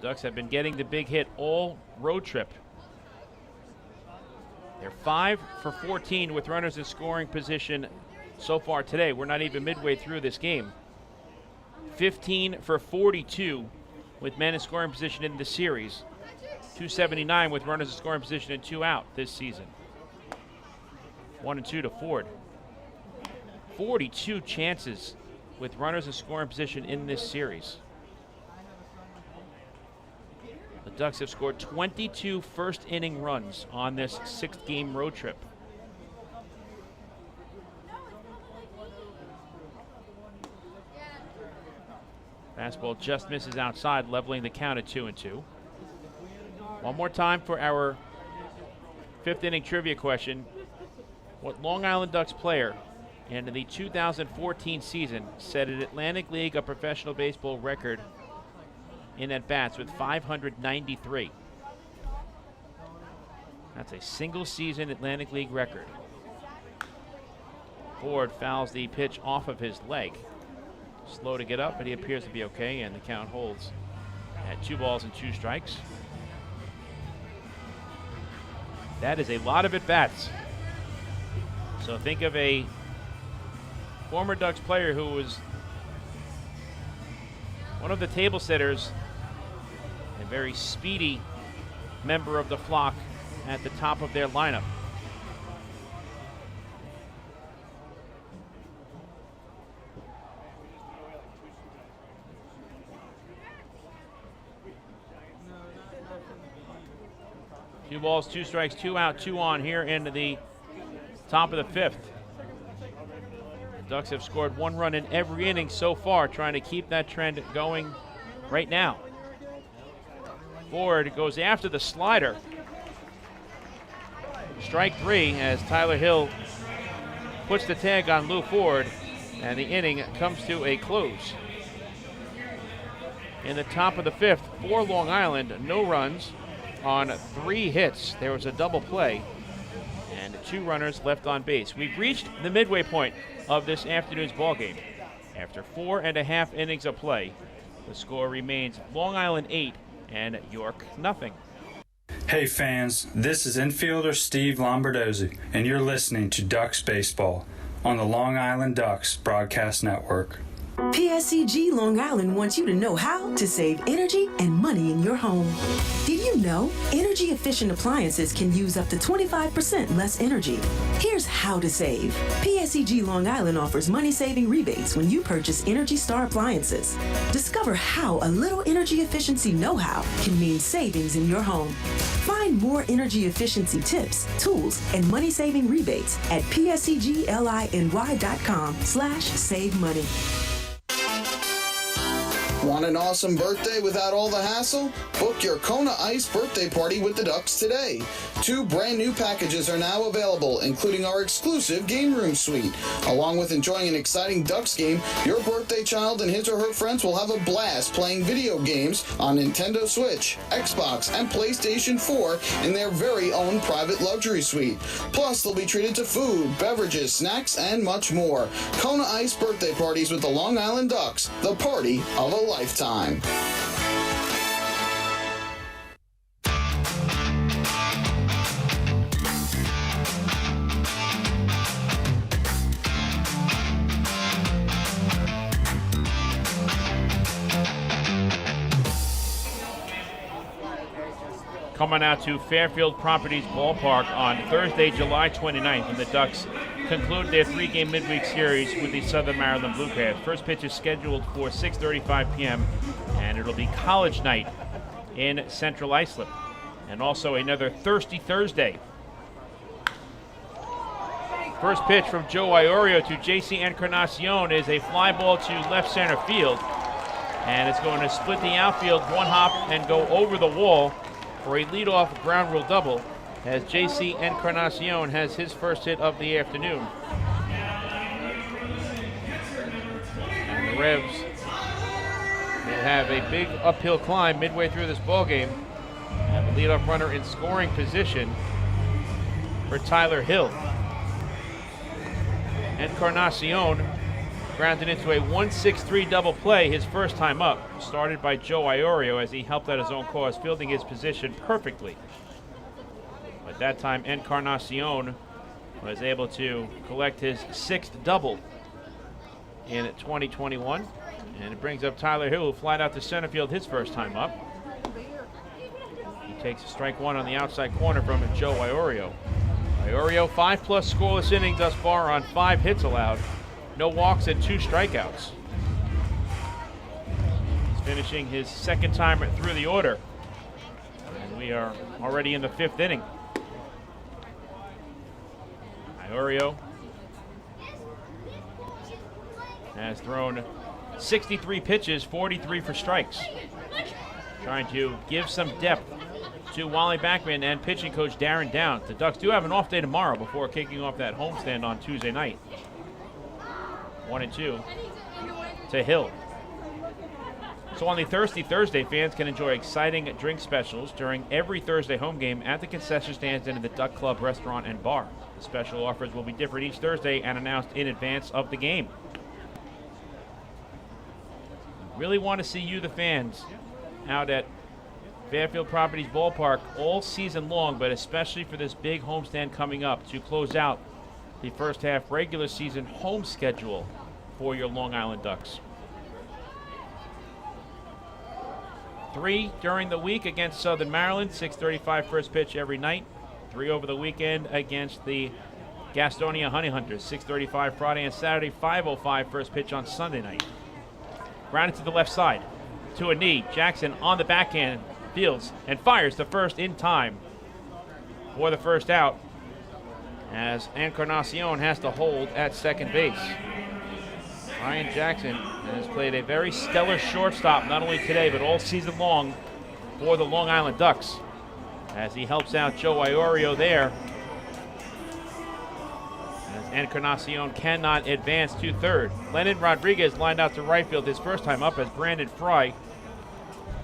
Ducks have been getting the big hit all road trip. They're 5 for 14 with runners in scoring position so far today. We're not even midway through this game. 15 for 42 with men in scoring position in the series. 279 with runners in scoring position and 2 out this season. 1-2 to Ford. 42 chances with runners in scoring position in this series. The Ducks have scored 22 first inning runs on this 6th game road trip. Fastball just misses outside, leveling the count at 2-2. One more time for our 5th inning trivia question. What Long Island Ducks player in the 2014 season set an Atlantic League of Professional Baseball record in at-bats with 593? That's a single season Atlantic League record. Ford fouls the pitch off of his leg. Slow to get up, but he appears to be okay, and the count holds at 2 balls and 2 strikes. That is a lot of at-bats. So think of a former Ducks player who was one of the table setters, a very speedy member of the flock at the top of their lineup. Two balls, 2 strikes, 2 out, 2 on here into the top of the 5th. The Ducks have scored 1 run in every inning so far, trying to keep that trend going right now. Ford goes after the slider. Strike 3 as Tyler Hill puts the tag on Lou Ford, and the inning comes to a close. In the top of the 5th for Long Island, no runs, on 3 hits. There was a double play and 2 runners left on base. We've reached the midway point of this afternoon's ballgame. After 4.5 innings of play, the score remains Long Island 8 and York nothing. Hey fans, this is infielder Steve Lombardozzi, and you're listening to Ducks Baseball on the Long Island Ducks Broadcast Network. PSEG Long Island wants you to know how to save energy and money in your home. Did you know energy efficient appliances can use up to 25% less energy? Here's how to save. PSEG Long Island offers money saving rebates when you purchase Energy Star appliances. Discover how a little energy efficiency know-how can mean savings in your home. Find more energy efficiency tips, tools, and money saving rebates at pseglyny.com/save money. Want an awesome birthday without all the hassle? Book your Kona Ice birthday party with the Ducks today. 2 brand new packages are now available, including our exclusive game room suite. Along with enjoying an exciting Ducks game, your birthday child and his or her friends will have a blast playing video games on Nintendo Switch, Xbox, and PlayStation 4 in their very own private luxury suite. Plus, they'll be treated to food, beverages, snacks, and much more. Kona Ice birthday parties with the Long Island Ducks, the party of a lifetime. Coming out to Fairfield Properties Ballpark on Thursday, July 29th, when the Ducks conclude their 3-game midweek series with the Southern Maryland Blue Crabs. First pitch is scheduled for 6:35 p.m., and it'll be college night in Central Islip. And also another Thirsty Thursday. First pitch from Joe Iorio to J.C. Encarnacion is a fly ball to left center field, and it's going to split the outfield, one hop, and go over the wall for a leadoff ground rule double, as J.C. Encarnacion has his first hit of the afternoon. And the Revs will have a big uphill climb midway through this ballgame. Have a leadoff runner in scoring position for Tyler Hill. Encarnacion grounded into a 1-6-3 double play his first time up, started by Joe Iorio as he helped out his own cause, fielding his position perfectly. But that time, Encarnacion was able to collect his 6th double in 2021. And it brings up Tyler Hill, who flied out to center field his first time up. He takes a strike 1 on the outside corner from Joe Iorio. Iorio, 5+ scoreless innings thus far on 5 hits allowed. No walks and 2 strikeouts. He's finishing his 2nd time through the order. And we are already in the 5th inning. Iorio has thrown 63 pitches, 43 for strikes. Trying to give some depth to Wally Backman and pitching coach Darren Downs. The Ducks do have an off day tomorrow before kicking off that homestand on Tuesday night. 1-2 to Hill. So on the Thirsty Thursday, fans can enjoy exciting drink specials during every Thursday home game at the concession stands and in the Duck Club restaurant and bar. The special offers will be different each Thursday and announced in advance of the game. Really want to see you, the fans, out at Fairfield Properties Ballpark all season long, but especially for this big homestand coming up to close out the first half regular season home schedule for your Long Island Ducks. 3 during the week against Southern Maryland, 6:35 first pitch every night. 3 over the weekend against the Gastonia Honey Hunters, 6:35 Friday and Saturday, 5:05 first pitch on Sunday night. Grounded to the left side, to a knee. Jackson on the backhand, fields and fires to first in time for the first out, as Encarnacion has to hold at second base. Ryan Jackson has played a very stellar shortstop, not only today, but all season long for the Long Island Ducks, as he helps out Joe Iorio there, as Encarnacion cannot advance to third. Lennon Rodriguez lined out to right field his first time up, as Brandon Fry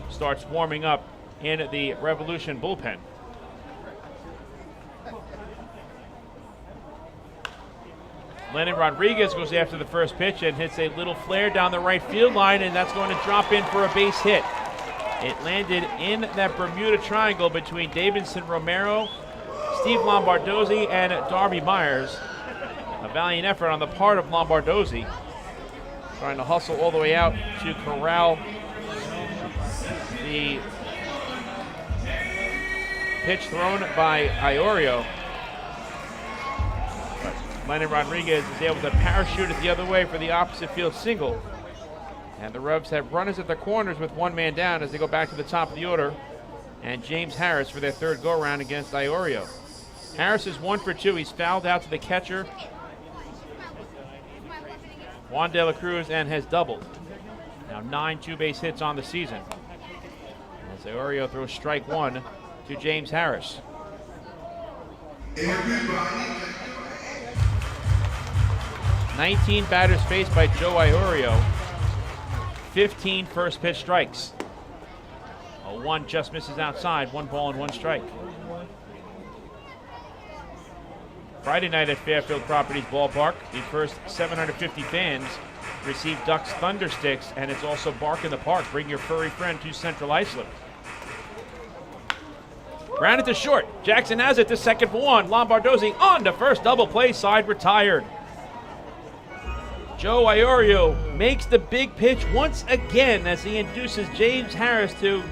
starts warming up in the Revolution bullpen. Lennon Rodriguez goes after the first pitch and hits a little flare down the right field line, and that's going to drop in for a base hit. It landed in that Bermuda Triangle between Davidson Romero, Steve Lombardozzi, and Darby Myers. A valiant effort on the part of Lombardozzi, trying to hustle all the way out to corral the pitch thrown by Iorio. But Lennon Rodriguez is able to parachute it the other way for the opposite field single. And the Revs have runners at the corners with one man down as they go back to the top of the order. And James Harris for their third go-around against Iorio. Harris is 1 for 2. He's fouled out to the catcher, Juan De La Cruz, and has doubled. Now 9 two-base hits on the season. As Iorio throws strike one to James Harris. 19 batters faced by Joe Iorio. 15 first pitch strikes. A 1 just misses outside. 1 ball and 1 strike. Friday night at Fairfield Properties Ballpark, the first 750 fans received Ducks Thunder Sticks, and it's also Bark in the Park. Bring your furry friend to Central Islip. Grounded to short. Jackson has it to second for 1. Lombardozzi on to first, double play, side retired. Joe Iorio makes the big pitch once again as he induces James Harris to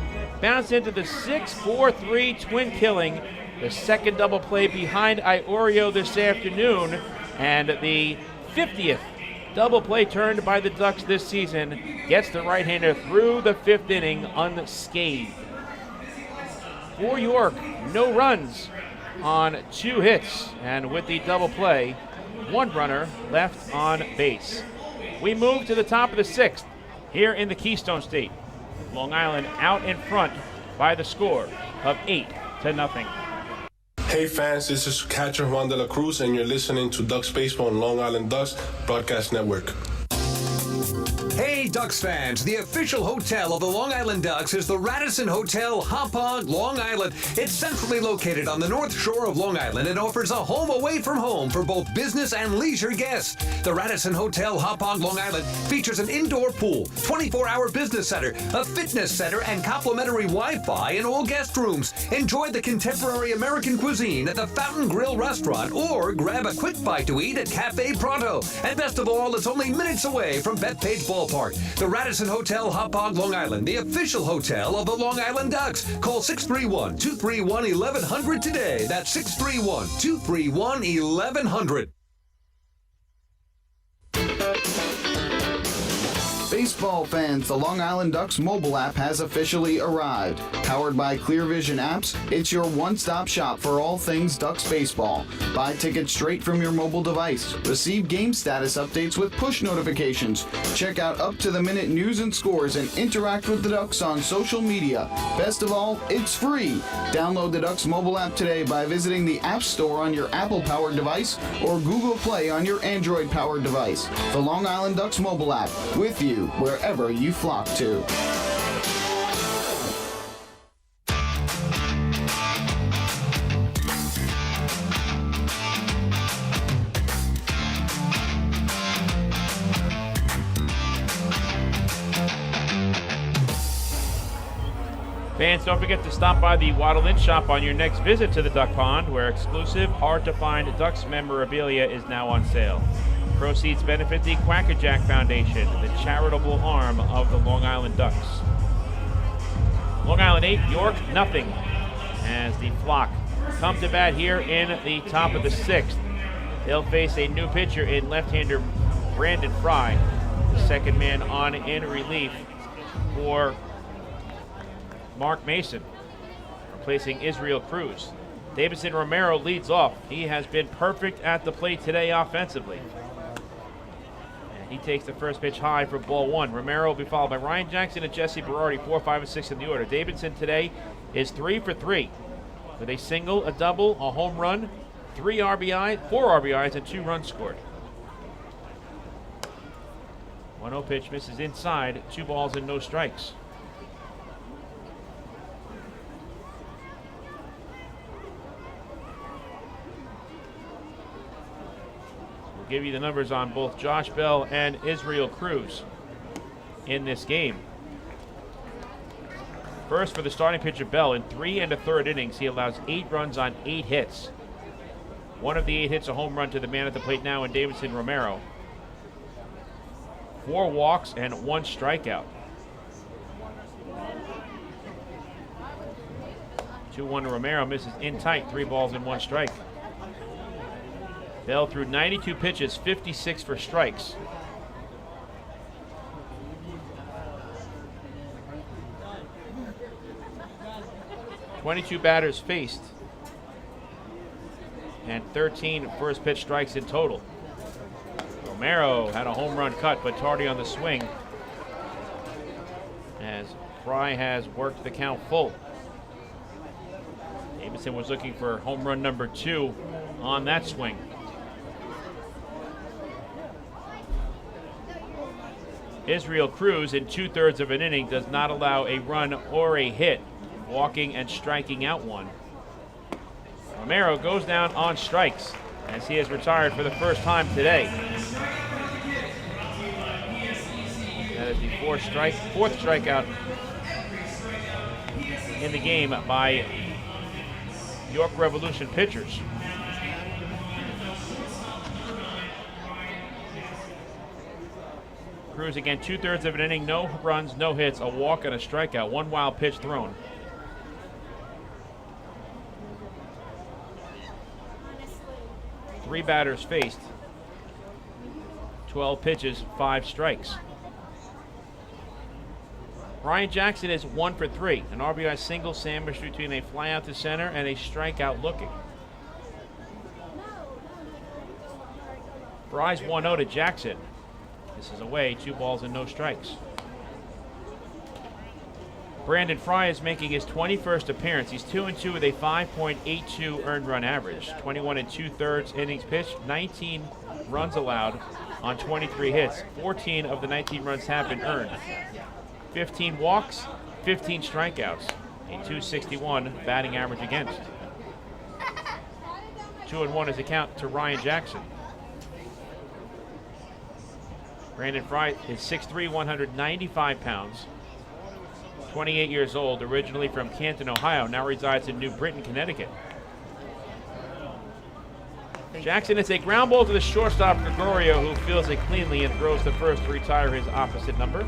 bounce into the 6-4-3 twin killing. The second double play behind Iorio this afternoon, and the 50th double play turned by the Ducks this season gets the right-hander through the 5th inning unscathed. For York, no runs on 2 hits, and with the double play, 1 runner left on base. We move to the top of the 6th here in the Keystone State. Long Island out in front by the score of 8-0. Hey fans, this is catcher Juan De La Cruz, and you're listening to Ducks Baseball on Long Island Ducks Broadcast Network. Hey Ducks fans, the official hotel of the Long Island Ducks is the Radisson Hotel, Hauppauge, Long Island. It's centrally located on the North Shore of Long Island and offers a home away from home for both business and leisure guests. The Radisson Hotel, Hauppauge, Long Island features an indoor pool, 24-hour business center, a fitness center, and complimentary Wi-Fi in all guest rooms. Enjoy the contemporary American cuisine at the Fountain Grill restaurant or grab a quick bite to eat at Cafe Pronto. And best of all, it's only minutes away from Bethpage Ballpark. The Radisson Hotel, Hauppauge, Long Island, the official hotel of the Long Island Ducks. Call 631-231-1100 today. That's 631-231-1100. Baseball fans, the Long Island Ducks mobile app has officially arrived. Powered by ClearVision Apps, it's your one-stop shop for all things Ducks baseball. Buy tickets straight from your mobile device. Receive game status updates with push notifications. Check out up-to-the-minute news and scores and interact with the Ducks on social media. Best of all, it's free. Download the Ducks mobile app today by visiting the App Store on your Apple-powered device or Google Play on your Android-powered device. The Long Island Ducks mobile app, with you wherever you flock to. Fans, don't forget to stop by the Waddle Inn shop on your next visit to the Duck Pond, where exclusive, hard-to-find Ducks memorabilia is now on sale. Proceeds benefit the Quackerjack Foundation, the charitable arm of the Long Island Ducks. Long Island 8, York nothing, as the Flock come to bat here in the top of the 6th. They'll face a new pitcher in left-hander Brandon Fry, the second man on in relief for Mark Mason, replacing Israel Cruz. Davidson Romero leads off. He has been perfect at the plate today offensively. He takes the first pitch high for ball 1. Romero will be followed by Ryan Jackson and Jesse Berardi, 4, 5, and 6 in the order. Davidson today is 3 for 3 with a single, a double, a home run, 4 RBIs, and 2 runs scored. 1-0 pitch misses inside, 2 balls and no strikes. give you the numbers on both Josh Bell and Israel Cruz in this game. First, for the starting pitcher, Bell, in 3 1/3 innings, he allows 8 runs on 8 hits. One of the 8 hits, a home run to the man at the plate now in Davidson Romero. 4 walks and 1 strikeout. 2-1 to Romero, misses in tight, 3 balls and 1 strike. Bell threw 92 pitches, 56 for strikes. "22 batters faced and 13 first pitch strikes in total. Romero had a home run cut, but tardy on the swing as Fry has worked the count full. Davidson was looking for home run number 2 on that swing. Israel Cruz, in 2/3 of an inning, does not allow a run or a hit, walking and striking out 1. Romero goes down on strikes as he has retired for the first time today. That is the fourth strikeout in the game by York Revolution pitchers. Cruz again, 2/3 of an inning, no runs, no hits, a walk and a strikeout, 1 wild pitch thrown. Three batters faced, 12 pitches, 5 strikes. Ryan Jackson is 1 for 3, an RBI single sandwiched between a fly out to center and a strikeout looking. Fry's 1-0 to Jackson. This is away, 2 balls and no strikes. Brandon Fry is making his 21st appearance. He's 2-2 with a 5.82 earned run average. 21 2/3 innings pitched, 19 runs allowed on 23 hits. 14 of the 19 runs have been earned. 15 walks, 15 strikeouts, a .261 batting average against. 2-1 is the count to Ryan Jackson. Brandon Fry is 6'3", 195 pounds, 28 years old, originally from Canton, Ohio, now resides in New Britain, Connecticut. Jackson hits a ground ball to the shortstop, Gregorio, who fields it cleanly and throws the first to retire his opposite number.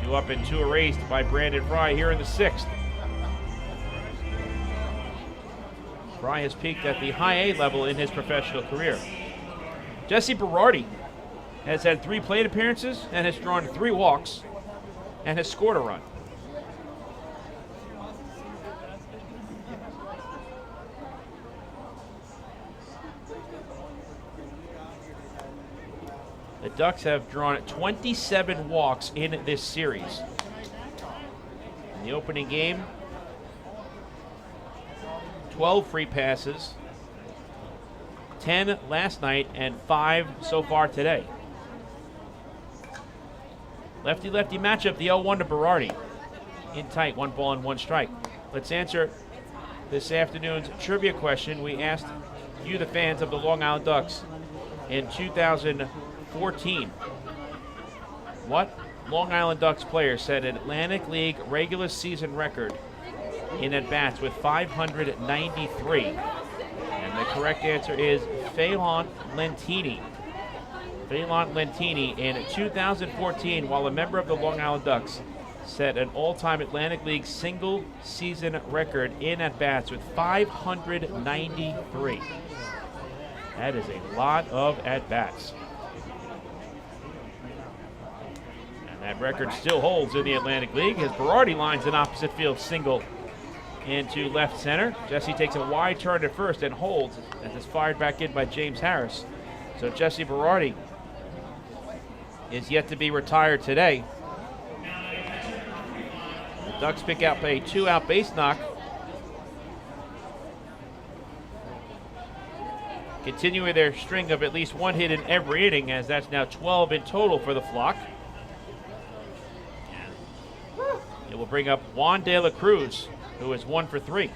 2 up and 2 erased by Brandon Fry here in the 6th. Fry has peaked at the high A level in his professional career. Jesse Berardi has had 3 plate appearances and has drawn 3 walks and has scored a run. The Ducks have drawn 27 walks in this series. In the opening game, 12 free passes, 10 last night, and 5 so far today. Lefty-lefty matchup, the 0-1 to Berardi. In tight, 1 ball and 1 strike. Let's answer this afternoon's trivia question. We asked you, the fans of the Long Island Ducks, in 2014, what Long Island Ducks player set an Atlantic League regular season record in at-bats with 593? And the correct answer is Phelan Lentini. Phelan Lentini in 2014, while a member of the Long Island Ducks, set an all-time Atlantic League single season record in at-bats with 593. That is a lot of at-bats. And that record still holds in the Atlantic League as Berardi lines an opposite field single into left center. Jesse takes a wide turn to first and holds as it's fired back in by James Harris. So Jesse Berardi is yet to be retired today. The Ducks pick up a 2-out base knock. Continuing their string of at least 1 hit in every inning, as that's now 12 in total for the flock. It will bring up Juan De La Cruz, who is 1 for 3.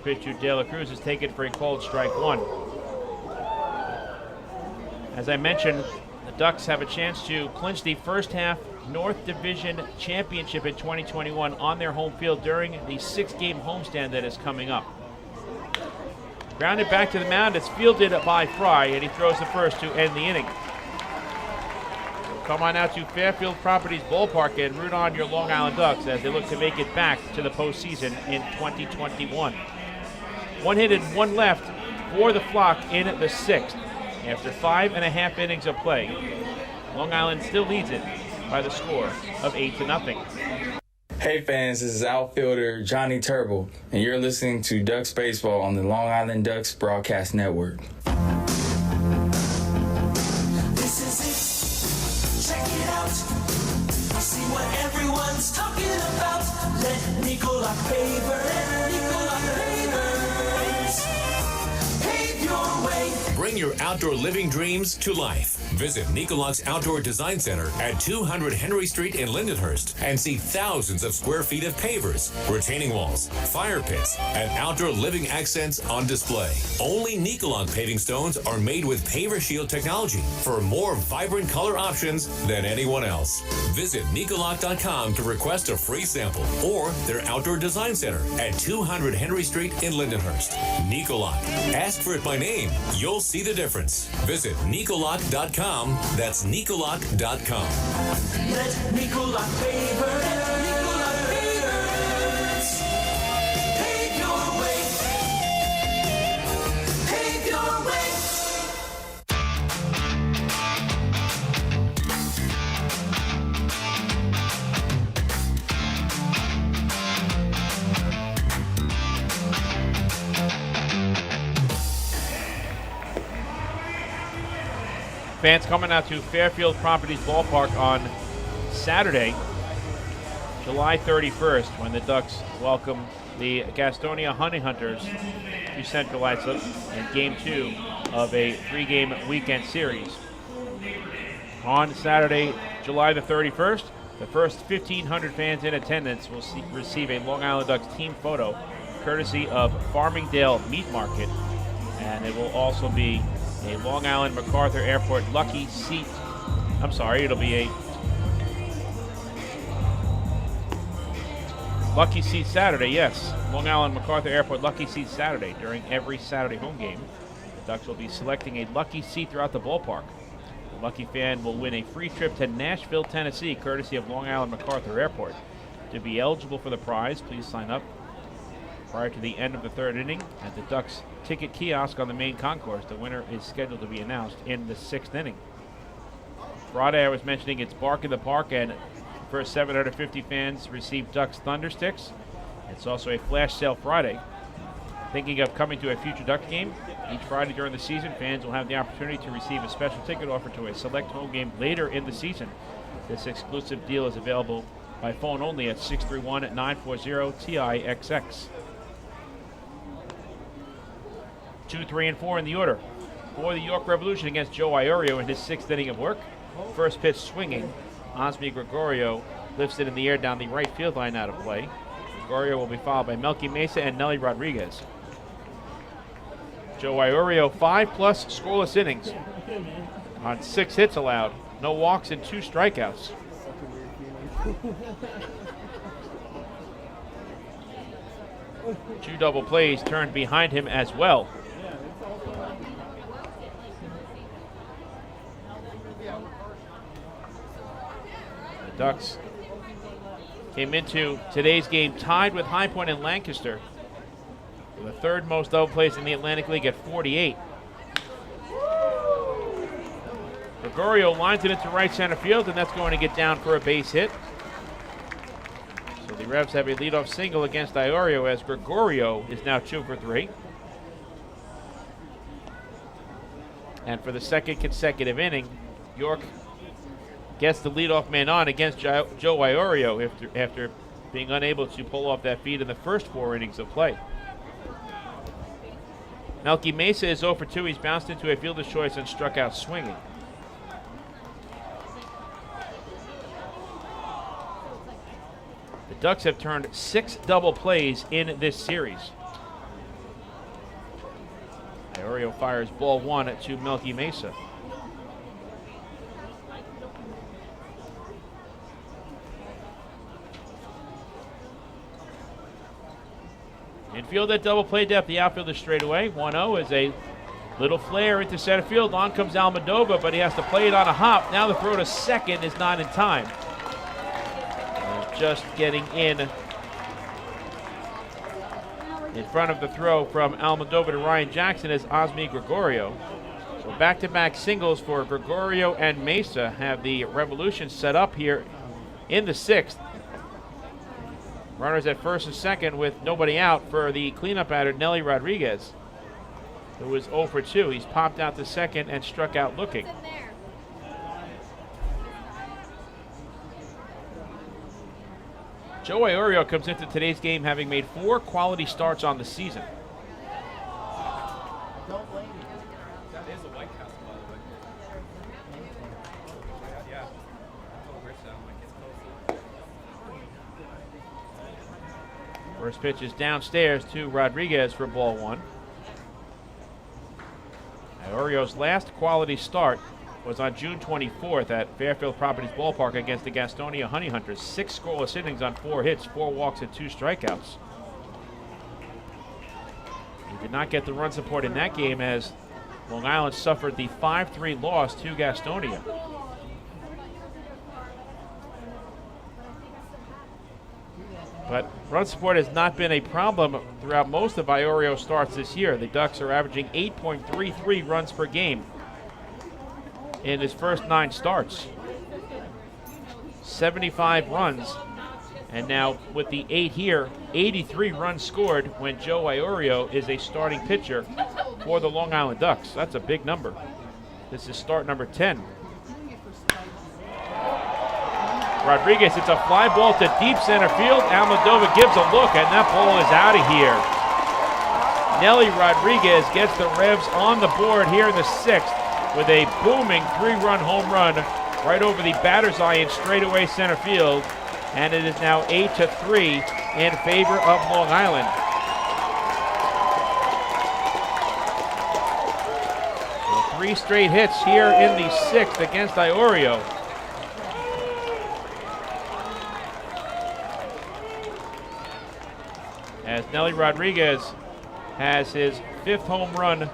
First pitch to De La Cruz is taken for a called strike one. As I mentioned, the Ducks have a chance to clinch the first half North Division Championship in 2021 on their home field during the 6-game homestand that is coming up. Grounded back to the mound, it's fielded by Fry, and he throws the first to end the inning. Come on out to Fairfield Properties Ballpark and root on your Long Island Ducks as they look to make it back to the postseason in 2021. 1 hit and 1 left for the Flock in the 6th. After 5.5 innings of play, Long Island still leads it by the score of 8-0. Hey fans, this is outfielder Johnny Turble, and you're listening to Ducks Baseball on the Long Island Ducks Broadcast Network. This is it. Check it out. See what everyone's talking about. Let Nicolak Pavers pave your way. Bring your outdoor living dreams to life. Visit Nicolak's Outdoor Design Center at 200 Henry Street in Lindenhurst and see thousands of square feet of pavers, retaining walls, fire pits, and outdoor living accents on display. Only Nicolak paving stones are made with Paver Shield technology for more vibrant color options than anyone else. Visit Nicolak.com to request a free sample or their Outdoor Design Center at 200 Henry Street in Lindenhurst. Nicolak. Ask for it by name. You'll see the difference. Visit Nicolak.com. That's Nicolak.com. Let Nicolak Pavers pave your way. Pave your way. Fans coming out to Fairfield Properties Ballpark on Saturday, July 31st, when the Ducks welcome the Gastonia Honey Hunters to Central Islip in Game 2 of a 3-game weekend series. On Saturday, July the 31st, the first 1,500 fans in attendance will receive a Long Island Ducks team photo courtesy of Farmingdale Meat Market, and it will also be a Long Island MacArthur Airport lucky seat. It'll be a lucky seat Saturday, yes. Long Island MacArthur Airport lucky seat Saturday during every Saturday home game. The Ducks will be selecting a lucky seat throughout the ballpark. The lucky fan will win a free trip to Nashville, Tennessee, courtesy of Long Island MacArthur Airport. To be eligible for the prize, please sign up prior to the end of the 3rd inning at the Ducks ticket kiosk on the main concourse. The winner is scheduled to be announced in the 6th inning. Friday, I was mentioning it's Bark in the Park, and the first 750 fans receive Ducks Thunder Sticks. It's also a flash sale Friday. Thinking of coming to a future Ducks game? Each Friday during the season, fans will have the opportunity to receive a special ticket offer to a select home game later in the season. This exclusive deal is available by phone only at 631-940-TIXX. 2, 3, and 4 in the order. For the York Revolution against Joe Iorio in his 6th inning of work. First pitch swinging. Osmi Gregorio lifts it in the air down the right field line out of play. Gregorio will be followed by Melky Mesa and Nelly Rodriguez. Joe Iorio, 5+ scoreless innings on 6 hits allowed. No walks and 2 strikeouts. Two double plays turned behind him as well. The Ducks came into today's game tied with High Point and Lancaster, with the 3rd most double plays in the Atlantic League at 48. Gregorio lines it into right center field, and that's going to get down for a base hit. So the Revs have a leadoff single against Iorio as Gregorio is now 2 for 3. And for the 2nd consecutive inning, York gets the leadoff man on against Joe Iorio after being unable to pull off that feed in the first 4 innings of play. Melky Mesa is 0 for 2. He's bounced into a fielder's choice and struck out swinging. The Ducks have turned 6 double plays in this series. Iorio fires ball one to Melky Mesa. Infield at double play depth. The outfielder straight away. 1-0 is a little flare into center field. On comes Almodovar, but he has to play it on a hop. Now the throw to second is not in time. Just getting in front of the throw from Almodovar to Ryan Jackson is Osmi Gregorio. So back-to-back singles for Gregorio and Mesa have the Revolution set up here in the 6th. Runners at first and second with nobody out for the cleanup batter, Nelly Rodriguez, who was 0 for 2. He's popped out to second and struck out looking. Joe Iorio comes into today's game having made 4 quality starts on the season. First pitch is downstairs to Rodriguez for ball one. Iorio's last quality start was on June 24th at Fairfield Properties Ballpark against the Gastonia Honey Hunters. 6 scoreless innings on 4 hits, 4 walks, and 2 strikeouts. He did not get the run support in that game as Long Island suffered the 5-3 loss to Gastonia. But run support has not been a problem throughout most of Iorio's starts this year. The Ducks are averaging 8.33 runs per game in his first 9 starts. 75 runs. And now with the 8 here, 83 runs scored when Joe Iorio is a starting pitcher for the Long Island Ducks. That's a big number. This is start number 10. Rodriguez, it's a fly ball to deep center field. Almodovar gives a look, and that ball is out of here. Nelly Rodriguez gets the Revs on the board here in the 6th with a booming 3-run home run right over the batter's eye in straightaway center field. And it is now 8-3 in favor of Long Island. So 3 straight hits here in the 6th against Iorio. As Nelly Rodriguez has his 5th home run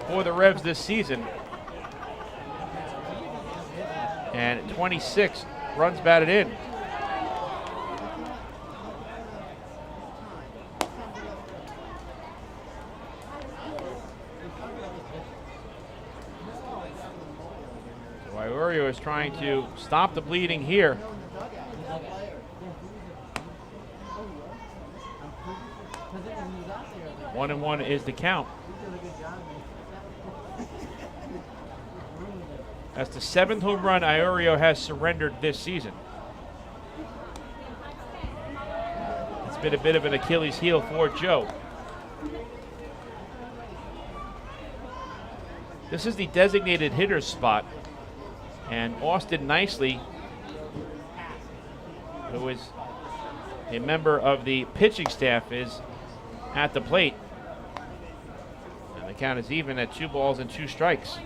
for the Revs this season. And 26 runs batted in. So Iorio is trying to stop the bleeding here. One and one is the count. That's the 7th home run Iorio has surrendered this season. It's been a bit of an Achilles heel for Joe. This is the designated hitter's spot. And Austin Nicely, who is a member of the pitching staff, is at the plate. And the count is even at 2 balls and 2 strikes.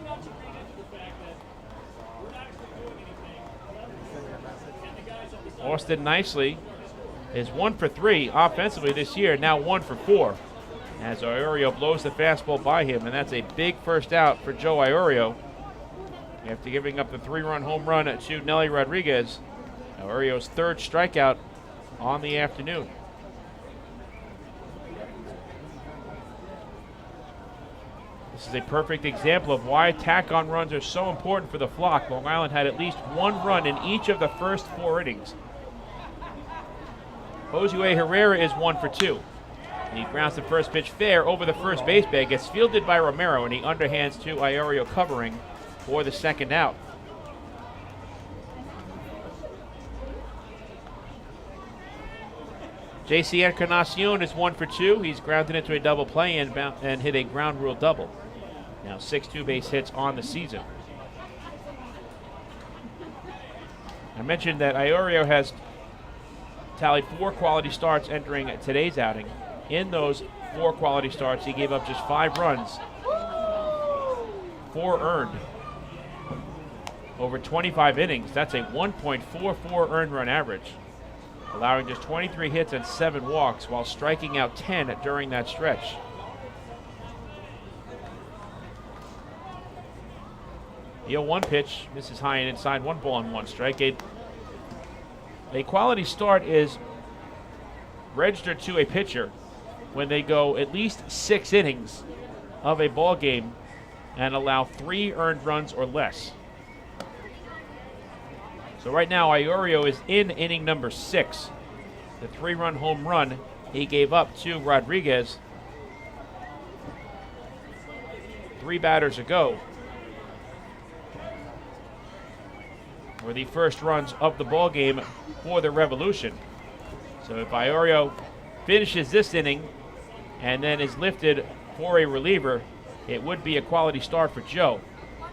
Austin Nicely is 1 for 3 offensively this year, now 1 for 4. As Iorio blows the fastball by him, and that's a big first out for Joe Iorio. After giving up the 3-run home run to Nelly Rodriguez, Iorio's 3rd strikeout on the afternoon. This is a perfect example of why tack-on runs are so important for the flock. Long Island had at least 1 run in each of the first 4 innings. Josue Herrera is 1 for 2. And he grounds the first pitch fair over the first base bag. Gets fielded by Romero, and he underhands to Iorio covering for the 2nd out. JC Encarnacion is 1 for 2. He's grounded into a double play and hit a ground rule double. Now 6 two-base hits on the season. I mentioned that Iorio has tallied 4 quality starts entering today's outing. In those 4 quality starts. He gave up just 5 runs, 4 earned. Over 25 innings, that's a 1.44 earned run average, allowing just 23 hits and 7 walks while striking out 10 during that stretch. The 0-1 pitch misses high and inside, 1 ball and 1 strike. A quality start is registered to a pitcher when they go at least 6 innings of a ball game and allow 3 earned runs or less. So right now, Iorio is in inning number 6. The 3-run home run he gave up to Rodriguez 3 batters ago were the first runs of the ball game for the Revolution. So if Iorio finishes this inning and then is lifted for a reliever, it would be a quality start for Joe.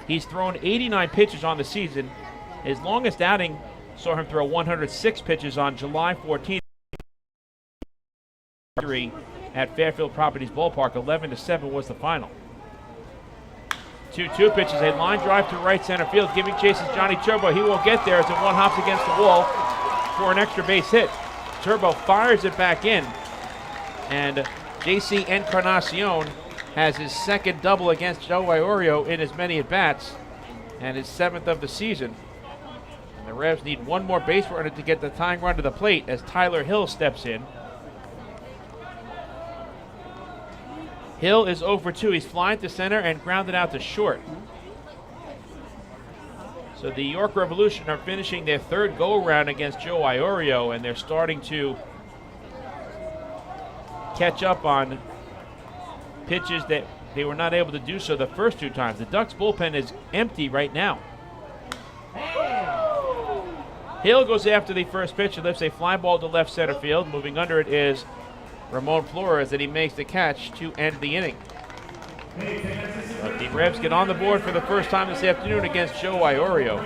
He's thrown 89 pitches on the season. His longest outing saw him throw 106 pitches on July 14th at Fairfield Properties Ballpark. 11-7 was the final. 2-2 pitches, a line drive to right center field. Giving chase is Johnny Turbo. He won't get there as it one hops against the wall for an extra base hit. Turbo fires it back in, and JC Encarnacion has his second double against Joe Iorio in as many at-bats, and his 7th of the season. And the Revs need one more base runner to get the tying run to the plate as Tyler Hill steps in. Hill is 0 for 2. He's flying to center and grounded out to short. So the York Revolution are finishing their 3rd go-around against Joe Iorio, and they're starting to catch up on pitches that they were not able to do so the first 2 times. The Ducks bullpen is empty right now. Hill goes after the first pitch and lifts a fly ball to left center field. Moving under it is Ramon Flores, and he makes the catch to end the inning. But the Revs get on the board for the first time this afternoon against Joe Iorio.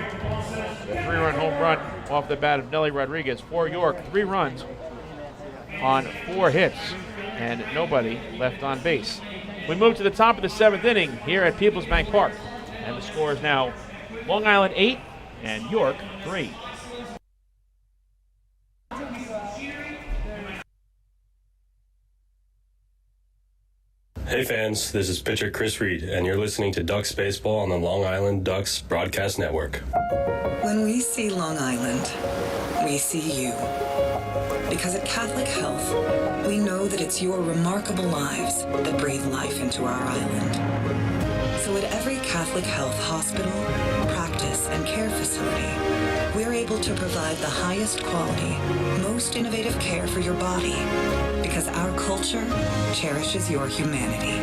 The 3-run home run off the bat of Nelly Rodriguez for York. 3 runs on 4 hits and nobody left on base. We move to the top of the 7th inning here at PeoplesBank Park, and the score is now Long Island 8 and York 3. Hey fans, this is pitcher Chris Reed, and you're listening to Ducks Baseball on the Long Island Ducks Broadcast Network. When we see Long Island, we see you. Because at Catholic Health, we know that it's your remarkable lives that breathe life into our island. So at every Catholic Health hospital, practice, and care facility, we're able to provide the highest quality, most innovative care for your body, because our culture cherishes your humanity.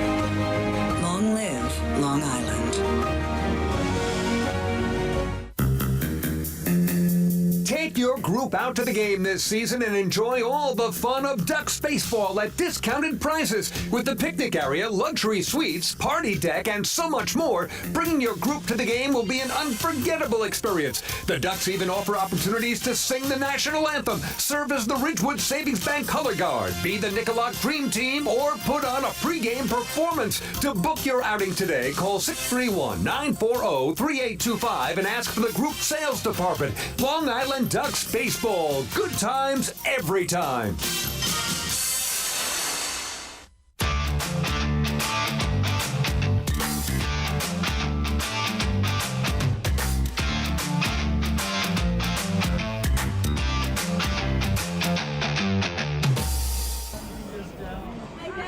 Long live Long Island. Take your group out to the game this season and enjoy all the fun of Ducks baseball at discounted prices with the picnic area, luxury suites, party deck, and so much more. Bringing your group to the game will be an unforgettable experience. The Ducks even offer opportunities to sing the national anthem, serve as the Ridgewood Savings Bank color guard, be the Nicolak Dream Team, or put on a pregame performance. To book your outing today, call 631-940-3825 and ask for the group sales department. Long Island Ducks baseball. Good times every time.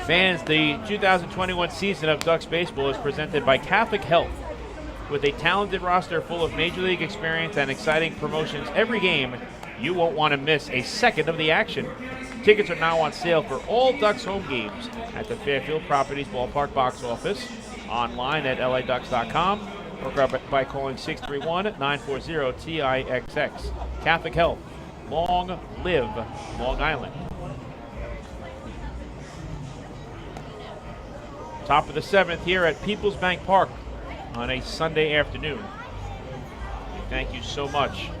Fans, the 2021 season of Ducks baseball is presented by Catholic Health. With a talented roster full of Major League experience and exciting promotions every game, you won't want to miss a second of the action. Tickets are now on sale for all Ducks home games at the Fairfield Properties Ballpark box office, online at laducks.com, or by calling 631-940-TIXX. Catholic Health. Long live Long Island. Top of the 7th here at PeoplesBank Park on a Sunday afternoon. Thank you so much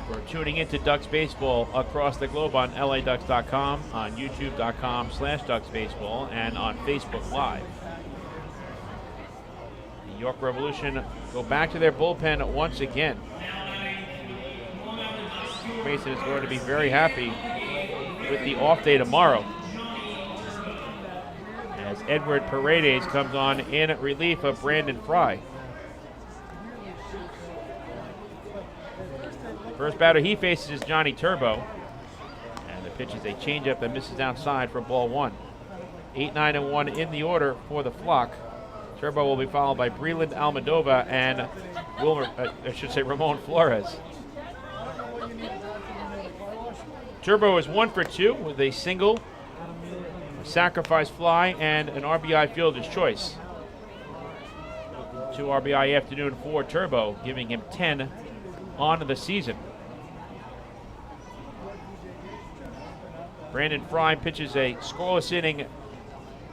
for tuning into Ducks Baseball across the globe on LADucks.com, on YouTube.com/DucksBaseball, and on Facebook Live. The York Revolution go back to their bullpen once again. Mason is going to be very happy with the off day tomorrow, as Edward Paredes comes on in relief of Brandon Fry. First batter he faces is Johnny Turbo, and the pitch is a changeup that misses outside for ball one. 8-9-1 in the order for the flock. Turbo will be followed by Breland Almadova and Ramon Flores. Turbo is 1 for 2 with a single, a sacrifice fly, and an RBI fielder's choice. 2 RBI afternoon for Turbo, giving him 10 on the season. Brandon Fry pitches a scoreless inning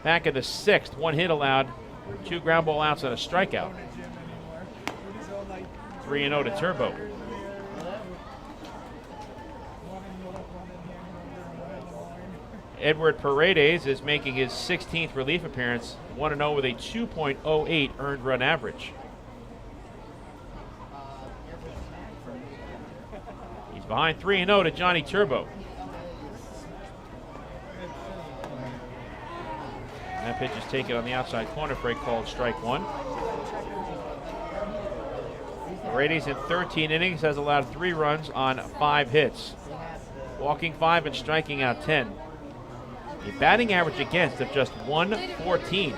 back in the 6th. 1 hit allowed, 2 ground ball outs and a strikeout. 3-0 to Turbo. Edward Paredes is making his 16th relief appearance, 1-0 with a 2.08 earned run average. He's behind 3-0 to Johnny Turbo. That pitch is taken on the outside corner for a called strike one. Paredes in 13 innings has allowed 3 runs on 5 hits, walking 5 and striking out 10. A batting average against of just .114.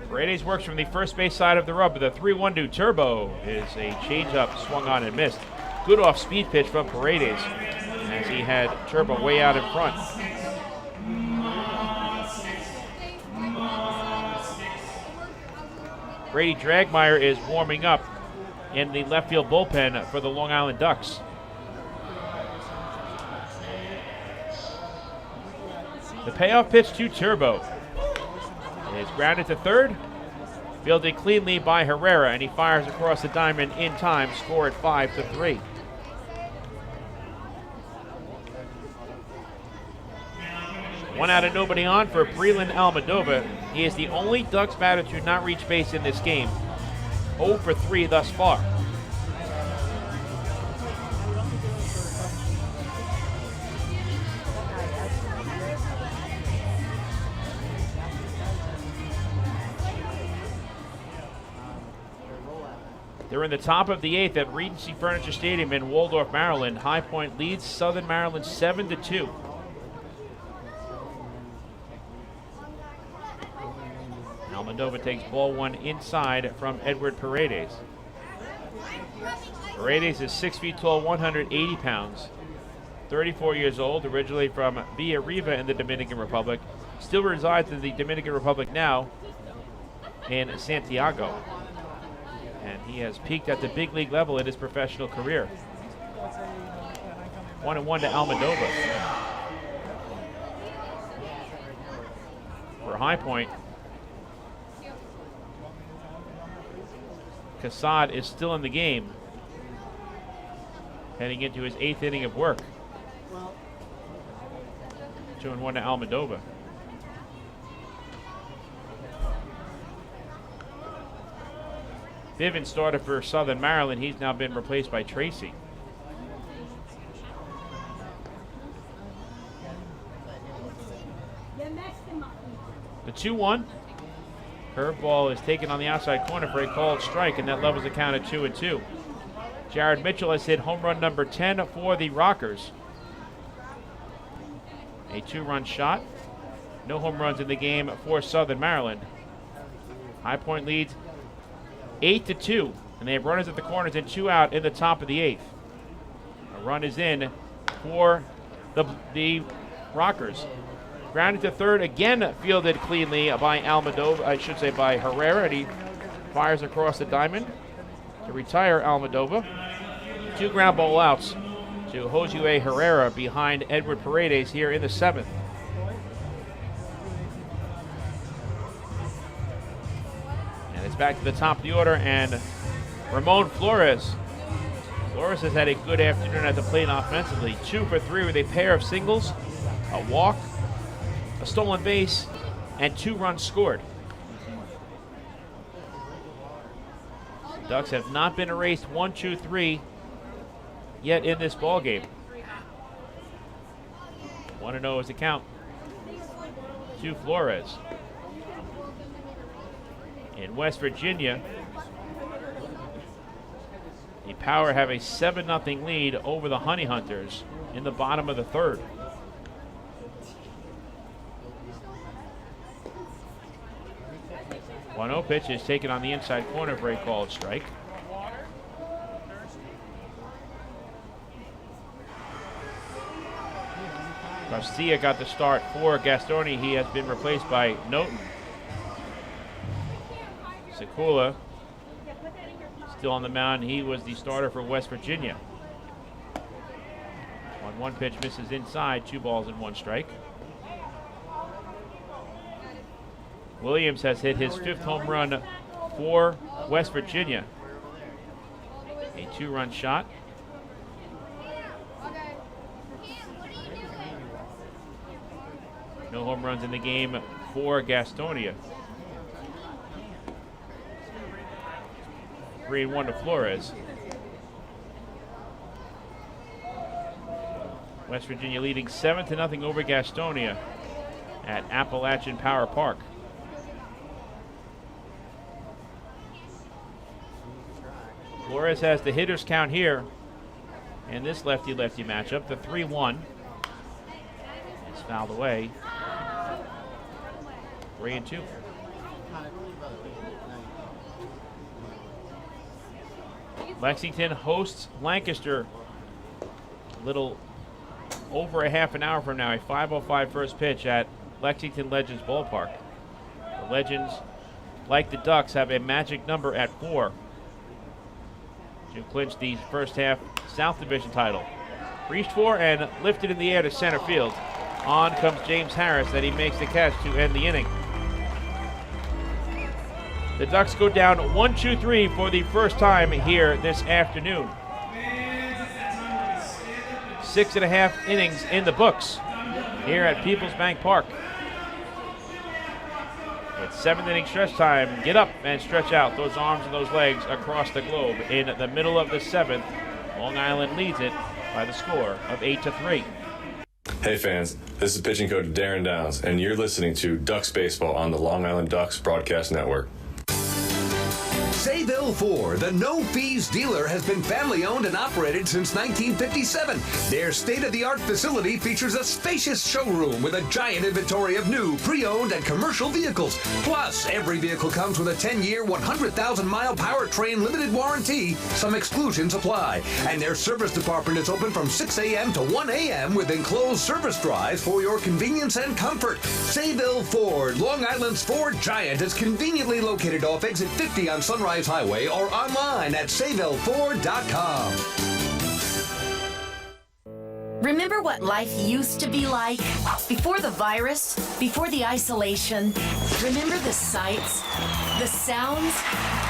Paredes works from the first base side of the rub with a 3-1 to Turbo. Is a changeup swung on and missed. Good off-speed pitch from Paredes as he had Turbo way out in front. Brady Dragmeyer is warming up in the left field bullpen for the Long Island Ducks. The payoff pitch to Turbo is grounded to third, fielded cleanly by Herrera, and he fires across the diamond in time, score at 5-3. One out and nobody on for Breland Almadova. He is the only Ducks batter to not reach base in this game. 0 for 3 thus far. They're in the top of the 8th at Regency Furniture Stadium in Waldorf, Maryland. High Point leads Southern Maryland 7-2. Almadova takes ball one inside from Edward Paredes. Paredes is 6 feet tall, 180 pounds, 34 years old, originally from Villarriba in the Dominican Republic. Still resides in the Dominican Republic now in Santiago. And he has peaked at the big league level in his professional career. 1-1 to Almadova. For High Point, Cassad is still in the game, heading into his 8th inning of work. 2-1 to Almadova. Bivens started for Southern Maryland. He's now been replaced by Tracy. The 2-1. Curveball is taken on the outside corner for a called strike, and that levels the count at 2-2. Jared Mitchell has hit home run number 10 for the Rockers. A 2-run shot. No home runs in the game for Southern Maryland. High Point leads 8-2, and they have runners at the corners and 2 out in the top of the 8th. A run is in for the Rockers. Grounded to third, again fielded cleanly by Almadova, I should say by Herrera, and he fires across the diamond to retire Almadova. 2 ground ball outs to Josue Herrera behind Edward Paredes here in the 7th. And it's back to the top of the order, and Ramon Flores. Flores has had a good afternoon at the plate offensively. 2 for 3 with a pair of singles, a walk, a stolen base, and 2 runs scored. The Ducks have not been erased 1-2-3 yet in this ball game. 1-0 is the count to Flores. In West Virginia, the Power have a 7-0 lead over the Honey Hunters in the bottom of the 3rd. One 0 pitch is taken on the inside corner for a called strike. Garcia got the start for Gastoni. He has been replaced by Noten. Sekula still on the mound. He was the starter for West Virginia. 1-1 pitch misses inside. 2 balls and 1 strike. Williams has hit his 5th home run for West Virginia. A 2-run shot. No home runs in the game for Gastonia. 3-1 to Flores. West Virginia leading 7-0 over Gastonia at Appalachian Power Park. Flores has the hitters count here in this lefty-lefty matchup. The 3-1 is fouled away. 3-2. Lexington hosts Lancaster a little over a half an hour from now. A 5:05 first pitch at Lexington Legends Ballpark. The Legends, like the Ducks, have a magic number at 4 to clinch the first half South Division title. Reached for and lifted in the air to center field. On comes James Harris, and he makes the catch to end the inning. The Ducks go down 1-2-3 for the first time here this afternoon. 6.5 innings in the books here at PeoplesBank Park. It's 7th inning stretch time. Get up and stretch out those arms and those legs across the globe. In the middle of the 7th, Long Island leads it by the score of 8-3. Hey fans, this is pitching coach Darren Downs, and you're listening to Ducks Baseball on the Long Island Ducks Broadcast Network. Sayville Ford, the no-fees dealer, has been family-owned and operated since 1957. Their state-of-the-art facility features a spacious showroom with a giant inventory of new, pre-owned, and commercial vehicles. Plus, every vehicle comes with a 10-year, 100,000-mile powertrain limited warranty. Some exclusions apply. And their service department is open from 6 a.m. to 1 a.m. with enclosed service drives for your convenience and comfort. Sayville Ford, Long Island's Ford giant, is conveniently located off exit 50 on Sunrise Highway or online at SayvilleFord.com. Remember what life used to be like? Before the virus, before the isolation. Remember the sights, the sounds,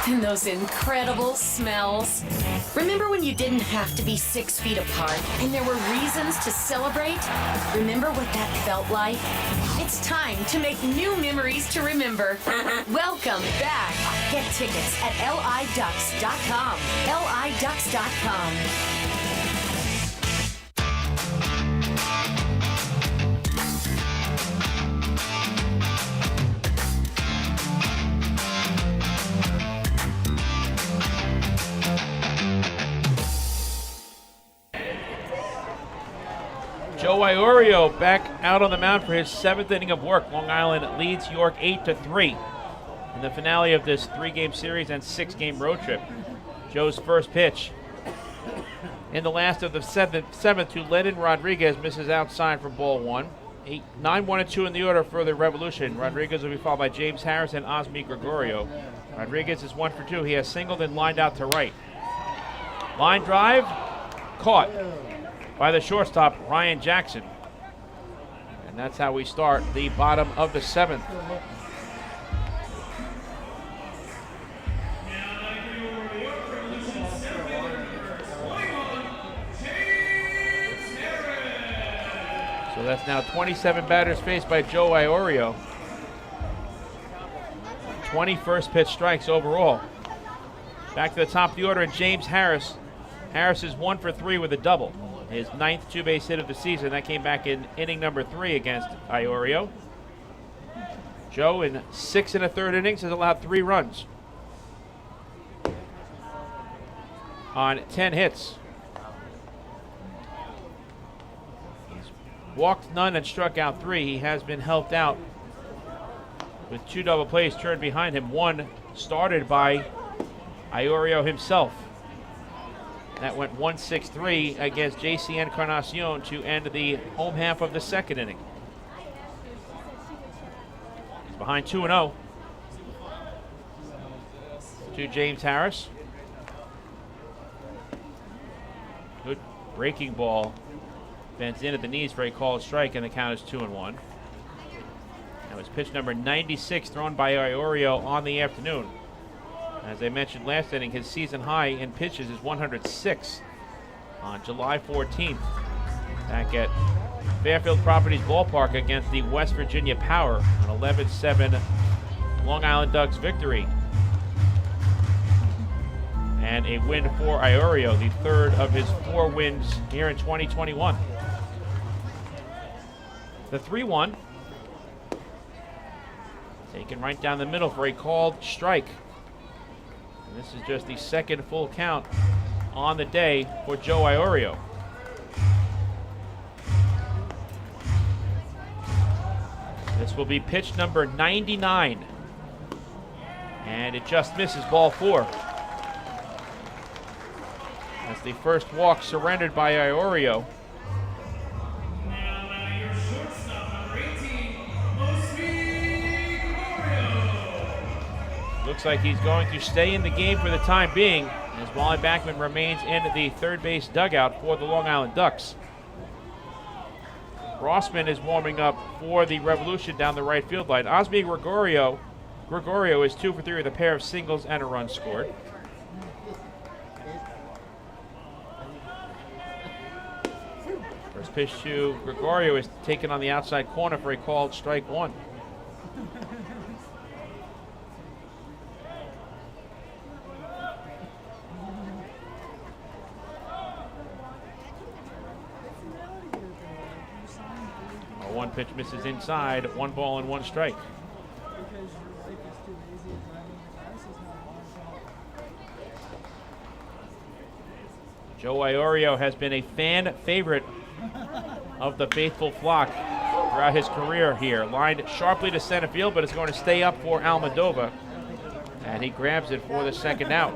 and those incredible smells? Remember when you didn't have to be 6 feet apart and there were reasons to celebrate? Remember what that felt like? It's time to make new memories to remember. Welcome back. Get tickets at liducks.com. liducks.com. Joe Iorio back out on the mound for his 7th inning of work. Long Island leads York 8-3 in the finale of this 3-game series and 6-game road trip. Joe's first pitch in the last of the 7th to Lennon Rodriguez misses outside for ball 1. 9-1-2 in the order for the Revolution. Rodriguez will be followed by James Harris and Osmi Gregorio. Rodriguez is 1 for 2. He has singled and lined out to right. Line drive, caught. by the shortstop, Ryan Jackson. And that's how we start the bottom of the 7th. So that's now 27 batters faced by Joe Iorio. 20 first pitch strikes overall. Back to the top of the order, and James Harris. Harris is 1 for 3 with a double. His 9th two-base hit of the season. That came back in inning number 3 against Iorio. Joe, in 6 1/3 innings, has allowed 3 runs on 10 hits. He's walked none and struck out 3. He has been helped out with 2 double plays turned behind him. 1 started by Iorio himself. That went 1-6-3 against J.C. Encarnacion to end the home half of the 2nd inning. He's behind 2-0 to James Harris. Good breaking ball. Bends in at the knees for a called strike, and the count is 2-1. That was pitch number 96 thrown by Iorio on the afternoon. As I mentioned last inning, his season high in pitches is 106 on July 14th. Back at Fairfield Properties Ballpark against the West Virginia Power, an 11-7 Long Island Ducks victory. And a win for Iorio, the 3rd of his 4 wins here in 2021. The 3-1. Taken right down the middle for a called strike. And this is just the 2nd full count on the day for Joe Iorio. This will be pitch number 99. And it just misses, ball 4. That's the first walk surrendered by Iorio. Looks like he's going to stay in the game for the time being, as Wally Backman remains in the 3rd base dugout for the Long Island Ducks. Rossman is warming up for the Revolution down the right field line. Osby Gregorio is 2 for 3 with a pair of singles and a run scored. First pitch to Gregorio is taken on the outside corner for a called strike 1. One pitch misses inside, 1 ball and 1 strike. Joe Iorio has been a fan favorite of the faithful flock throughout his career here. Lined sharply to center field, but it's going to stay up for Almodovar. And he grabs it for the 2nd out.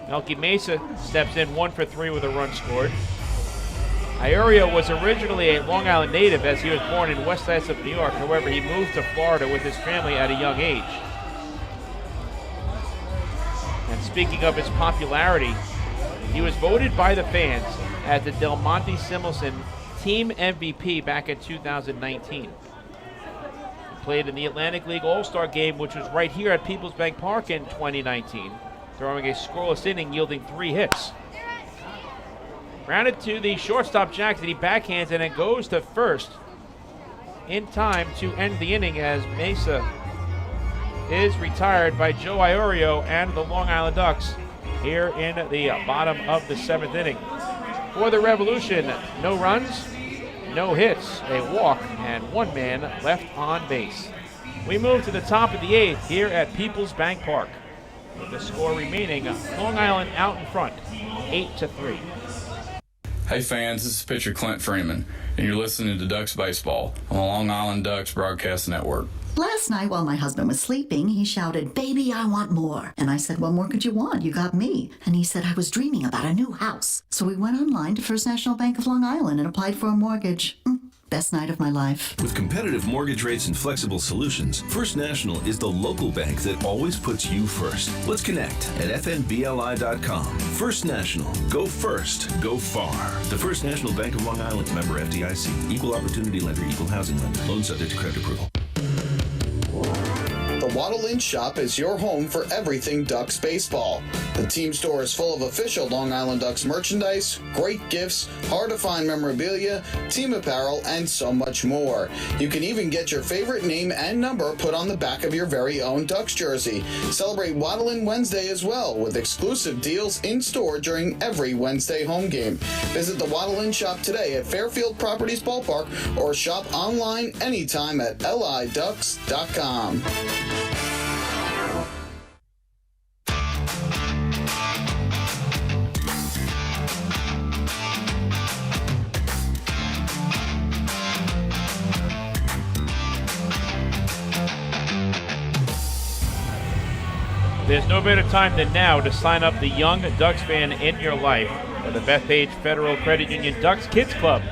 Melky Mesa steps in 1 for 3 with a run scored. Iorio was originally a Long Island native as he was born in West Islip, New York. However, he moved to Florida with his family at a young age. And speaking of his popularity, he was voted by the fans as the Del Monte Simelson team MVP back in 2019. He played in the Atlantic League All-Star game, which was right here at PeoplesBank Park in 2019, throwing a scoreless inning yielding 3 hits. Grounded to the shortstop Jackson, he backhands and it goes to first in time to end the inning as Mesa is retired by Joe Iorio and the Long Island Ducks here in the bottom of the 7th inning. For the Revolution, no runs, no hits, a walk, and 1 man left on base. We move to the top of the 8th here at PeoplesBank Park, with the score remaining Long Island out in front, 8-3. Hey fans, this is pitcher Clint Freeman, and you're listening to Ducks Baseball on the Long Island Ducks Broadcast Network. Last night while my husband was sleeping, he shouted, "Baby, I want more." And I said, "What more could you want? You got me." And he said, "I was dreaming about a new house." So we went online to First National Bank of Long Island and applied for a mortgage. best night of my life. With competitive mortgage rates and flexible solutions, First National is the local bank that always puts you first. Let's connect at fnbli.com. First National. Go first. Go far. The First National Bank of Long Island. Member FDIC. Equal opportunity lender. Equal housing lender. Loan subject to credit approval. The Waddle Inn Shop is your home for everything Ducks baseball. The team store is full of official Long Island Ducks merchandise, great gifts, hard-to-find memorabilia, team apparel, and so much more. You can even get your favorite name and number put on the back of your very own Ducks jersey. Celebrate Waddle Inn Wednesday as well, with exclusive deals in-store during every Wednesday home game. Visit the Waddle Inn Shop today at Fairfield Properties Ballpark or shop online anytime at liducks.com. There's no better time than now to sign up the young Ducks fan in your life for the Bethpage Federal Credit Union Ducks Kids Club.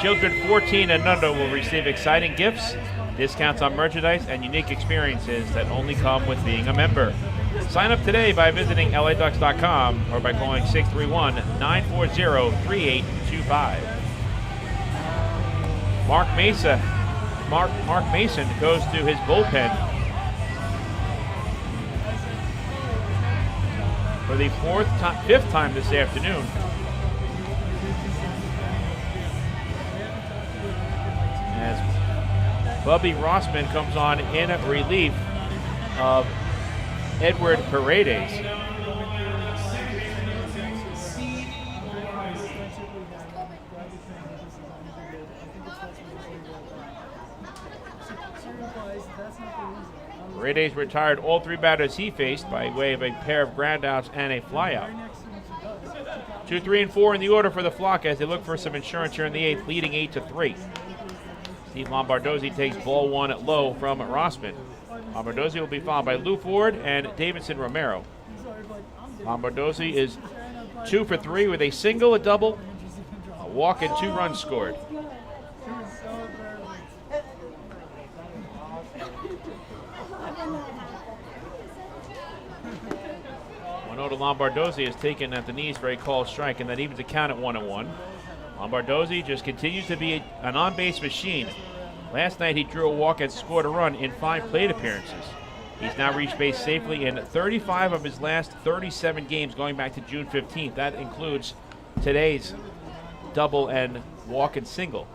Children 14 and under will receive exciting gifts, discounts on merchandise, and unique experiences that only come with being a member. Sign up today by visiting liducks.com or by calling 631-940-3825. Mark Mason goes to his bullpen for the fifth time this afternoon. As Bubby Rossman comes on in relief of Edward Paredes. Paredes retired all three batters he faced by way of a pair of groundouts and a flyout. 2, 3, and 4 in the order for the Flock as they look for some insurance here in the 8th, leading 8-3. Steve Lombardozzi takes ball 1 low from Rossman. Lombardozzi will be followed by Lou Ford and Davidson Romero. Lombardozzi is 2 for 3 with a single, a double, a walk, and 2 runs scored. To Lombardozzi is taken at the knees for a called strike, and that evens the count at 1-1. Lombardozzi just continues to be an on-base machine. Last night he drew a walk and scored a run in 5 plate appearances. He's now reached base safely in 35 of his last 37 games going back to June 15th. That includes today's double and walk and single.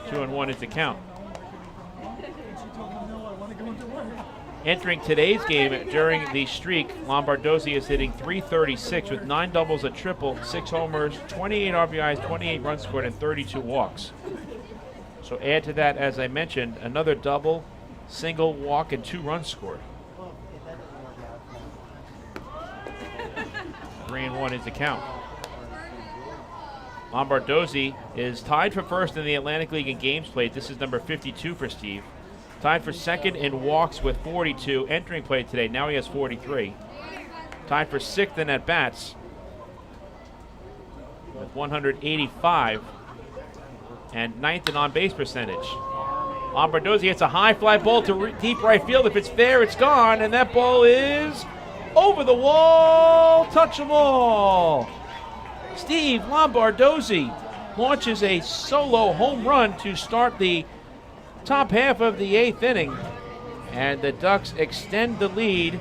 2-1 is the count. Entering today's game during the streak, Lombardozzi is hitting .336 with 9 doubles, a triple, 6 homers, 28 RBIs, 28 runs scored, and 32 walks. So add to that, as I mentioned, another double, single, walk, and 2 runs scored. 3-1 is the count. Lombardozzi is tied for first in the Atlantic League in games played. This is number 52 for Steve. Tied for second in walks with 42. Entering play today, now he has 43. Tied for sixth in at-bats with 185. And ninth in on-base percentage. Lombardozzi hits a high fly ball to deep right field. If it's there, it's gone. And that ball is over the wall. Touch 'em all. Steve Lombardozzi launches a solo home run to start the top half of the 8th inning, and the Ducks extend the lead.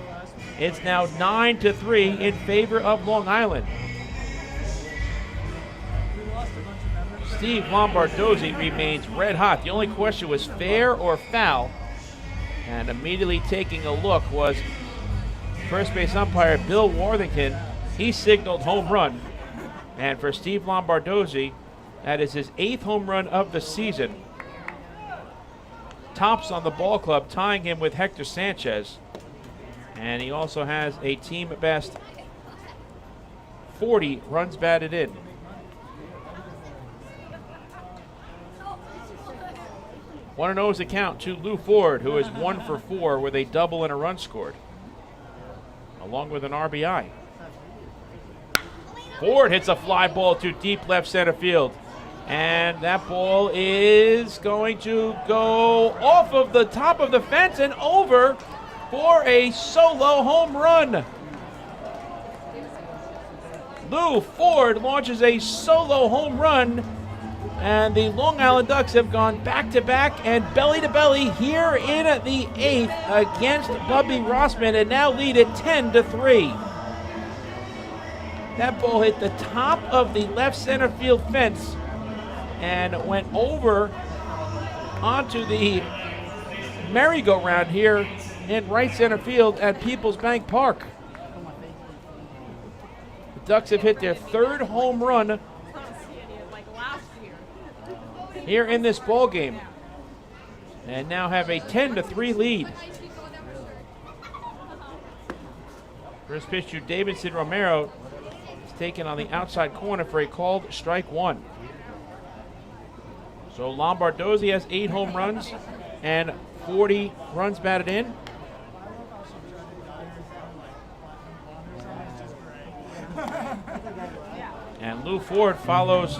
It's now 9-3 in favor of Long Island. Steve Lombardozzi remains red hot. The only question was fair or foul, and immediately taking a look was first base umpire Bill Worthington. He signaled home run, and for Steve Lombardozzi, that is his 8th home run of the season. Tops on the ball club, tying him with Hector Sanchez. And he also has a team best 40 runs batted in. One and 0 is the count to Lou Ford, who is 1 for 4 with a double and a run scored, along with an RBI. Ford hits a fly ball to deep left center field. And that ball is going to go off of the top of the fence and over for a solo home run. Lou Ford launches a solo home run, and the Long Island Ducks have gone back-to-back and belly-to-belly here in the 8th against Bubby Rossman, and now lead it 10-3. That ball hit the top of the left center field fence and went over onto the merry-go-round here in right center field at PeoplesBank Park. The Ducks have hit their 3rd home run here in this ball game and now have a 10-3 lead. First pitch to Davidson Romero is taken on the outside corner for a called strike 1. So Lombardozzi has 8 home runs and 40 runs batted in. And Lou Ford follows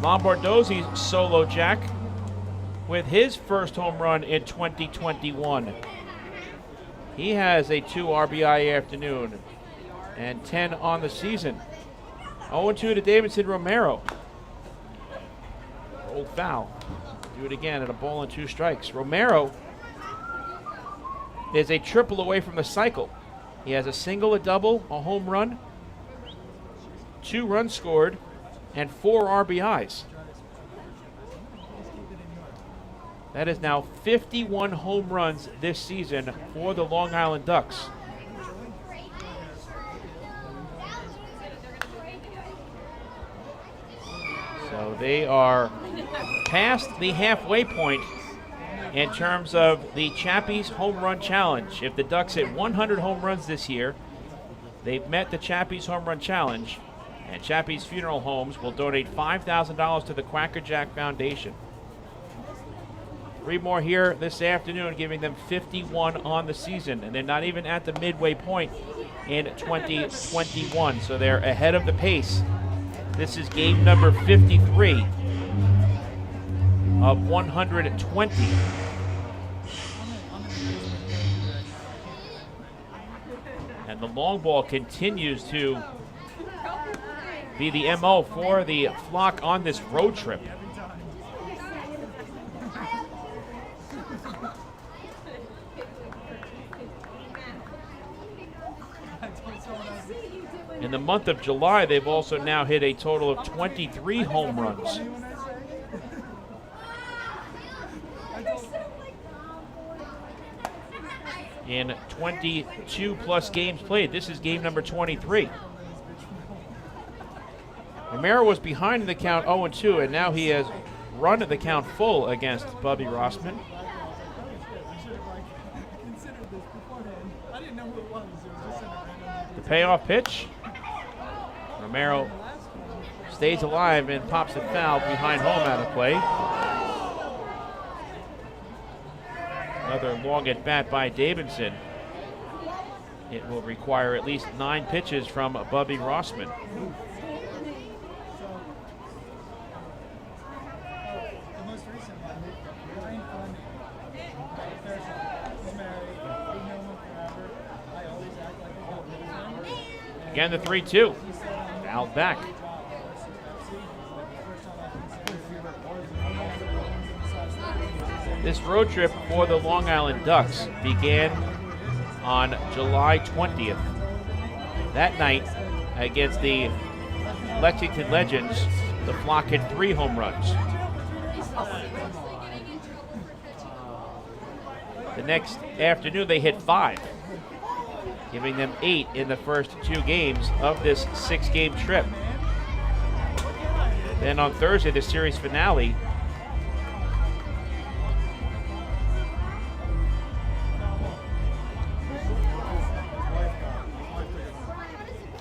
Lombardozzi's solo jack with his first home run in 2021. He has a 2 RBI afternoon and 10 on the season. 0-2 to Davidson Romero. Old foul. Do it again at a ball and 2 strikes. Romero is a triple away from the cycle. He has a single, a double, a home run, 2 runs scored, and 4 RBIs. That is now 51 home runs this season for the Long Island Ducks. So they are past the halfway point in terms of the Chappies Home Run Challenge. If the Ducks hit 100 home runs this year, they've met the Chappies Home Run Challenge, and Chappies Funeral Homes will donate $5,000 to the Quacker Jack Foundation. 3 more here this afternoon, giving them 51 on the season, and they're not even at the midway point in 2021, so they're ahead of the pace. This is game number 53 of 120. And the long ball continues to be the MO for the Flock on this road trip. In the month of July, they've also now hit a total of 23 home runs. In 22 plus games played. This is game number 23. Romero was behind in the count 0-2, and now he has run the count full against Bubby Rossman. The payoff pitch. Romero stays alive and pops it foul behind home out of play. Another long at bat by Davidson. It will require at least 9 pitches from Bubby Rossman. Again, the 3-2. Fouled back. This road trip for the Long Island Ducks began on July 20th. That night, against the Lexington Legends, the Flock hit 3 home runs. The next afternoon, they hit 5. Giving them 8 in the first 2 games of this 6-game trip. Then on Thursday, the series finale,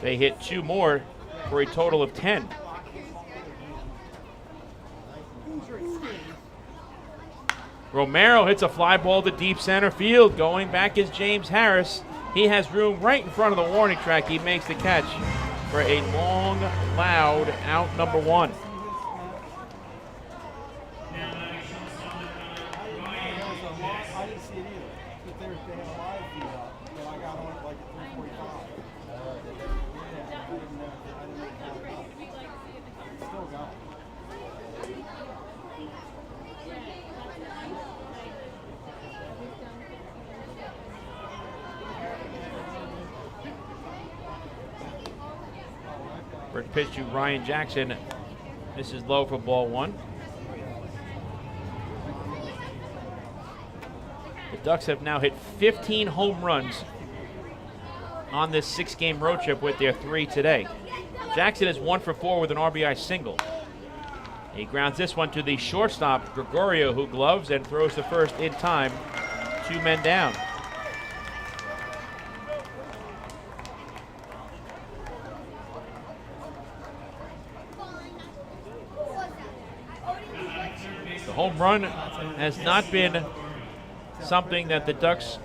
they hit 2 more for a total of 10. Romero hits a fly ball to deep center field. Going back is James Harris. He has room right in front of the warning track. He makes the catch for a long, loud out number 1. First pitch to Ryan Jackson. This is low for ball one. The Ducks have now hit 15 home runs on this 6-game road trip with their 3 today. Jackson is 1 for 4 with an RBI single. He grounds this one to the shortstop, Gregorio, who gloves and throws the first in time. 2 men down. The home run has not been something that the Ducks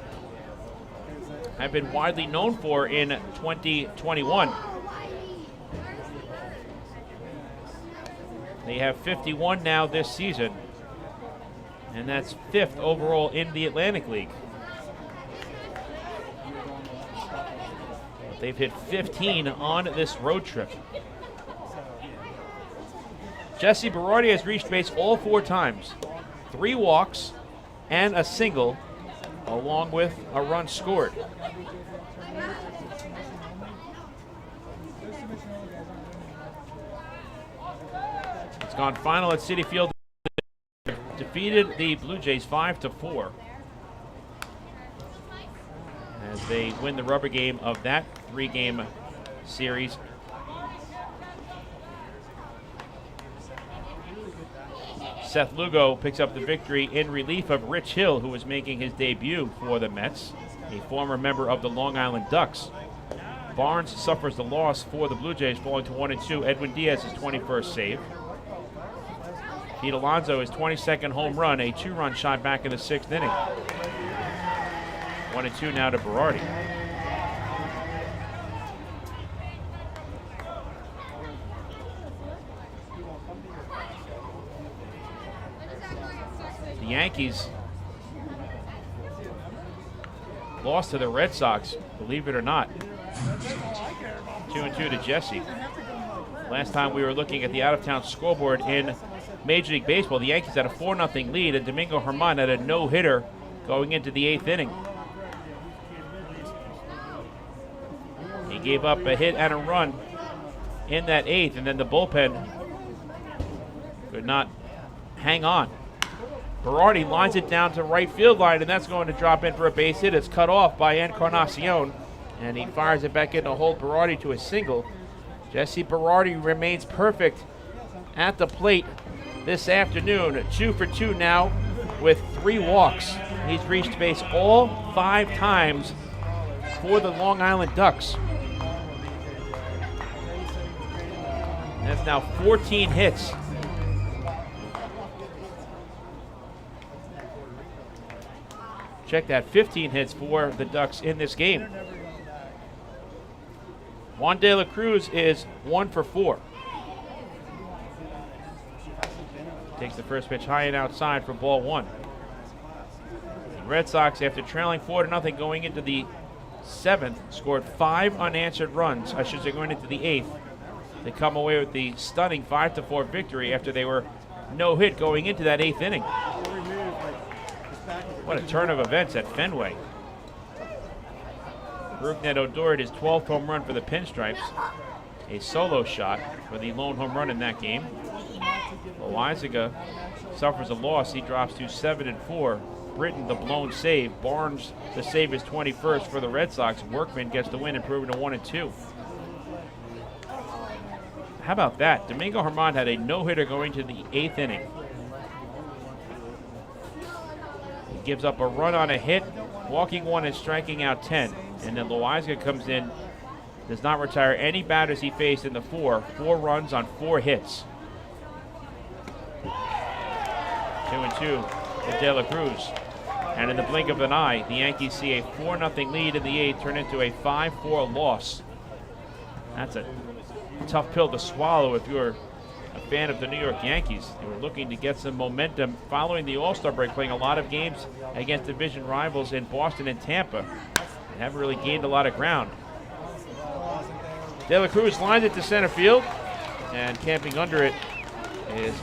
have been widely known for in 2021. They have 51 now this season, and that's 5th overall in the Atlantic League. They've hit 15 on this road trip. Jesse Berardi has reached base all 4 times. 3 walks and a single, along with a run scored. It's gone final at Citi Field. Defeated the Blue Jays 5-4 as they win the rubber game of that 3-game series. Seth Lugo picks up the victory in relief of Rich Hill, who was making his debut for the Mets, a former member of the Long Island Ducks. Barnes suffers the loss for the Blue Jays, falling to 1-2. Edwin Diaz's 21st save. Pete Alonso, his 22nd home run, a 2-run shot back in the 6th inning. 1-2 now to Berardi. The Yankees lost to the Red Sox, believe it or not. 2-2 to Jesse. Last time we were looking at the out-of-town scoreboard in Major League Baseball, the Yankees had a 4-0 lead, and Domingo Germán had a no-hitter going into the 8th inning. He gave up a hit and a run in that 8th, and then the bullpen could not hang on. Berardi lines it down to right field line, and that's going to drop in for a base hit. It's cut off by Encarnacion, and he fires it back in to hold Berardi to a single. Jesse Berardi remains perfect at the plate this afternoon. 2 for 2 now with 3 walks. He's reached base all 5 times for the Long Island Ducks. That's now 14 hits. Check that, 15 hits for the Ducks in this game. Juan De La Cruz is 1 for 4. Takes the first pitch high and outside for ball 1. The Red Sox, after trailing 4-0 going into the 7th, scored 5 unanswered runs. I should say going into the 8th. They come away with the stunning 5-4 victory after they were no-hit going into that 8th inning. What a turn of events at Fenway. Rougned Odor, his 12th home run for the Pinstripes. A solo shot for the lone home run in that game. Loizaga suffers a loss. He drops to 7-4. Britton, the blown save. Barnes, the save his 21st for the Red Sox. Workman gets the win, improving to 1-2. How about that? Domingo Germán had a no-hitter going to the 8th inning. He gives up a run on a hit, walking 1 and striking out 10. And then Loizaga comes in, does not retire any batters he faced in the 4 runs on 4 hits. 2-2 to De La Cruz. And in the blink of an eye, the Yankees see a 4-0 lead in the 8th turn into a 5-4 loss. That's a tough pill to swallow if you're a fan of the New York Yankees. They were looking to get some momentum following the All-Star break, playing a lot of games against division rivals in Boston and Tampa. They haven't really gained a lot of ground. De La Cruz lines it to center field, and camping under it is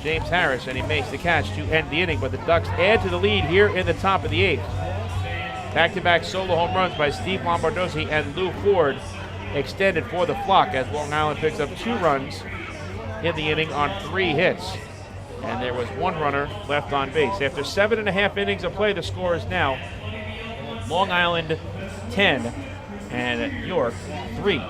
James Harris, and he makes the catch to end the inning, but the Ducks add to the lead here in the top of the 8th. Back-to-back solo home runs by Steve Lombardozzi and Lou Ford extended for the flock as Long Island picks up 2 runs in the inning on 3 hits. And there was 1 runner left on base. After 7.5 innings of play, the score is now Long Island 10 and York 3.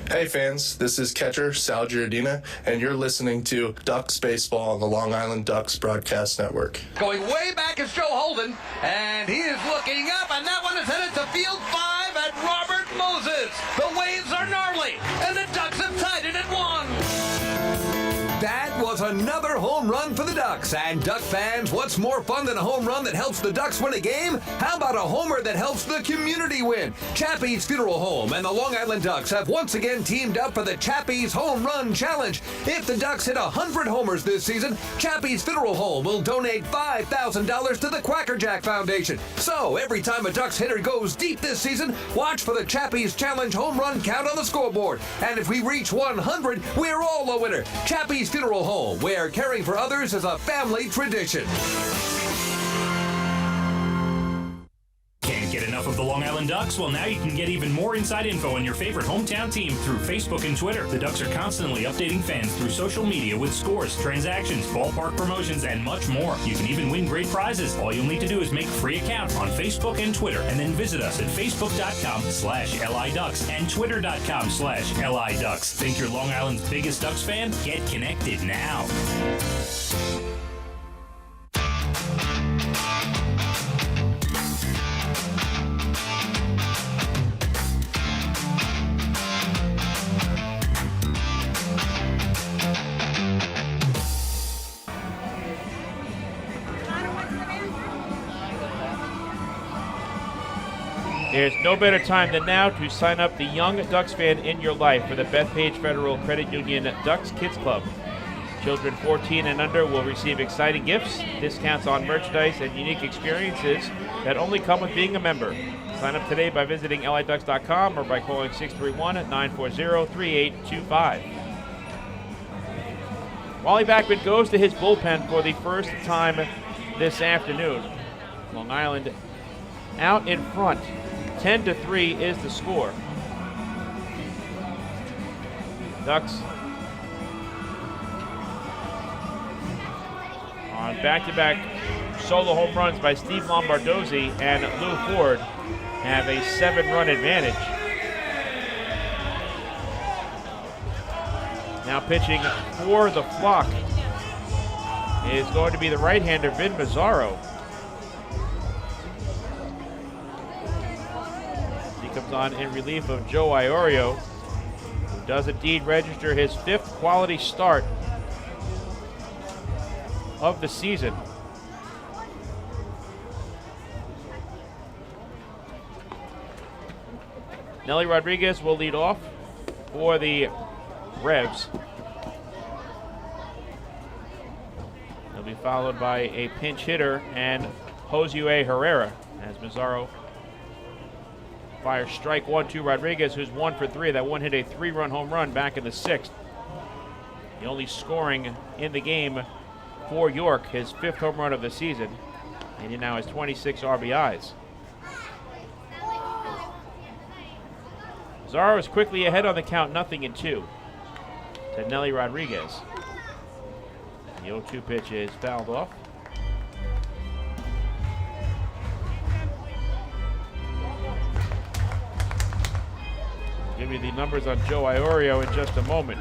Hey fans, this is catcher Sal Giardina, and you're listening to Ducks Baseball on the Long Island Ducks Broadcast Network. Going way back is Joe Holden, and he is looking up, and that one is headed to field 5 at Robert Moses. The waves are gnarly, and the Ducks have tied it at 1. That was another home run for the Ducks. And Duck fans, what's more fun than a home run that helps the Ducks win a game? How about a homer that helps the community win? Chappie's Funeral Home and the Long Island Ducks have once again teamed up for the Chappie's Home Run Challenge. If the Ducks hit 100 homers this season, Chappie's Funeral Home will donate $5,000 to the Quackerjack Foundation. So every time a Ducks hitter goes deep this season, watch for the Chappie's Challenge home run count on the scoreboard. And if we reach 100, we're all a winner. Chappie's Funeral Home, where caring for others is a family tradition. Can't get enough of the Long Island Ducks? Well, now you can get even more inside info on your favorite hometown team through Facebook and Twitter. The Ducks are constantly updating fans through social media with scores, transactions, ballpark promotions, and much more. You can even win great prizes. All you'll need to do is make a free account on Facebook and Twitter, and then visit us at facebook.com/LIDucks and twitter.com/LIDucks. Think you're Long Island's biggest Ducks fan? Get connected now. There's no better time than now to sign up the young Ducks fan in your life for the Bethpage Federal Credit Union Ducks Kids Club. Children 14 and under will receive exciting gifts, discounts on merchandise, and unique experiences that only come with being a member. Sign up today by visiting liducks.com or by calling 631-940-3825. Wally Backman goes to his bullpen for the first time this afternoon. Long Island out in front. 10-3 is the score. Ducks on back-to-back solo home runs by Steve Lombardozzi and Lou Ford have a 7-run advantage. Now pitching for the flock is going to be the right-hander Vin Mazzaro. Comes on in relief of Joe Iorio, who does indeed register his 5th quality start of the season. Nelly Rodriguez will lead off for the Revs. He'll be followed by a pinch hitter and Josue Herrera as Mazzaro fires strike 1 to Rodriguez, who's 1 for 3. That one hit a 3-run home run back in the 6th. The only scoring in the game for York, his 5th home run of the season, and he now has 26 RBIs. Mazzaro is quickly ahead on the count, 0-2 to Nelly Rodriguez. The 0-2 pitch is fouled off. Give you the numbers on Joe Iorio in just a moment.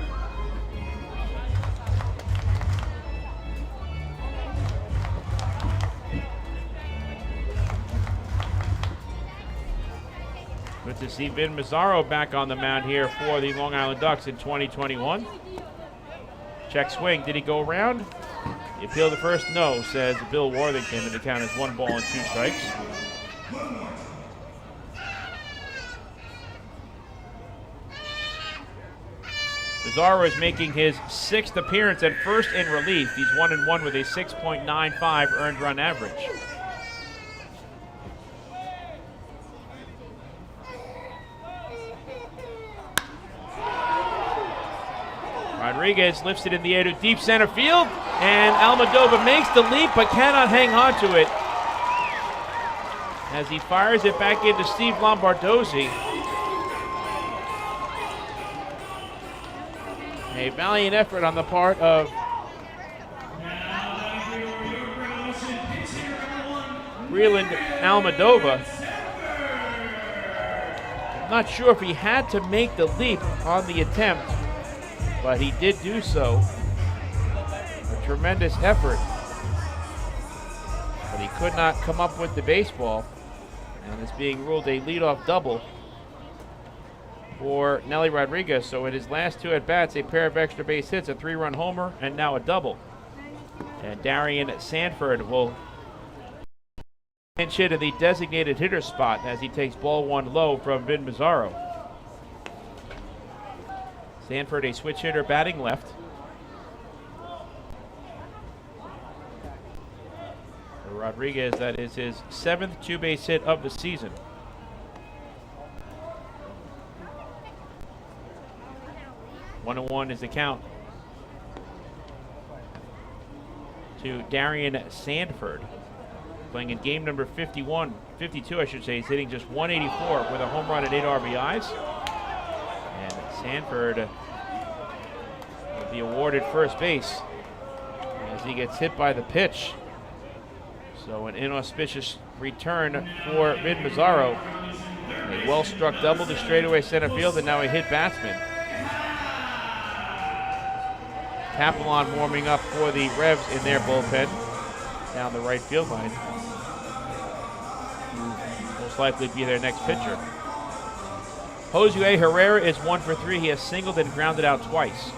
Good to see Vin Mazzaro back on the mound here for the Long Island Ducks in 2021. Check swing, did he go around? The appeal to first, no, says Bill Worthington, and the count is 1 ball and 2 strikes. Mazzaro is making his 6th appearance and first in relief. He's 1-1 with a 6.95 earned run average. Rodriguez lifts it in the air to deep center field, and Almodovar makes the leap but cannot hang on to it as he fires it back into Steve Lombardozzi. A valiant effort on the part of Breland Almodovar. I'm not sure if he had to make the leap on the attempt, but he did do so. A tremendous effort. But he could not come up with the baseball, and it's being ruled a leadoff double for Nelly Rodriguez. So in his last 2 at-bats, a pair of extra base hits, a 3-run homer, and now a double. And Darian Sanford will pinch hit in the designated hitter spot as he takes ball 1 low from Vin Mazzaro. Sanford, a switch hitter, batting left. For Rodriguez, that is his 7th 2-base hit of the season. One and 1 is the count to Darian Sanford, playing in game number 52 I should say. He's hitting just 184 with a home run and 8 RBIs. And Sanford will be awarded first base as he gets hit by the pitch. So an inauspicious return for Vin Mazzaro. A well-struck double to straightaway center field, and now a hit batsman. Papillon warming up for the Revs in their bullpen down the right field line. Most likely be their next pitcher. Josue Herrera is 1 for 3. He has singled and grounded out twice.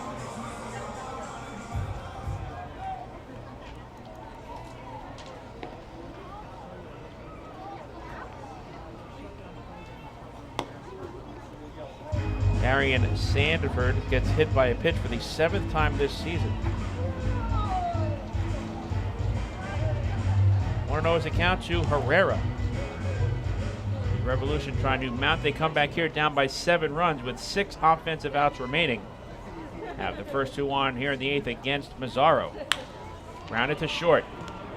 Darian Sanford gets hit by a pitch for the 7th time this season. 1-0 is a count to Herrera. The Revolution trying to mount a comeback here, down by 7 runs with 6 offensive outs remaining. Have the first 2 on here in the 8th against Mazzaro. Grounded to short.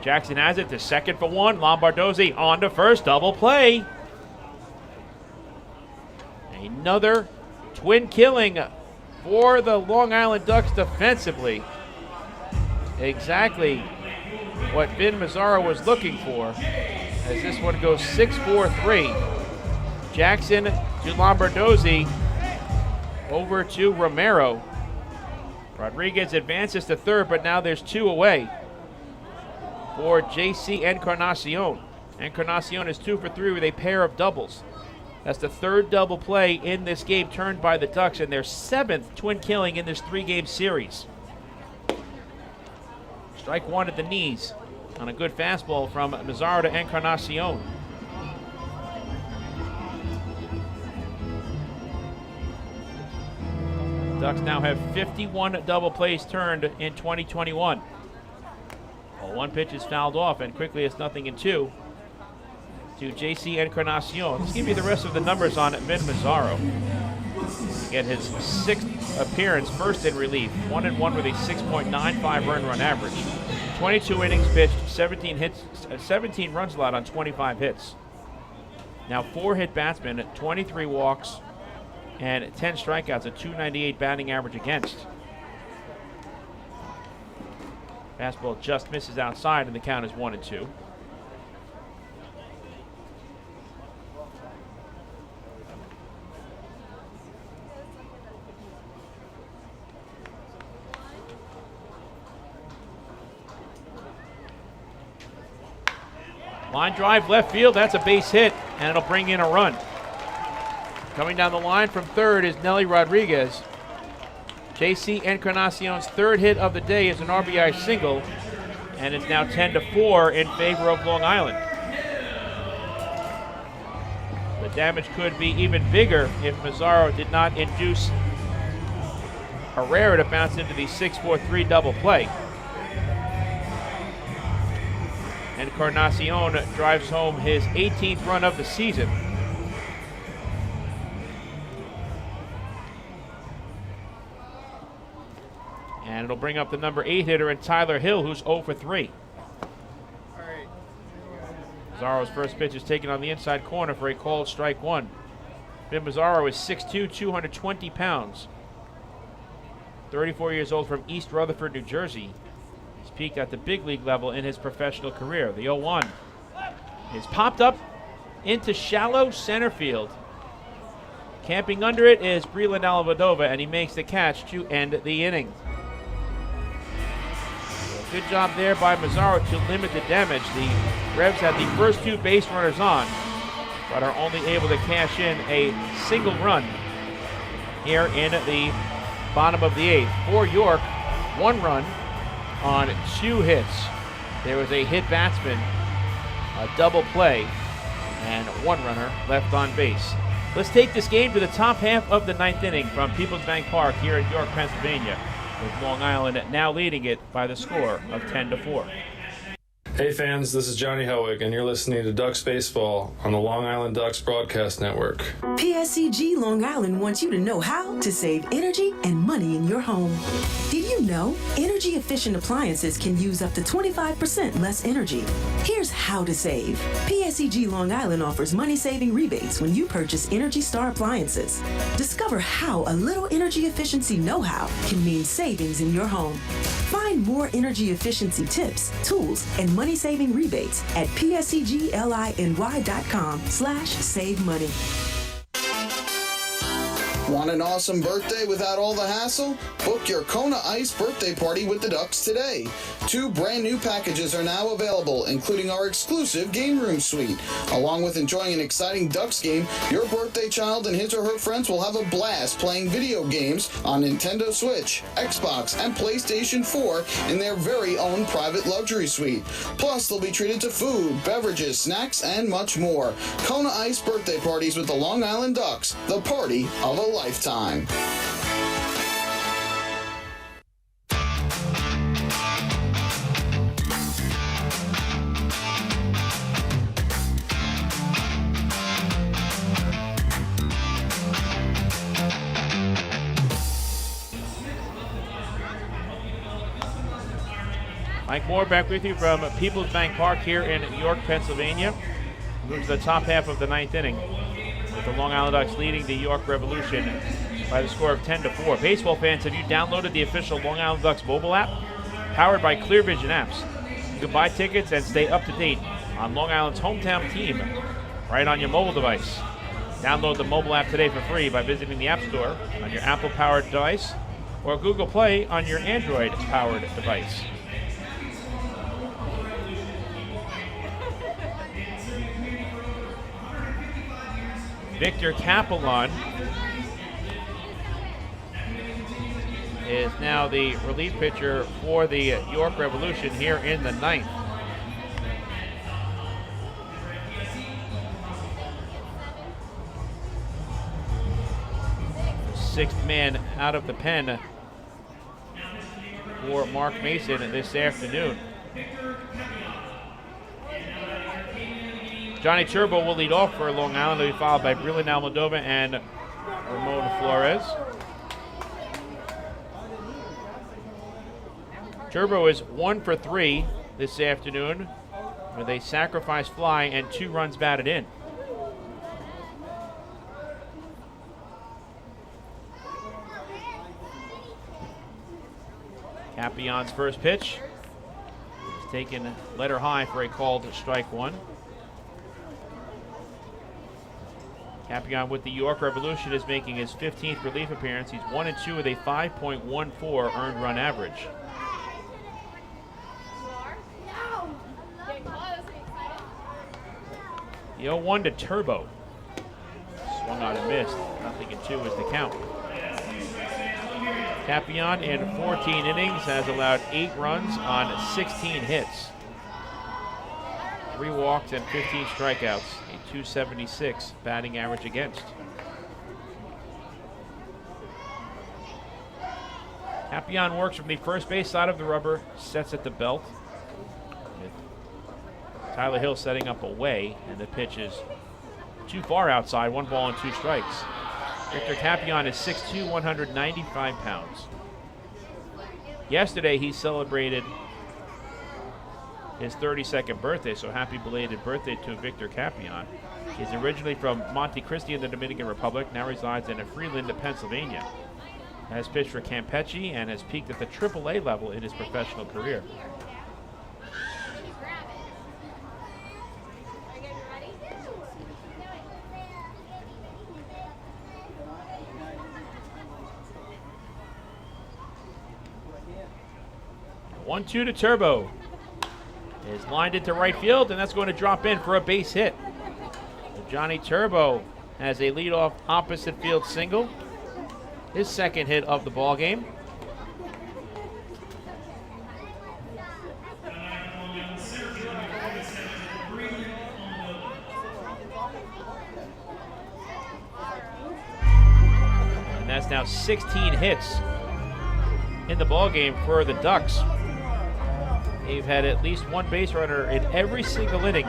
Jackson has it to second for 1. Lombardozzi on to first, double play. Another twin killing for the Long Island Ducks defensively. Exactly what Vin Mazzaro was looking for, as this one goes 6-4-3. Jackson to Lombardozzi, over to Romero. Rodriguez advances to third, but now there's 2 away for JC Encarnacion. Encarnacion is 2 for 3 with a pair of doubles. That's the 3rd double play in this game turned by the Ducks, and their 7th twin killing in this 3-game series. Strike 1 at the knees on a good fastball from Mazzaro to Encarnacion. Ducks now have 51 double plays turned in 2021. Well, 1 pitch is fouled off, and quickly it's 0-2. To JC Encarnacion. Let's give you the rest of the numbers on Vin Mazzaro. Get his 6th appearance, first in relief. 1-1 with a 6.95 earned run average. 22 innings pitched, 17 runs allowed on 25 hits. Now 4 hit batsmen, 23 walks, and 10 strikeouts, a .298 batting average against. Fastball just misses outside, and the count is 1-2. Line drive left field, that's a base hit, and it'll bring in a run. Coming down the line from third is Nelly Rodriguez. JC Encarnacion's 3rd hit of the day is an RBI single, and it's now 10-4 in favor of Long Island. The damage could be even bigger if Mazzaro did not induce Herrera to bounce into the 6-4-3 double play. Encarnacion drives home his 18th run of the season. And it'll bring up the number 8 hitter in Tyler Hill, who's 0 for 3. Bizarro's first pitch is taken on the inside corner for a called strike one. Ben Bizarro is 6'2", 220 pounds. 34 years old from East Rutherford, New Jersey. He's peaked at the big league level in his professional career. The 0-1 is popped up into shallow center field. Camping under it is Breland Alvadova, and he makes the catch to end the inning. Good job there by Mazzaro to limit the damage. The Revs had the first 2 base runners on, but are only able to cash in a single run here in the bottom of the 8th. For York, 1 run on 2 hits. There was a hit batsman, a double play, and 1 runner left on base. Let's take this game to the top half of the 9th inning from PeoplesBank Park here in York, Pennsylvania, with Long Island now leading it by the score of 10-4. Hey fans, this is Johnny Helwig, and you're listening to Ducks Baseball on the Long Island Ducks Broadcast Network. PSCG Long Island wants you to know how to save energy and money in your home. Did you know energy efficient appliances can use up to 25% less energy? Here's how to save. PSCG Long Island offers money saving rebates when you purchase Energy Star appliances. Discover how a little energy efficiency know-how can mean savings in your home. Find more energy efficiency tips, tools, and money saving rebates at pscgliny.com/save money. Want an awesome birthday without all the hassle? Book your Kona Ice birthday party with the Ducks today. 2 brand new packages are now available, including our exclusive game room suite. Along with enjoying an exciting Ducks game, your birthday child and his or her friends will have a blast playing video games on Nintendo Switch, Xbox, and PlayStation 4 in their very own private luxury suite. Plus, they'll be treated to food, beverages, snacks, and much more. Kona Ice birthday parties with the Long Island Ducks, the party of a lifetime. Mike Moore back with you from PeoplesBank Park here in York, Pennsylvania. Moves to the top half of the 9th inning, with the Long Island Ducks leading the York Revolution by the score of 10-4. Baseball fans, have you downloaded the official Long Island Ducks mobile app? Powered by Clear Vision Apps. You can buy tickets and stay up to date on Long Island's hometown team right on your mobile device. Download the mobile app today for free by visiting the App Store on your Apple-powered device or Google Play on your Android-powered device. Victor Capelon is now the relief pitcher for the York Revolution here in the 9th. Sixth man out of the pen for Mark Mason this afternoon. Johnny Turbo will lead off for Long Island. He'll be followed by Breland Almodovar and Ramon Flores. Turbo is 1 for 3 this afternoon with a sacrifice fly and 2 runs batted in. Capion's first pitch is taken letter high for a called strike one. Capion with the York Revolution is making his 15th relief appearance. He's 1-2 with a 5.14 earned run average. The 0-1 to Turbo. Swung out and missed. 0-2 is the count. Capion in 14 innings has allowed 8 runs on 16 hits. 3 walks and 15 strikeouts. A .276 batting average against. Papillon works from the first base side of the rubber, sets at the belt. With Tyler Hill setting up away, and the pitch is too far outside, 1 ball and 2 strikes. Victor Papillon is 6'2", 195 pounds. Yesterday he celebrated his 32nd birthday, so happy belated birthday to Victor Papillon. He's originally from Monte Cristi in the Dominican Republic, now resides in Freeland, Pennsylvania. Has pitched for Campeche and has peaked at the AAA level in his professional career. One, 2 to Turbo. Is lined into right field, and that's going to drop in for a base hit. Johnny Turbo has a leadoff opposite field single. His second hit of the ball game. And that's now 16 hits in the ball game for the Ducks. They've had at least one base runner in every single inning.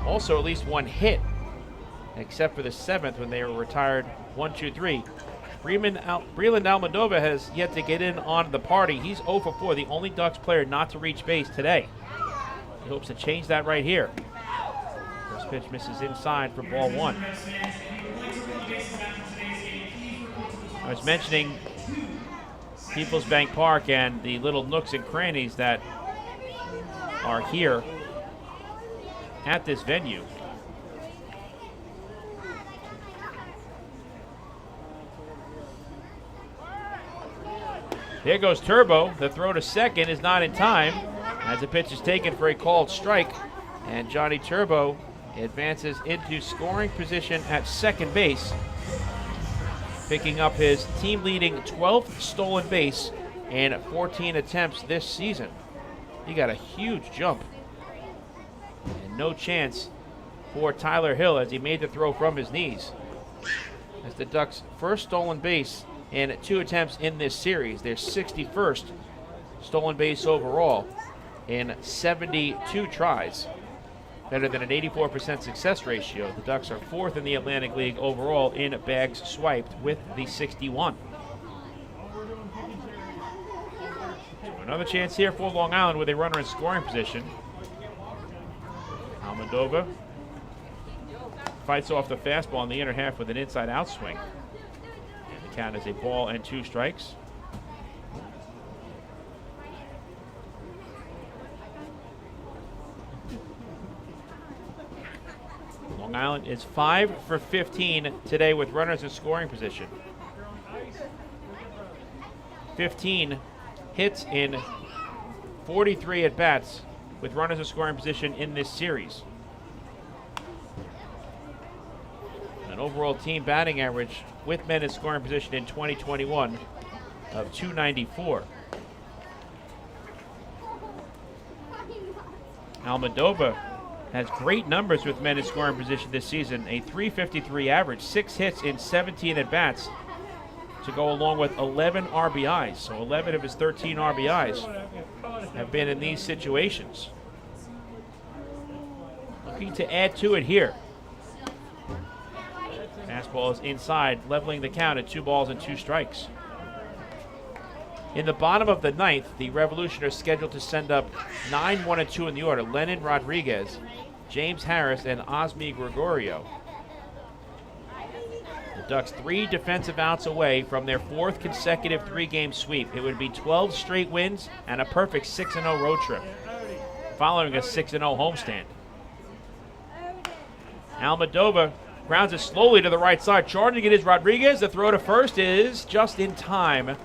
Also at least one hit, except for the 7th when they were retired 1-2-3. Breland Almodovar has yet to get in on the party. He's 0 for 4, the only Ducks player not to reach base today. He hopes to change that right here. First pitch misses inside for ball 1. I was mentioning PeoplesBank Park and the little nooks and crannies that are here at this venue. There goes Turbo. The throw to second is not in time as the pitch is taken for a called strike, and Johnny Turbo advances into scoring position at second base, picking up his team-leading 12th stolen base in 14 attempts this season. He got a huge jump. And no chance for Tyler Hill as he made the throw from his knees. As the Ducks' first stolen base in 2 attempts in this series. Their 61st stolen base overall in 72 tries. Better than an 84% success ratio. The Ducks are 4th in the Atlantic League overall in bags swiped with the 61. Another chance here for Long Island with a runner in scoring position. Almodovar fights off the fastball in the inner half with an inside outswing. And the count is a ball and 2 strikes. Long Island is 5 for 15 today with runners in scoring position. 15 hits in 43 at-bats with runners in scoring position in this series. An overall team batting average with men in scoring position in 2021 of .294. Almodovar has great numbers with men in scoring position this season. A .353 average, 6 hits in 17 at-bats to go along with 11 RBIs. So 11 of his 13 RBIs have been in these situations. Looking to add to it here. Fastball is inside, leveling the count at 2 balls and 2 strikes. In the bottom of the 9th, the Revolution are scheduled to send up 9, 1, and 2 in the order. Lenin Rodriguez, James Harris, and Osmi Gregorio. The Ducks 3 defensive outs away from their 4th consecutive 3-game sweep. It would be 12 straight wins and a perfect 6-0 road trip, following a 6-0 homestand. Almodovar grounds it slowly to the right side. Charging it is Rodriguez. The throw to first is just in time.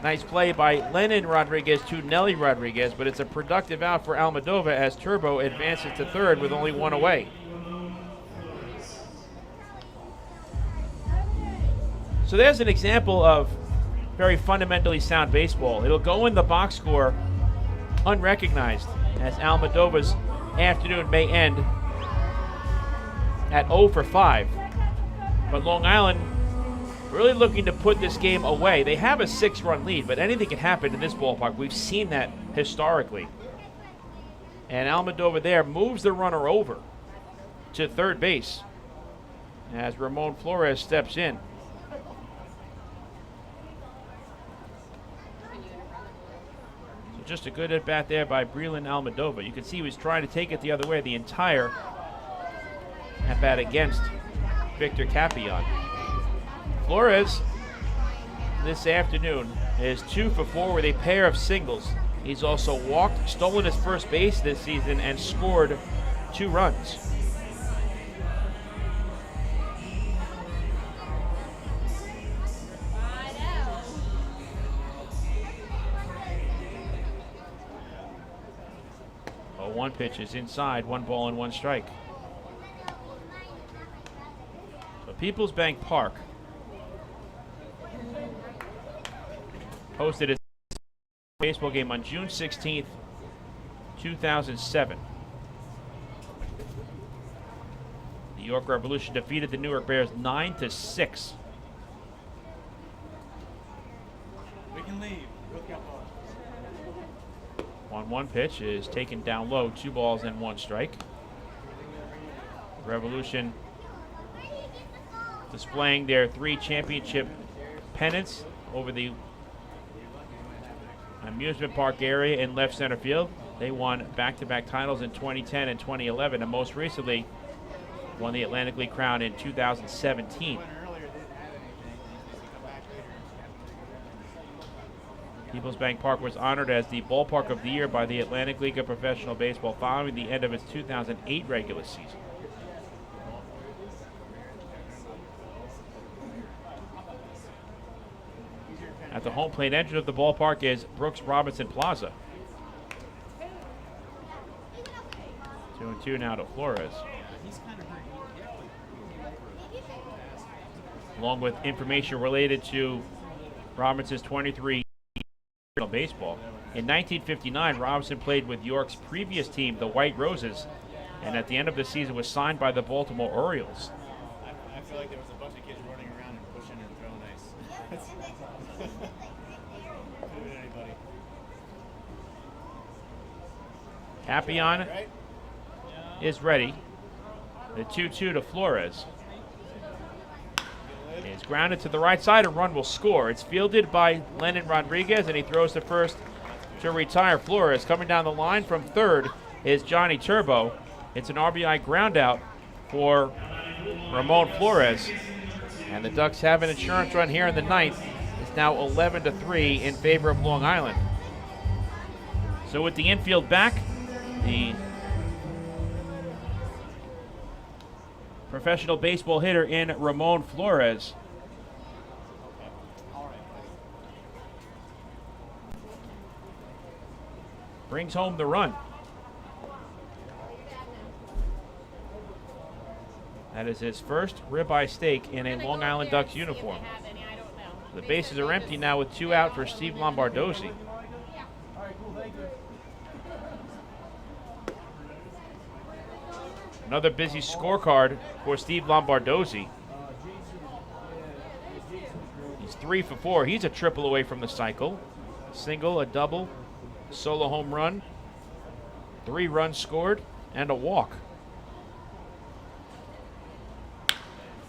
Nice play by Lenin Rodriguez to Nelly Rodriguez, but it's a productive out for Almodovar as Turbo advances to third with only 1 away. So there's an example of very fundamentally sound baseball. It'll go in the box score unrecognized as Almodovar's afternoon may end at 0 for 5. But Long Island really looking to put this game away. They have a 6-run lead, but anything can happen in this ballpark. We've seen that historically. And Almodovar there moves the runner over to third base as Ramon Flores steps in. So just a good at-bat there by Breland Almodovar. You can see he was trying to take it the other way the entire at-bat against Victor Capion. Flores this afternoon is 2 for 4 with a pair of singles. He's also walked, stolen his first base this season, and scored 2 runs. One pitch is inside, 1 ball and 1 strike. So PeoplesBank Park hosted its baseball game on June 16th, 2007. The York Revolution defeated the Newark Bears 9-6. We can leave. 1-1 pitch is taken down low, 2 balls and 1 strike. Revolution displaying their 3 championship pennants over the amusement park area in left center field. They won back-to-back titles in 2010 and 2011, and most recently won the Atlantic League crown in 2017. PeoplesBank Park was honored as the Ballpark of the Year by the Atlantic League of Professional Baseball following the end of its 2008 regular season. At the home plate entrance of the ballpark is Brooks Robinson Plaza. 2-2 now to Flores. Along with information related to Robinson's 23 baseball. In 1959, Robinson played with York's previous team, the White Roses, and at the end of the season was signed by the Baltimore Orioles. I feel like there was a bunch of kids running around and pushing and throwing ice. Could have been anybody. Capion is ready. The 2-2 to Flores. It's grounded to the right side. A run will score. It's fielded by Lennon Rodriguez, and he throws to first to retire Flores. Coming down the line from third is Johnny Turbo. It's an RBI ground out for Ramon Flores. And the Ducks have an insurance run here in the ninth. It's now 11-3 in favor of Long Island. So with the infield back, the professional baseball hitter in Ramon Flores brings home the run. That is his first ribeye steak in a Long Island Ducks uniform. The bases are empty now with 2 out for Steve Lombardozzi. Another busy scorecard for Steve Lombardozzi. He's 3 for 4. He's a triple away from the cycle. A single, a double, solo home run, 3 runs scored, and a walk.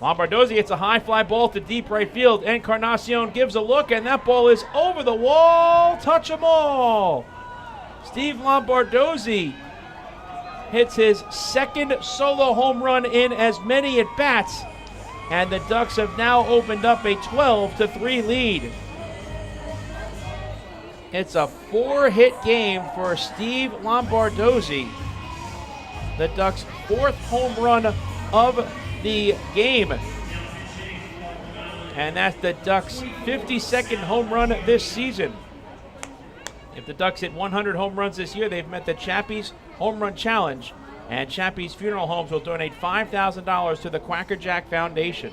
Lombardozzi hits a high fly ball to deep right field. Encarnacion gives a look, and that ball is over the wall. Touch 'em all. Steve Lombardozzi hits his second solo home run in as many at-bats, and the Ducks have now opened up a 12-3 lead. It's a 4-hit game for Steve Lombardozzi. The Ducks' 4th home run of the game. And that's the Ducks' 52nd home run this season. If the Ducks hit 100 home runs this year, they've met the Chappie's Home Run Challenge, and Chappie's Funeral Homes will donate $5,000 to the Quacker Jack Foundation.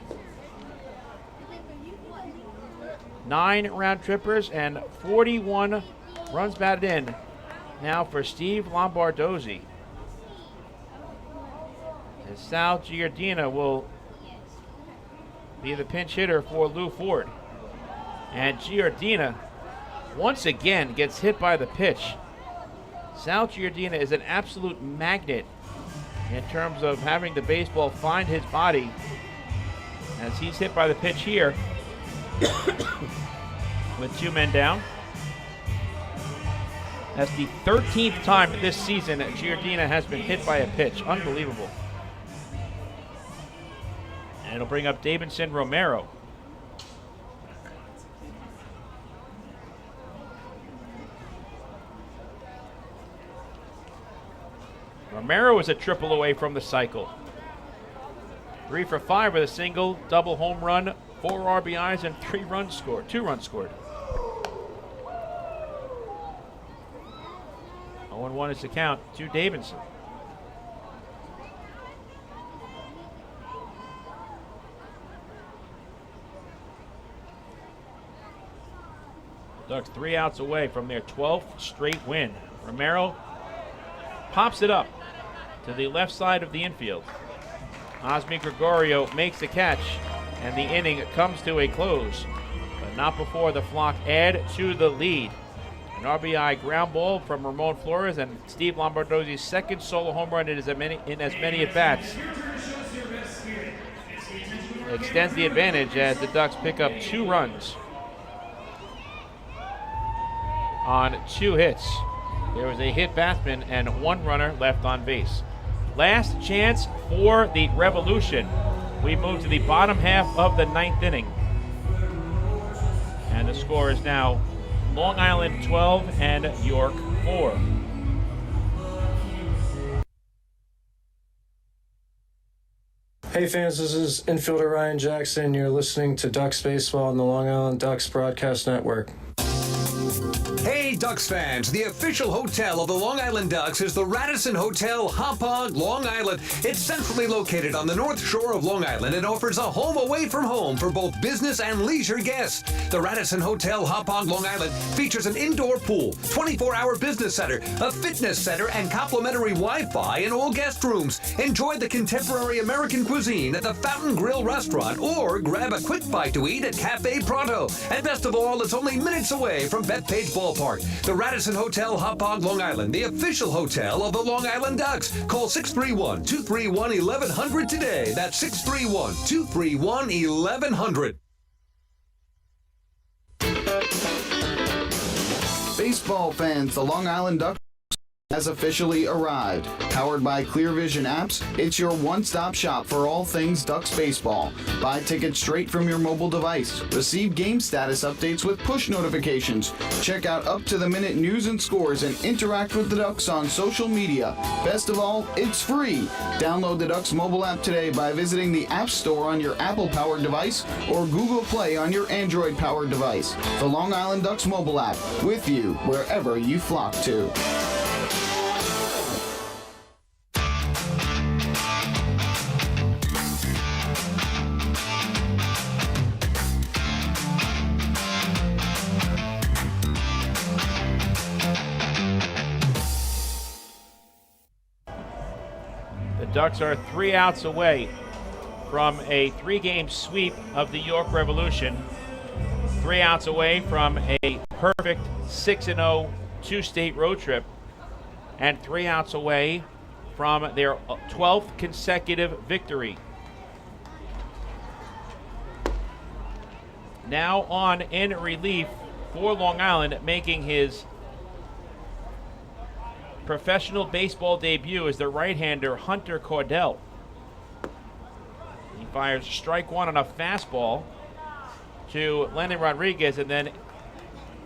9 round trippers and 41 runs batted in now for Steve Lombardozzi. And Sal Giardina will be the pinch hitter for Lou Ford. And Giardina once again gets hit by the pitch. Sal Giardina is an absolute magnet in terms of having the baseball find his body, as he's hit by the pitch here with 2 men down. That's the 13th time this season that Giardina has been hit by a pitch. Unbelievable. And it'll bring up Davidson Romero. Romero is a triple away from the cycle. 3 for 5 with a single, double home run, 4 RBIs, and 2 runs scored. 0-1 is the count to Davidson. The Ducks 3 outs away from their 12th straight win. Romero pops it up to the left side of the infield. Osmi Gregorio makes the catch, and the inning comes to a close, but not before the Flock add to the lead. An RBI ground ball from Ramon Flores, and Steve Lombardozzi's second solo home run in as many at-bats extends the advantage as the Ducks pick up 2 runs on 2 hits. There was a hit batsman and 1 runner left on base. Last chance for the Revolution. We move to the bottom half of the 9th inning. And the score is now Long Island 12 and York 4. Hey fans, this is infielder Ryan Jackson. You're listening to Ducks Baseball on the Long Island Ducks Broadcast Network. Hey Ducks fans, the official hotel of the Long Island Ducks is the Radisson Hotel Hauppauge, Long Island. It's centrally located on the north shore of Long Island and offers a home away from home for both business and leisure guests. The Radisson Hotel Hauppauge, Long Island features an indoor pool, 24-hour business center, a fitness center, and complimentary Wi-Fi in all guest rooms. Enjoy the contemporary American cuisine at the Fountain Grill restaurant or grab a quick bite to eat at Cafe Pronto. And best of all, it's only minutes away from Bethpage Ballpark. The Radisson Hotel Hauppauge, Long Island, the official hotel of the Long Island Ducks. Call 631-231-1100 today. That's 631-231-1100. Baseball fans, the Long Island Ducks has officially arrived. Powered by Clear Vision apps, it's your one-stop shop for all things Ducks baseball. Buy tickets straight from your mobile device. Receive game status updates with push notifications. Check out up-to-the-minute news and scores and interact with the Ducks on social media. Best of all, it's free. Download the Ducks mobile app today by visiting the App Store on your Apple-powered device or Google Play on your Android-powered device. The Long Island Ducks mobile app, with you wherever you flock to. Ducks are 3 outs away from a 3-game sweep of the York Revolution. 3 outs away from a perfect 6-0 two-state road trip. And 3 outs away from their 12th consecutive victory. Now on in relief for Long Island, making his professional baseball debut is the right-hander Hunter Cordell. He fires strike 1 on a fastball to Lennon Rodriguez, and then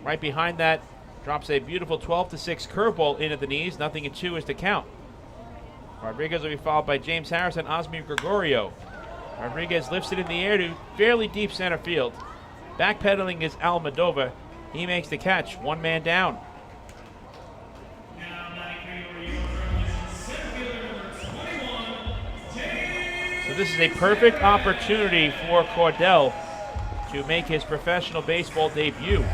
right behind that drops a beautiful 12-6 curveball into the knees. 0-2 is the count. Rodriguez will be followed by James Harris and Osmi Gregorio. Rodriguez lifts it in the air to fairly deep center field. Backpedaling is Almadova. He makes the catch. 1 man down. So this is a perfect opportunity for Cordell to make his professional baseball debut.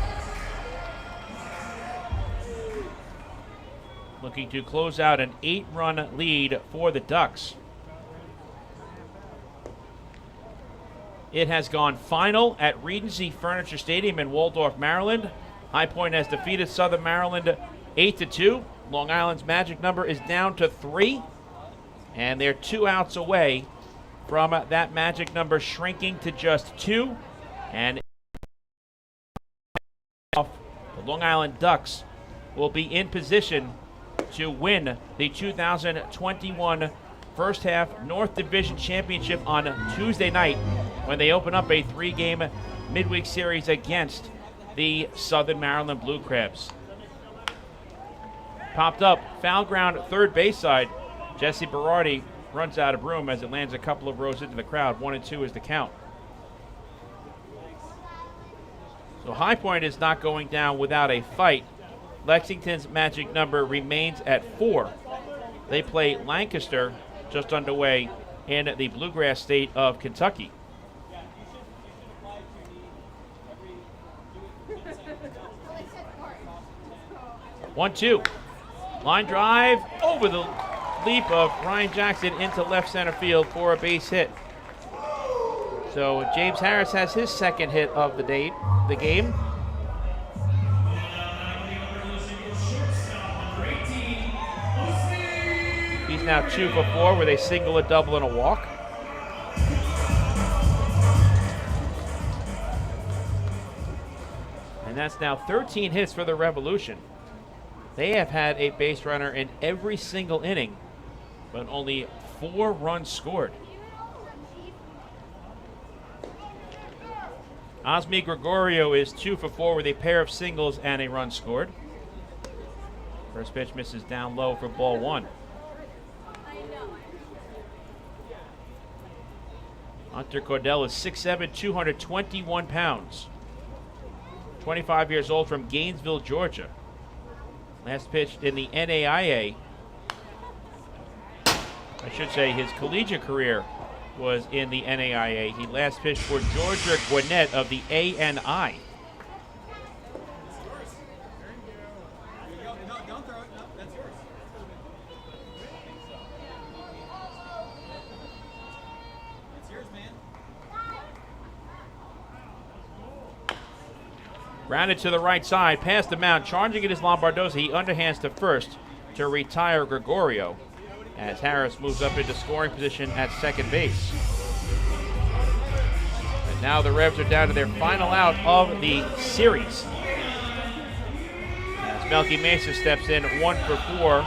Looking to close out an 8-run lead for the Ducks. It has gone final at Regency Furniture Stadium in Waldorf, Maryland. High Point has defeated Southern Maryland 8-2. Long Island's magic number is down to 3, and they're 2 outs away from that magic number shrinking to just 2. And the Long Island Ducks will be in position to win the 2021 First Half North Division Championship on Tuesday night when they open up a 3-game midweek series against the Southern Maryland Blue Crabs. Popped up, foul ground, third base side. Jesse Berardi runs out of room as it lands a couple of rows into the crowd. 1-2 is the count. So High Point is not going down without a fight. Lexington's magic number remains at 4. They play Lancaster just underway in the bluegrass state of Kentucky. One, two. Line drive over the leap of Ryan Jackson into left center field for a base hit. So James Harris has his second hit of the game. He's now 2 for 4 with a single, a double, and a walk. And that's now 13 hits for the Revolution. They have had a base runner in every single inning, but only 4 runs scored. Osmi Gregorio is 2 for 4 with a pair of singles and a run scored. First pitch misses down low for ball 1. Hunter Cordell is 6'7", 221 pounds. 25 years old from Gainesville, Georgia. Last pitched in the NAIA. I should say his collegiate career was in the NAIA. He last pitched for Georgia Gwinnett of the ANI. Grounded to the right side, past the mound, charging it is Lombardosi. He underhands to first to retire Gregorio as Harris moves up into scoring position at second base. And now the Revs are down to their final out of the series. As Melky Mesa steps in 1 for 4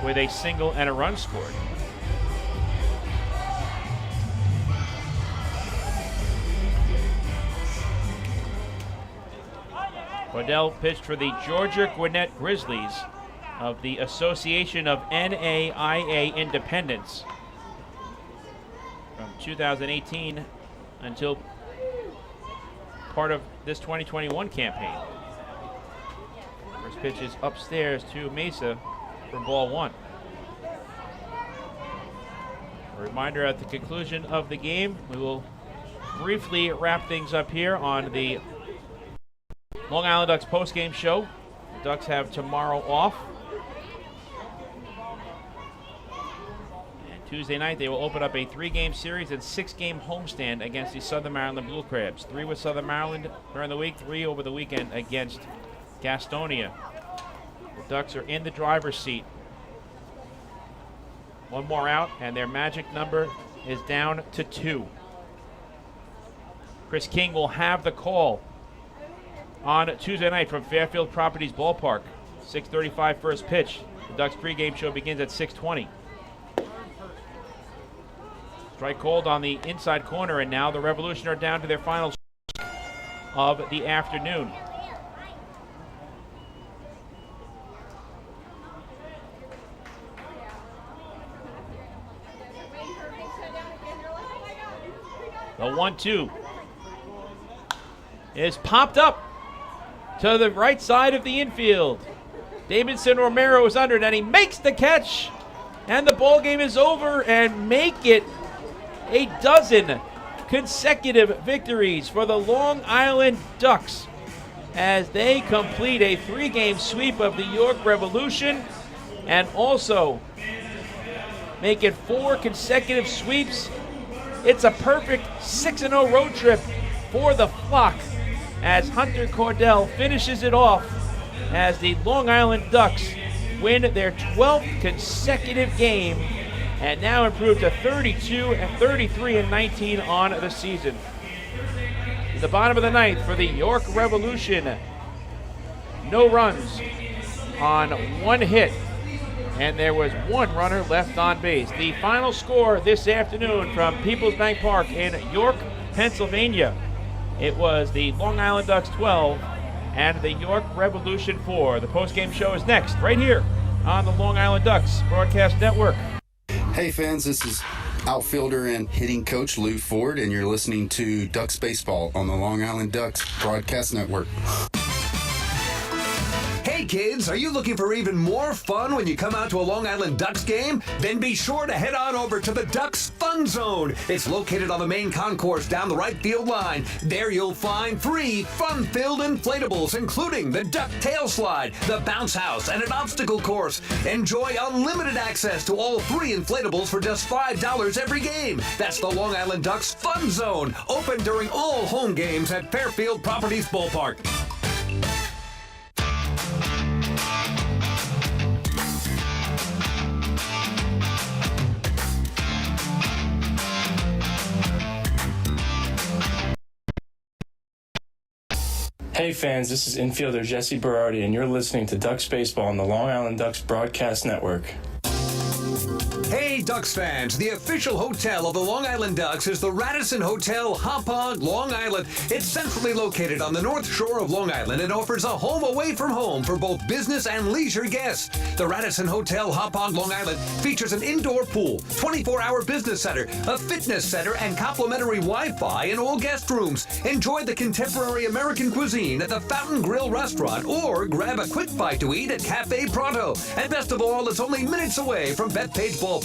with a single and a run scored. Cordell pitched for the Georgia Gwinnett Grizzlies of the Association of NAIA Independents from 2018 until part of this 2021 campaign. First pitch is upstairs to Mesa for ball 1. A reminder at the conclusion of the game, we will briefly wrap things up here on the Long Island Ducks postgame show. The Ducks have tomorrow off. And Tuesday night they will open up a 3-game series and 6-game homestand against the Southern Maryland Blue Crabs. 3 with Southern Maryland during the week, 3 over the weekend against Gastonia. The Ducks are in the driver's seat. 1 more out and their magic number is down to 2. Chris King will have the call on Tuesday night from Fairfield Properties Ballpark. 6:35 first pitch. The Ducks pregame show begins at 6:20. Strike called on the inside corner, and now the Revolution are down to their final of the afternoon. The 1-2 is popped up to the right side of the infield. Davidson Romero is under it, and he makes the catch, and the ball game is over, and make it a dozen consecutive victories for the Long Island Ducks as they complete a 3-game sweep of the York Revolution and also make it 4 consecutive sweeps It's a perfect 6-0 road trip for the Flock as Hunter Cordell finishes it off as the Long Island Ducks win their 12th consecutive game and now improve to 32-33-19 on the season. In the bottom of the ninth for the York Revolution, no runs on one hit, and there was one runner left on base. The final score this afternoon from PeoplesBank Park in York, Pennsylvania. It was the Long Island Ducks 12 and the York Revolution 4. The postgame show is next, right here on the Long Island Ducks Broadcast Network. Hey fans, this is outfielder and hitting coach Lou Ford, and you're listening to Ducks Baseball on the Long Island Ducks Broadcast Network. Hey kids, are you looking for even more fun when you come out to a Long Island Ducks game? Then be sure to head on over to the Ducks Fun Zone. It's located on the main concourse down the right field line. There you'll find 3 fun-filled inflatables, including the Duck Tail Slide, the Bounce House, and an obstacle course. Enjoy unlimited access to all 3 inflatables for just $5 every game. That's the Long Island Ducks Fun Zone, open during all home games at Fairfield Properties Ballpark. Hey fans, this is infielder Jesse Berardi, and you're listening to Ducks Baseball on the Long Island Ducks Broadcast Network. Hey Ducks fans, the official hotel of the Long Island Ducks is the Radisson Hotel Hauppauge, Long Island. It's centrally located on the north shore of Long Island and offers a home away from home for both business and leisure guests. The Radisson Hotel Hauppauge, Long Island features an indoor pool, 24-hour business center, a fitness center, and complimentary Wi-Fi in all guest rooms. Enjoy the contemporary American cuisine at the Fountain Grill restaurant or grab a quick bite to eat at Cafe Pronto. And best of all, it's only minutes away from Bethpage Ballpark.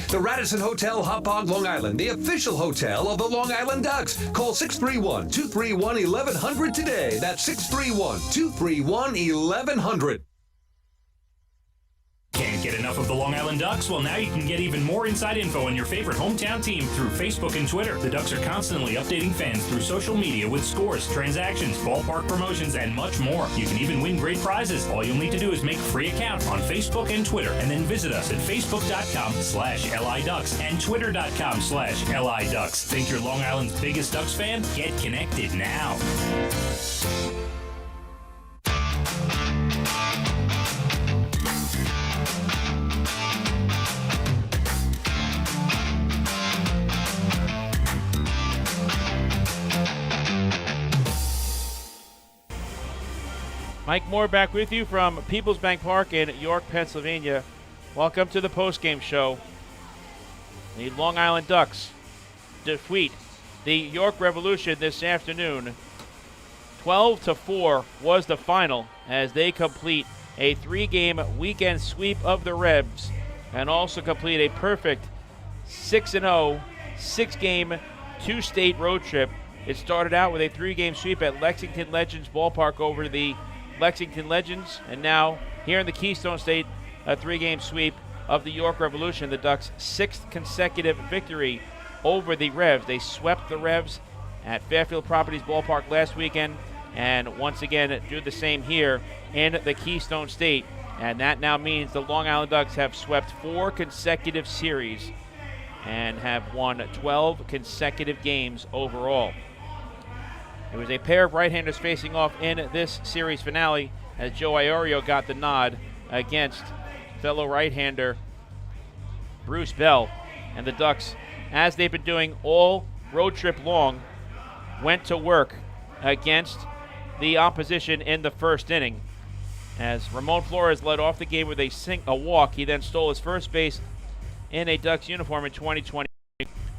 The Radisson Hotel Hauppauge, Long Island, the official hotel of the Long Island Ducks. Call 631-231-1100 today. That's 631-231-1100. Can't get enough of the Long Island Ducks? Well, now you can get even more inside info on your favorite hometown team through Facebook and Twitter. The Ducks are constantly updating fans through social media with scores, transactions, ballpark promotions, and much more. You can even win great prizes. All you'll need to do is make a free account on Facebook and Twitter, and then visit us at facebook.com/LIDucks and twitter.com/LIDucks. Think you're Long Island's biggest Ducks fan? Get connected now. Mike Moore back with you from PeoplesBank Park in York, Pennsylvania. Welcome to the postgame show. The Long Island Ducks defeat the York Revolution this afternoon. 12-4 was the final as they complete a 3-game weekend sweep of the Rebs and also complete a perfect 6-0, 6-game, 2-state road trip. It started out with a 3-game sweep at Lexington Legends Ballpark over the Lexington Legends, and now here in the Keystone State, a 3-game sweep of the York Revolution, the Ducks' 6th consecutive victory over the Revs. They swept the Revs at Fairfield Properties Ballpark last weekend, and once again do the same here in the Keystone State, and that now means the Long Island Ducks have swept 4 consecutive series and have won 12 consecutive games overall. It was a pair of right-handers facing off in this series finale as Joe Iorio got the nod against fellow right-hander Bruce Bell. And the Ducks, as they've been doing all road trip long, went to work against the opposition in the first inning. As Ramon Flores led off the game with a walk, he then stole his first base in a Ducks uniform in 2020.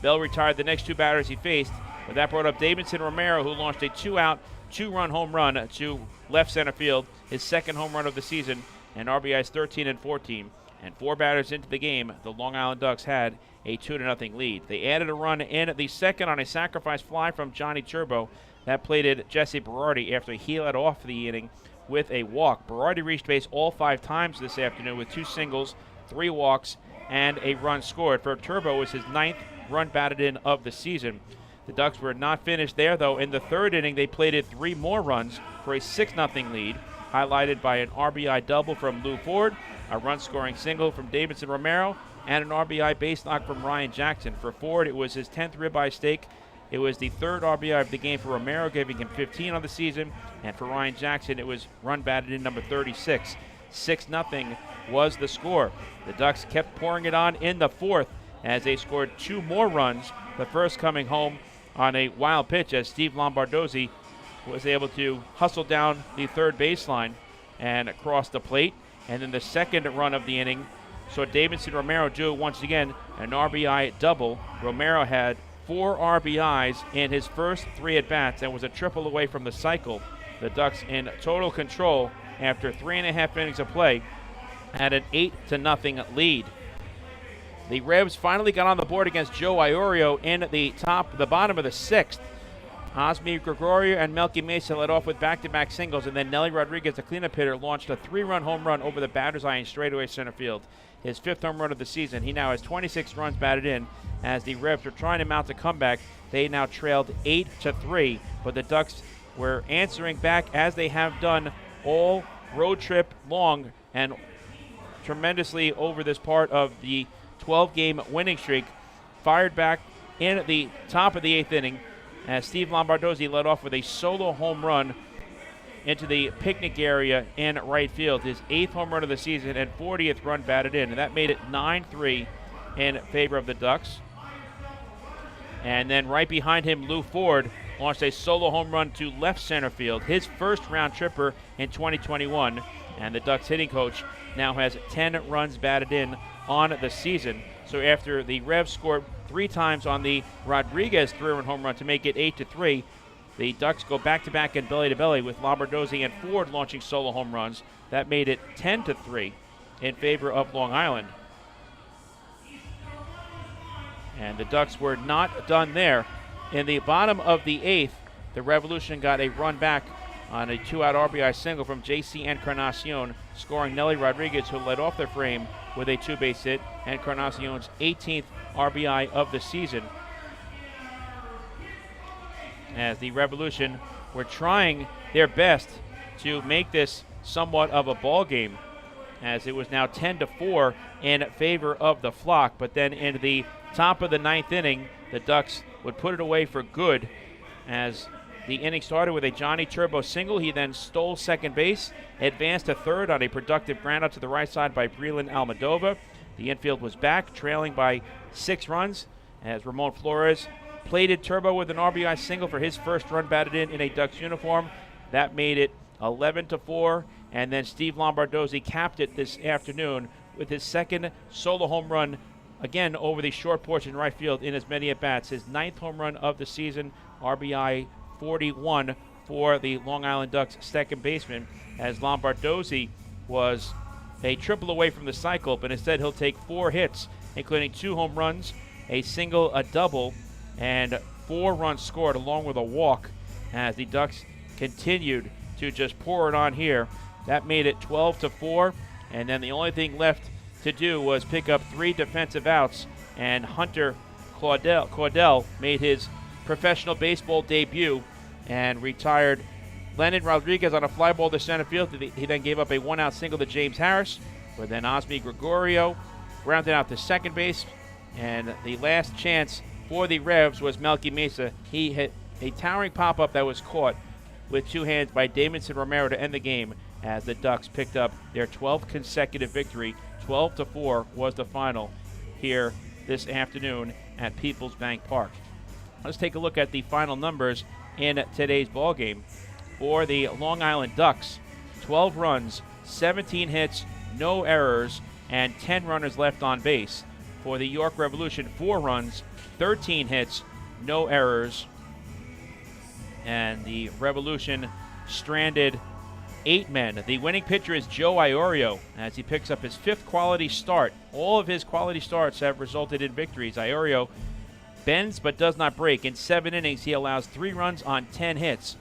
Bell retired the next 2 batters he faced, but that brought up Davidson Romero, who launched a 2-out, 2-run home run to left center field, his 2nd home run of the season, and RBIs 13 and 14. And 4 batters into the game, the Long Island Ducks had a 2-0 lead. They added a run in the 2nd on a sacrifice fly from Johnny Turbo. That plated Jesse Berardi after he led off the inning with a walk. Berardi reached base all 5 times this afternoon with 2 singles, 3 walks, and a run scored. For Turbo, it was his 9th run batted in of the season. The Ducks were not finished there, though. In the third inning, they plated 3 more runs for a 6-0 lead, highlighted by an RBI double from Lou Ford, a run-scoring single from Davidson Romero, and an RBI base knock from Ryan Jackson. For Ford, it was his 10th ribeye steak. It was the 3rd RBI of the game for Romero, giving him 15 on the season. And for Ryan Jackson, it was run batted in number 36. 6-0 was the score. The Ducks kept pouring it on in the 4th as they scored 2 more runs, the first coming home on a wild pitch as Steve Lombardozzi was able to hustle down the third baseline and across the plate. And then the second run of the inning saw Davidson Romero do once again an RBI double. Romero had 4 RBIs in his first 3 at-bats and was a triple away from the cycle. The Ducks in total control after 3.5 innings of play had an 8-0 lead. The Revs finally got on the board against Joe Iorio in the bottom of the 6th. Osmi Gregorio and Melky Mesa led off with back-to-back singles, and then Nelly Rodriguez, the cleanup hitter, launched a 3-run home run over the batter's eye in straightaway center field. His 5th home run of the season. He now has 26 runs batted in. As the Revs were trying to mount a comeback, they now trailed 8-3, but the Ducks were answering back as they have done all road trip long and tremendously over this part of the 12-game winning streak. Fired back in the top of the 8th inning as Steve Lombardozzi led off with a solo home run into the picnic area in right field. His 8th home run of the season and 40th run batted in, and that made it 9-3 in favor of the Ducks. And then right behind him, Lou Ford launched a solo home run to left center field, his first round tripper in 2021. And the Ducks hitting coach now has 10 runs batted in on the season. So after the Revs scored 3 times on the Rodriguez 3-run home run to make it 8-3, the Ducks go back-to-back and belly-to-belly with Lombardozzi and Ford launching solo home runs. That made it 10-3 in favor of Long Island. And the Ducks were not done there. In the bottom of the 8th, the Revolution got a run back on a 2-out RBI single from J.C. Encarnacion, scoring Nelly Rodriguez, who led off the frame with a 2-base hit, Encarnacion's 18th RBI of the season. As the Revolution were trying their best to make this somewhat of a ball game, as it was now 10-4 in favor of the Flock. But then in the top of the 9th inning, the Ducks would put it away for good as the inning started with a Johnny Turbo single. He then stole second base, advanced to third on a productive ground out to the right side by Breland Almadova. The infield was back, trailing by 6 runs as Ramon Flores plated Turbo with an RBI single for his first run batted in a Ducks uniform. That made it 11-4, and then Steve Lombardozzi capped it this afternoon with his second solo home run, again over the short porch in right field in as many at-bats. His 9th home run of the season, RBI 41 for the Long Island Ducks second baseman, as Lombardozzi was a triple away from the cycle, but instead he'll take 4 hits, including 2 home runs, a single, a double, and 4 runs scored along with a walk as the Ducks continued to just pour it on here. That made it 12-4, and then the only thing left to do was pick up 3 defensive outs, and Hunter Claudel made his professional baseball debut and retired Lennon Rodriguez on a fly ball to center field. He then gave up a 1-out single to James Harris, but then Osmi Gregorio grounded out to second base, and the last chance for the Revs was Melky Mesa. He hit a towering pop-up that was caught with 2 hands by Davidson Romero to end the game as the Ducks picked up their 12th consecutive victory. 12-4 was the final here this afternoon at PeoplesBank Park. Let's take a look at the final numbers in today's ball game. For the Long Island Ducks, 12 runs, 17 hits, no errors, and 10 runners left on base. For the York Revolution, 4 runs, 13 hits, no errors, and the Revolution stranded 8 men. The winning pitcher is Joe Iorio as he picks up his 5th quality start. All of his quality starts have resulted in victories. Iorio bends but does not break. In 7 innings, he allows 3 runs on 10 hits.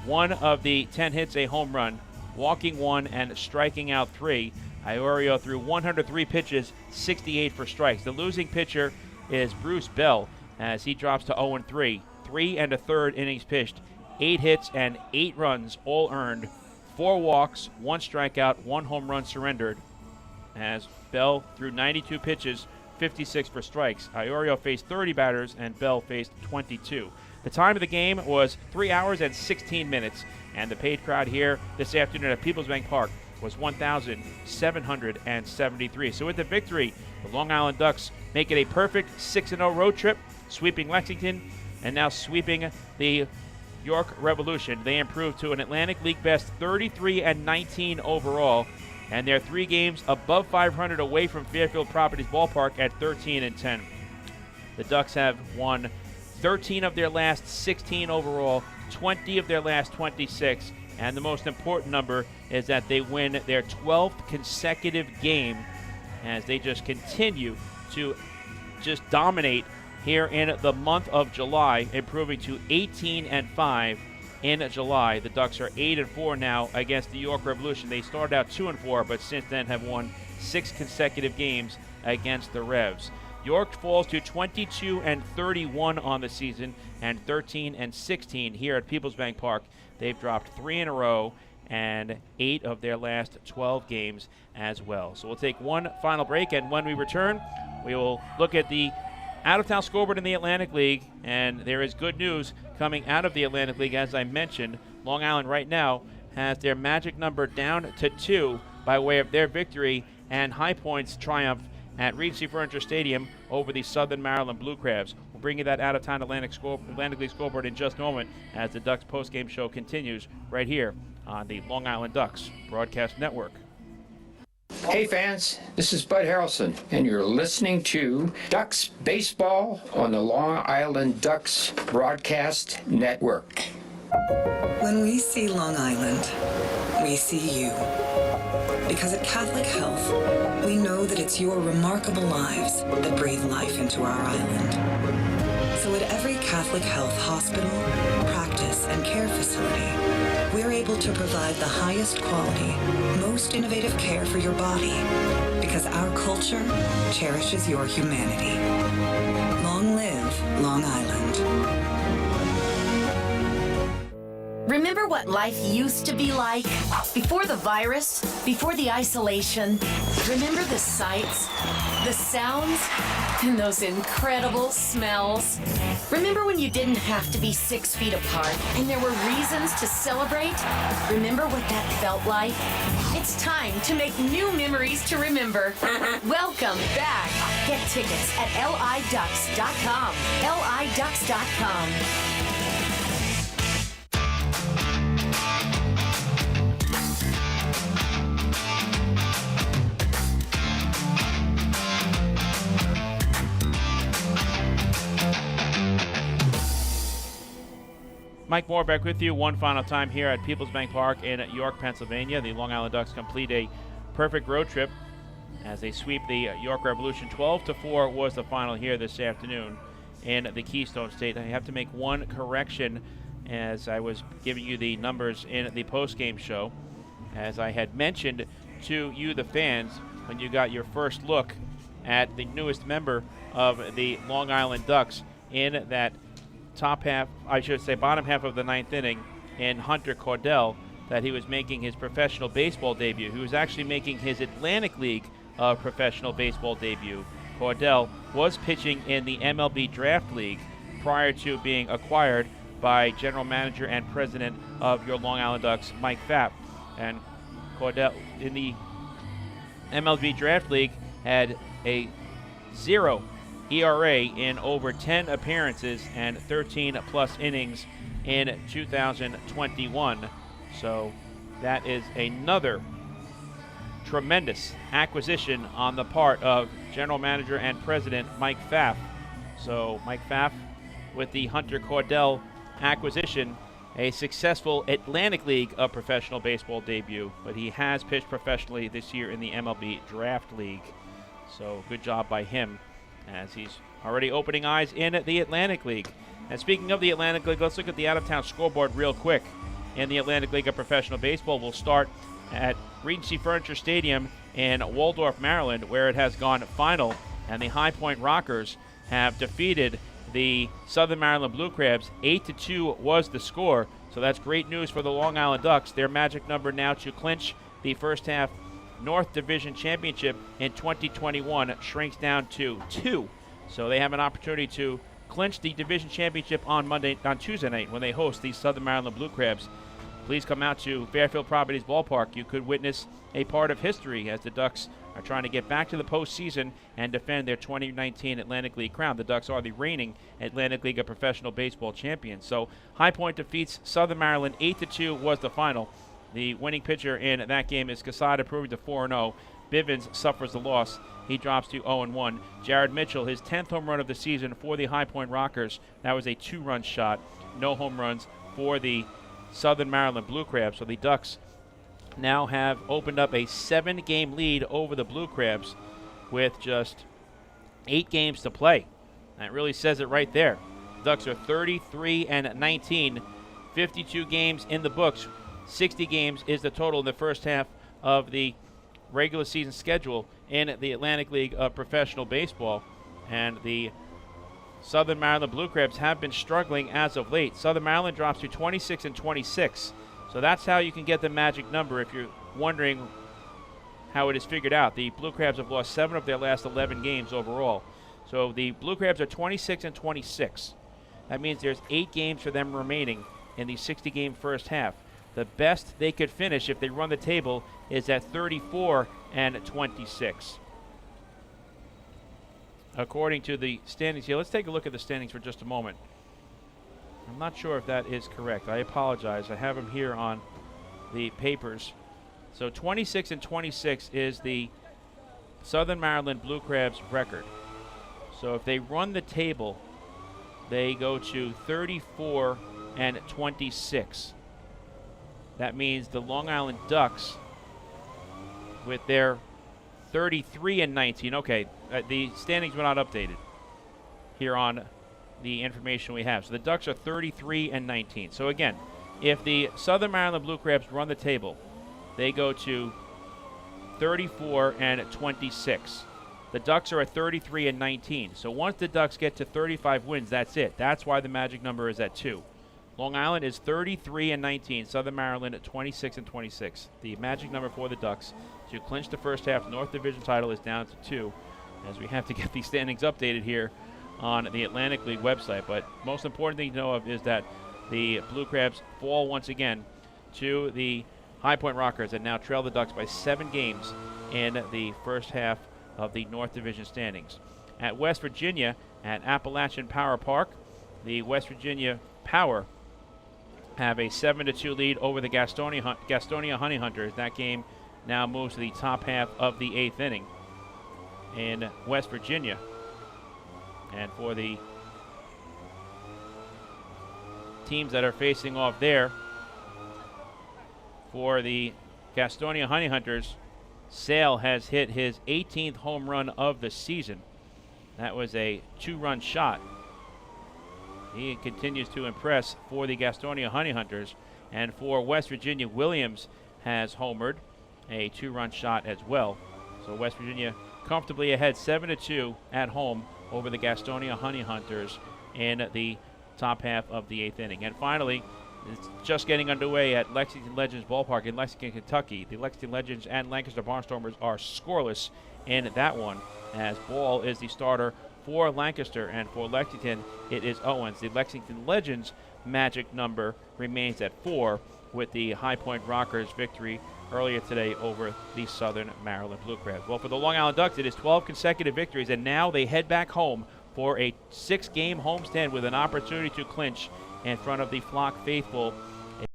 1 of the 10 hits a home run, walking 1 and striking out 3. Iorio threw 103 pitches, 68 for strikes. The losing pitcher is Bruce Bell, as he drops to 0-3. 3 1/3 innings pitched, 8 hits and 8 runs, all earned, 4 walks, 1 strikeout, 1 home run surrendered, as Bell threw 92 pitches, 56 for strikes. Iorio faced 30 batters, and Bell faced 22. The time of the game was 3 hours and 16 minutes, and the paid crowd here this afternoon at PeoplesBank Park was 1,773. So with the victory, the Long Island Ducks make it a perfect 6-0 road trip, sweeping Lexington and now sweeping the York Revolution. They improved to an Atlantic League best 33-19 overall, and they're 3 games above 500 away from Fairfield Properties Ballpark at 13-10. The Ducks have won 13 of their last 16 overall, 20 of their last 26, and the most important number is that they win their 12th consecutive game as they just continue to just dominate here in the month of July, improving to 18-5 in July. The Ducks are 8-4 now against the York Revolution. They started out 2-4, but since then have won 6 consecutive games against the Revs. York falls to 22-31 on the season and 13-16 here at PeoplesBank Park. They've dropped 3 in a row and 8 of their last 12 games as well. So we'll take one final break, and when we return, we will look at the out-of-town scoreboard in the Atlantic League, and there is good news coming out of the Atlantic League. As I mentioned, Long Island right now has their magic number down to 2 by way of their victory and High Point's triumph at Regency Furniture Stadium over the Southern Maryland Blue Crabs. We'll bring you that out-of-town Atlantic League scoreboard in just a moment as the Ducks post-game show continues right here on the Long Island Ducks Broadcast Network. Hey fans, this is Bud Harrelson, and you're listening to Ducks Baseball on the Long Island Ducks Broadcast Network. When we see Long Island, we see you. Because at Catholic Health, we know that it's your remarkable lives that breathe life into our island. So at every Catholic Health hospital, practice, and care facility, we're able to provide the highest quality, most innovative care for your body, because our culture cherishes your humanity. Long live Long Island. Remember what life used to be like? Before the virus, before the isolation? Remember the sights, the sounds, and those incredible smells? Remember when you didn't have to be 6 feet apart and there were reasons to celebrate? Remember what that felt like? It's time to make new memories to remember. Welcome back. Get tickets at liducks.com. liducks.com. Mike Moore back with you one final time here at PeoplesBank Park in York, Pennsylvania. The Long Island Ducks complete a perfect road trip as they sweep the York Revolution. 12-4 was the final here this afternoon in the Keystone State. I have to make one correction as I was giving you the numbers in the post-game show. As I had mentioned to you, the fans, when you got your first look at the newest member of the Long Island Ducks in that top half, I should say bottom half of the ninth inning, in Hunter Cordell, that he was making his professional baseball debut. He was actually making his Atlantic League professional baseball debut. Cordell was pitching in the MLB Draft League prior to being acquired by general manager and president of your Long Island Ducks, Mike Pfaff. And Cordell in the MLB Draft League had a 0 ERA in over 10 appearances and 13-plus innings in 2021. So that is another tremendous acquisition on the part of general manager and president Mike Pfaff. So Mike Pfaff with the Hunter Cordell acquisition, a successful Atlantic League of professional baseball debut, but he has pitched professionally this year in the MLB Draft League. So good job by him, as he's already opening eyes in the Atlantic League. And speaking of the Atlantic League, let's look at the out-of-town scoreboard real quick. In the Atlantic League of Professional Baseball, we'll start at Regency Furniture Stadium in Waldorf, Maryland, where it has gone final, and the High Point Rockers have defeated the Southern Maryland Blue Crabs. 8-2 was the score, so that's great news for the Long Island Ducks. Their magic number now to clinch the first half North Division Championship in 2021 shrinks down to 2. So they have an opportunity to clinch the division championship on Tuesday night when they host the Southern Maryland Blue Crabs. Please come out to Fairfield Properties Ballpark. You could witness a part of history as the Ducks are trying to get back to the postseason and defend their 2019 Atlantic League crown. The Ducks are the reigning Atlantic League of Professional Baseball champions. So High Point defeats Southern Maryland. 8-2 was the final. The winning pitcher in that game is Casada, improving to 4-0. Bivens suffers the loss. He drops to 0-1. Jared Mitchell, his 10th home run of the season for the High Point Rockers. That was a 2-run shot. No home runs for the Southern Maryland Blue Crabs. So the Ducks now have opened up a 7-game lead over the Blue Crabs with just 8 games to play. That really says it right there. The Ducks are 33-19, 52 games in the books. 60 games is the total in the first half of the regular season schedule in the Atlantic League of Professional Baseball. And the Southern Maryland Blue Crabs have been struggling as of late. Southern Maryland drops to 26-26. So that's how you can get the magic number if you're wondering how it is figured out. The Blue Crabs have lost 7 of their last 11 games overall. So the Blue Crabs are 26-26. That means there's 8 games for them remaining in the 60-game first half. The best they could finish if they run the table is at 34-26. According to the standings here, let's take a look at the standings for just a moment. I'm not sure if that is correct. I apologize. I have them here on the papers. So 26-26 is the Southern Maryland Blue Crabs record. So if they run the table, they go to 34-26. That means the Long Island Ducks, with their 33-19. Okay, the standings were not updated here on the information we have. So the Ducks are 33-19. So again, if the Southern Maryland Blue Crabs run the table, they go to 34-26. The Ducks are at 33-19. So once the Ducks get to 35 wins, that's it. That's why the magic number is at 2. Long Island is 33-19. Southern Maryland at 26-26. The magic number for the Ducks to clinch the first half North Division title is down to 2, as we have to get these standings updated here on the Atlantic League website. But most important thing to know of is that the Blue Crabs fall once again to the High Point Rockers and now trail the Ducks by 7 games in the first half of the North Division standings. At West Virginia, at Appalachian Power Park, the West Virginia Power have a 7-2 lead over the Gastonia Honey Hunters. That game now moves to the top half of the 8th inning in West Virginia. And for the teams that are facing off there, for the Gastonia Honey Hunters, Sale has hit his 18th home run of the season. That was a 2-run shot. He continues to impress for the Gastonia Honey Hunters. And for West Virginia, Williams has homered, a 2-run shot as well. So West Virginia comfortably ahead 7-2 at home over the Gastonia Honey Hunters in the top half of the 8th inning. And finally, it's just getting underway at Lexington Legends Ballpark in Lexington, Kentucky. The Lexington Legends and Lancaster Barnstormers are scoreless in that one, as Ball is the starter for Lancaster, and for Lexington, it is Owens. The Lexington Legends magic number remains at 4 with the High Point Rockers victory earlier today over the Southern Maryland Blue Crabs. Well, for the Long Island Ducks, it is 12 consecutive victories, and now they head back home for a 6-game homestand with an opportunity to clinch in front of the Flock faithful. It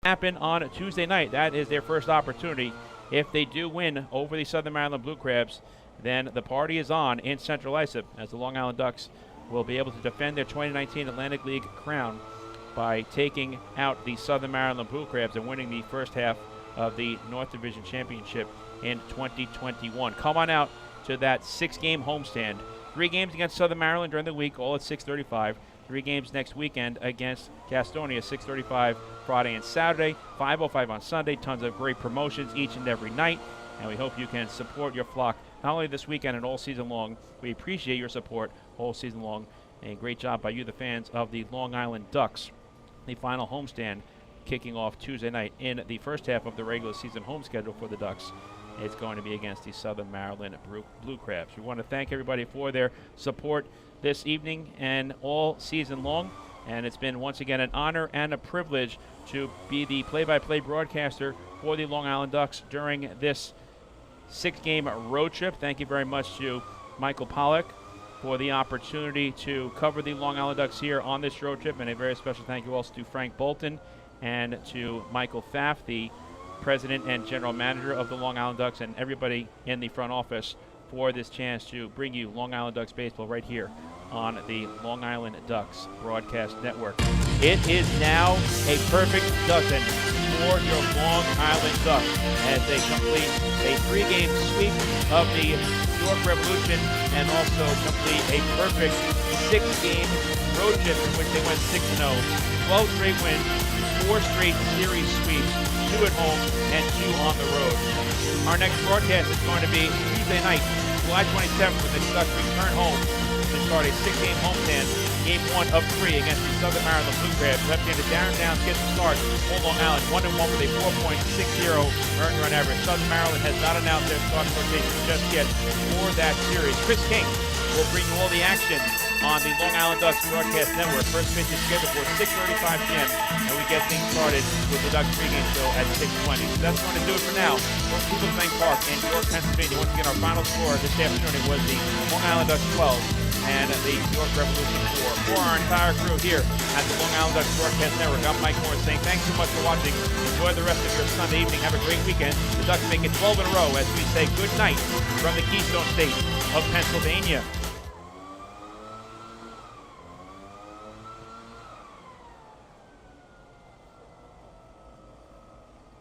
happen on Tuesday night. That is their first opportunity. If they do win over the Southern Maryland Blue Crabs, then the party is on in Central Islip, as the Long Island Ducks will be able to defend their 2019 Atlantic League crown by taking out the Southern Maryland Blue Crabs and winning the first half of the North Division Championship in 2021. Come on out to that 6-game homestand. 3 games against Southern Maryland during the week, all at 6:35. 3 games next weekend against Gastonia, 6:35 Friday and Saturday, 5:05 on Sunday. Tons of great promotions each and every night, and we hope you can support your Flock not only this weekend and all season long. We appreciate your support all season long. A great job by you, the fans of the Long Island Ducks. The final homestand kicking off Tuesday night in the first half of the regular season home schedule for the Ducks. It's going to be against the Southern Maryland Blue Crabs. We want to thank everybody for their support this evening and all season long. And it's been, once again, an honor and a privilege to be the play-by-play broadcaster for the Long Island Ducks during this 6-game road trip. Thank you very much to Michael Pollack for the opportunity to cover the Long Island Ducks here on this road trip. And a very special thank you also to Frank Bolton and to Michael Pfaff, the president and general manager of the Long Island Ducks, and everybody in the front office for this chance to bring you Long Island Ducks baseball right here on the Long Island Ducks Broadcast Network. It is now a perfect dozen for your Long Island Ducks as they complete a 3-game sweep of the York Revolution and also complete a perfect 6-game road trip in which they went 6-0, 12 straight wins, 4 straight series sweeps, 2 at home and 2 on the road. Our next broadcast is going to be Tuesday night, July 27th, when the Ducks return home to start a 6-game homestand, game 1 of 3 against the Southern Maryland Blue Crabs. Left-handed Darren Downs gets the start for Long Island, 1-1 with a 4.60 earned run average. Southern Maryland has not announced their starting rotation just yet for that series. Chris King will bring you all the action on the Long Island Ducks Broadcast Network. First pitch is scheduled for 6:35 p.m. and we get things started with the Ducks pregame show at 6:20. So that's going to do it for now. From PeoplesBank Park in York, Pennsylvania. Once again, our final score this afternoon was the Long Island Ducks 12 and the York Revolution 4. For our entire crew here at the Long Island Ducks Broadcast Network, I'm Mike Morris saying thanks so much for watching. Enjoy the rest of your Sunday evening. Have a great weekend. The Ducks make it 12 in a row as we say good night from the Keystone State of Pennsylvania.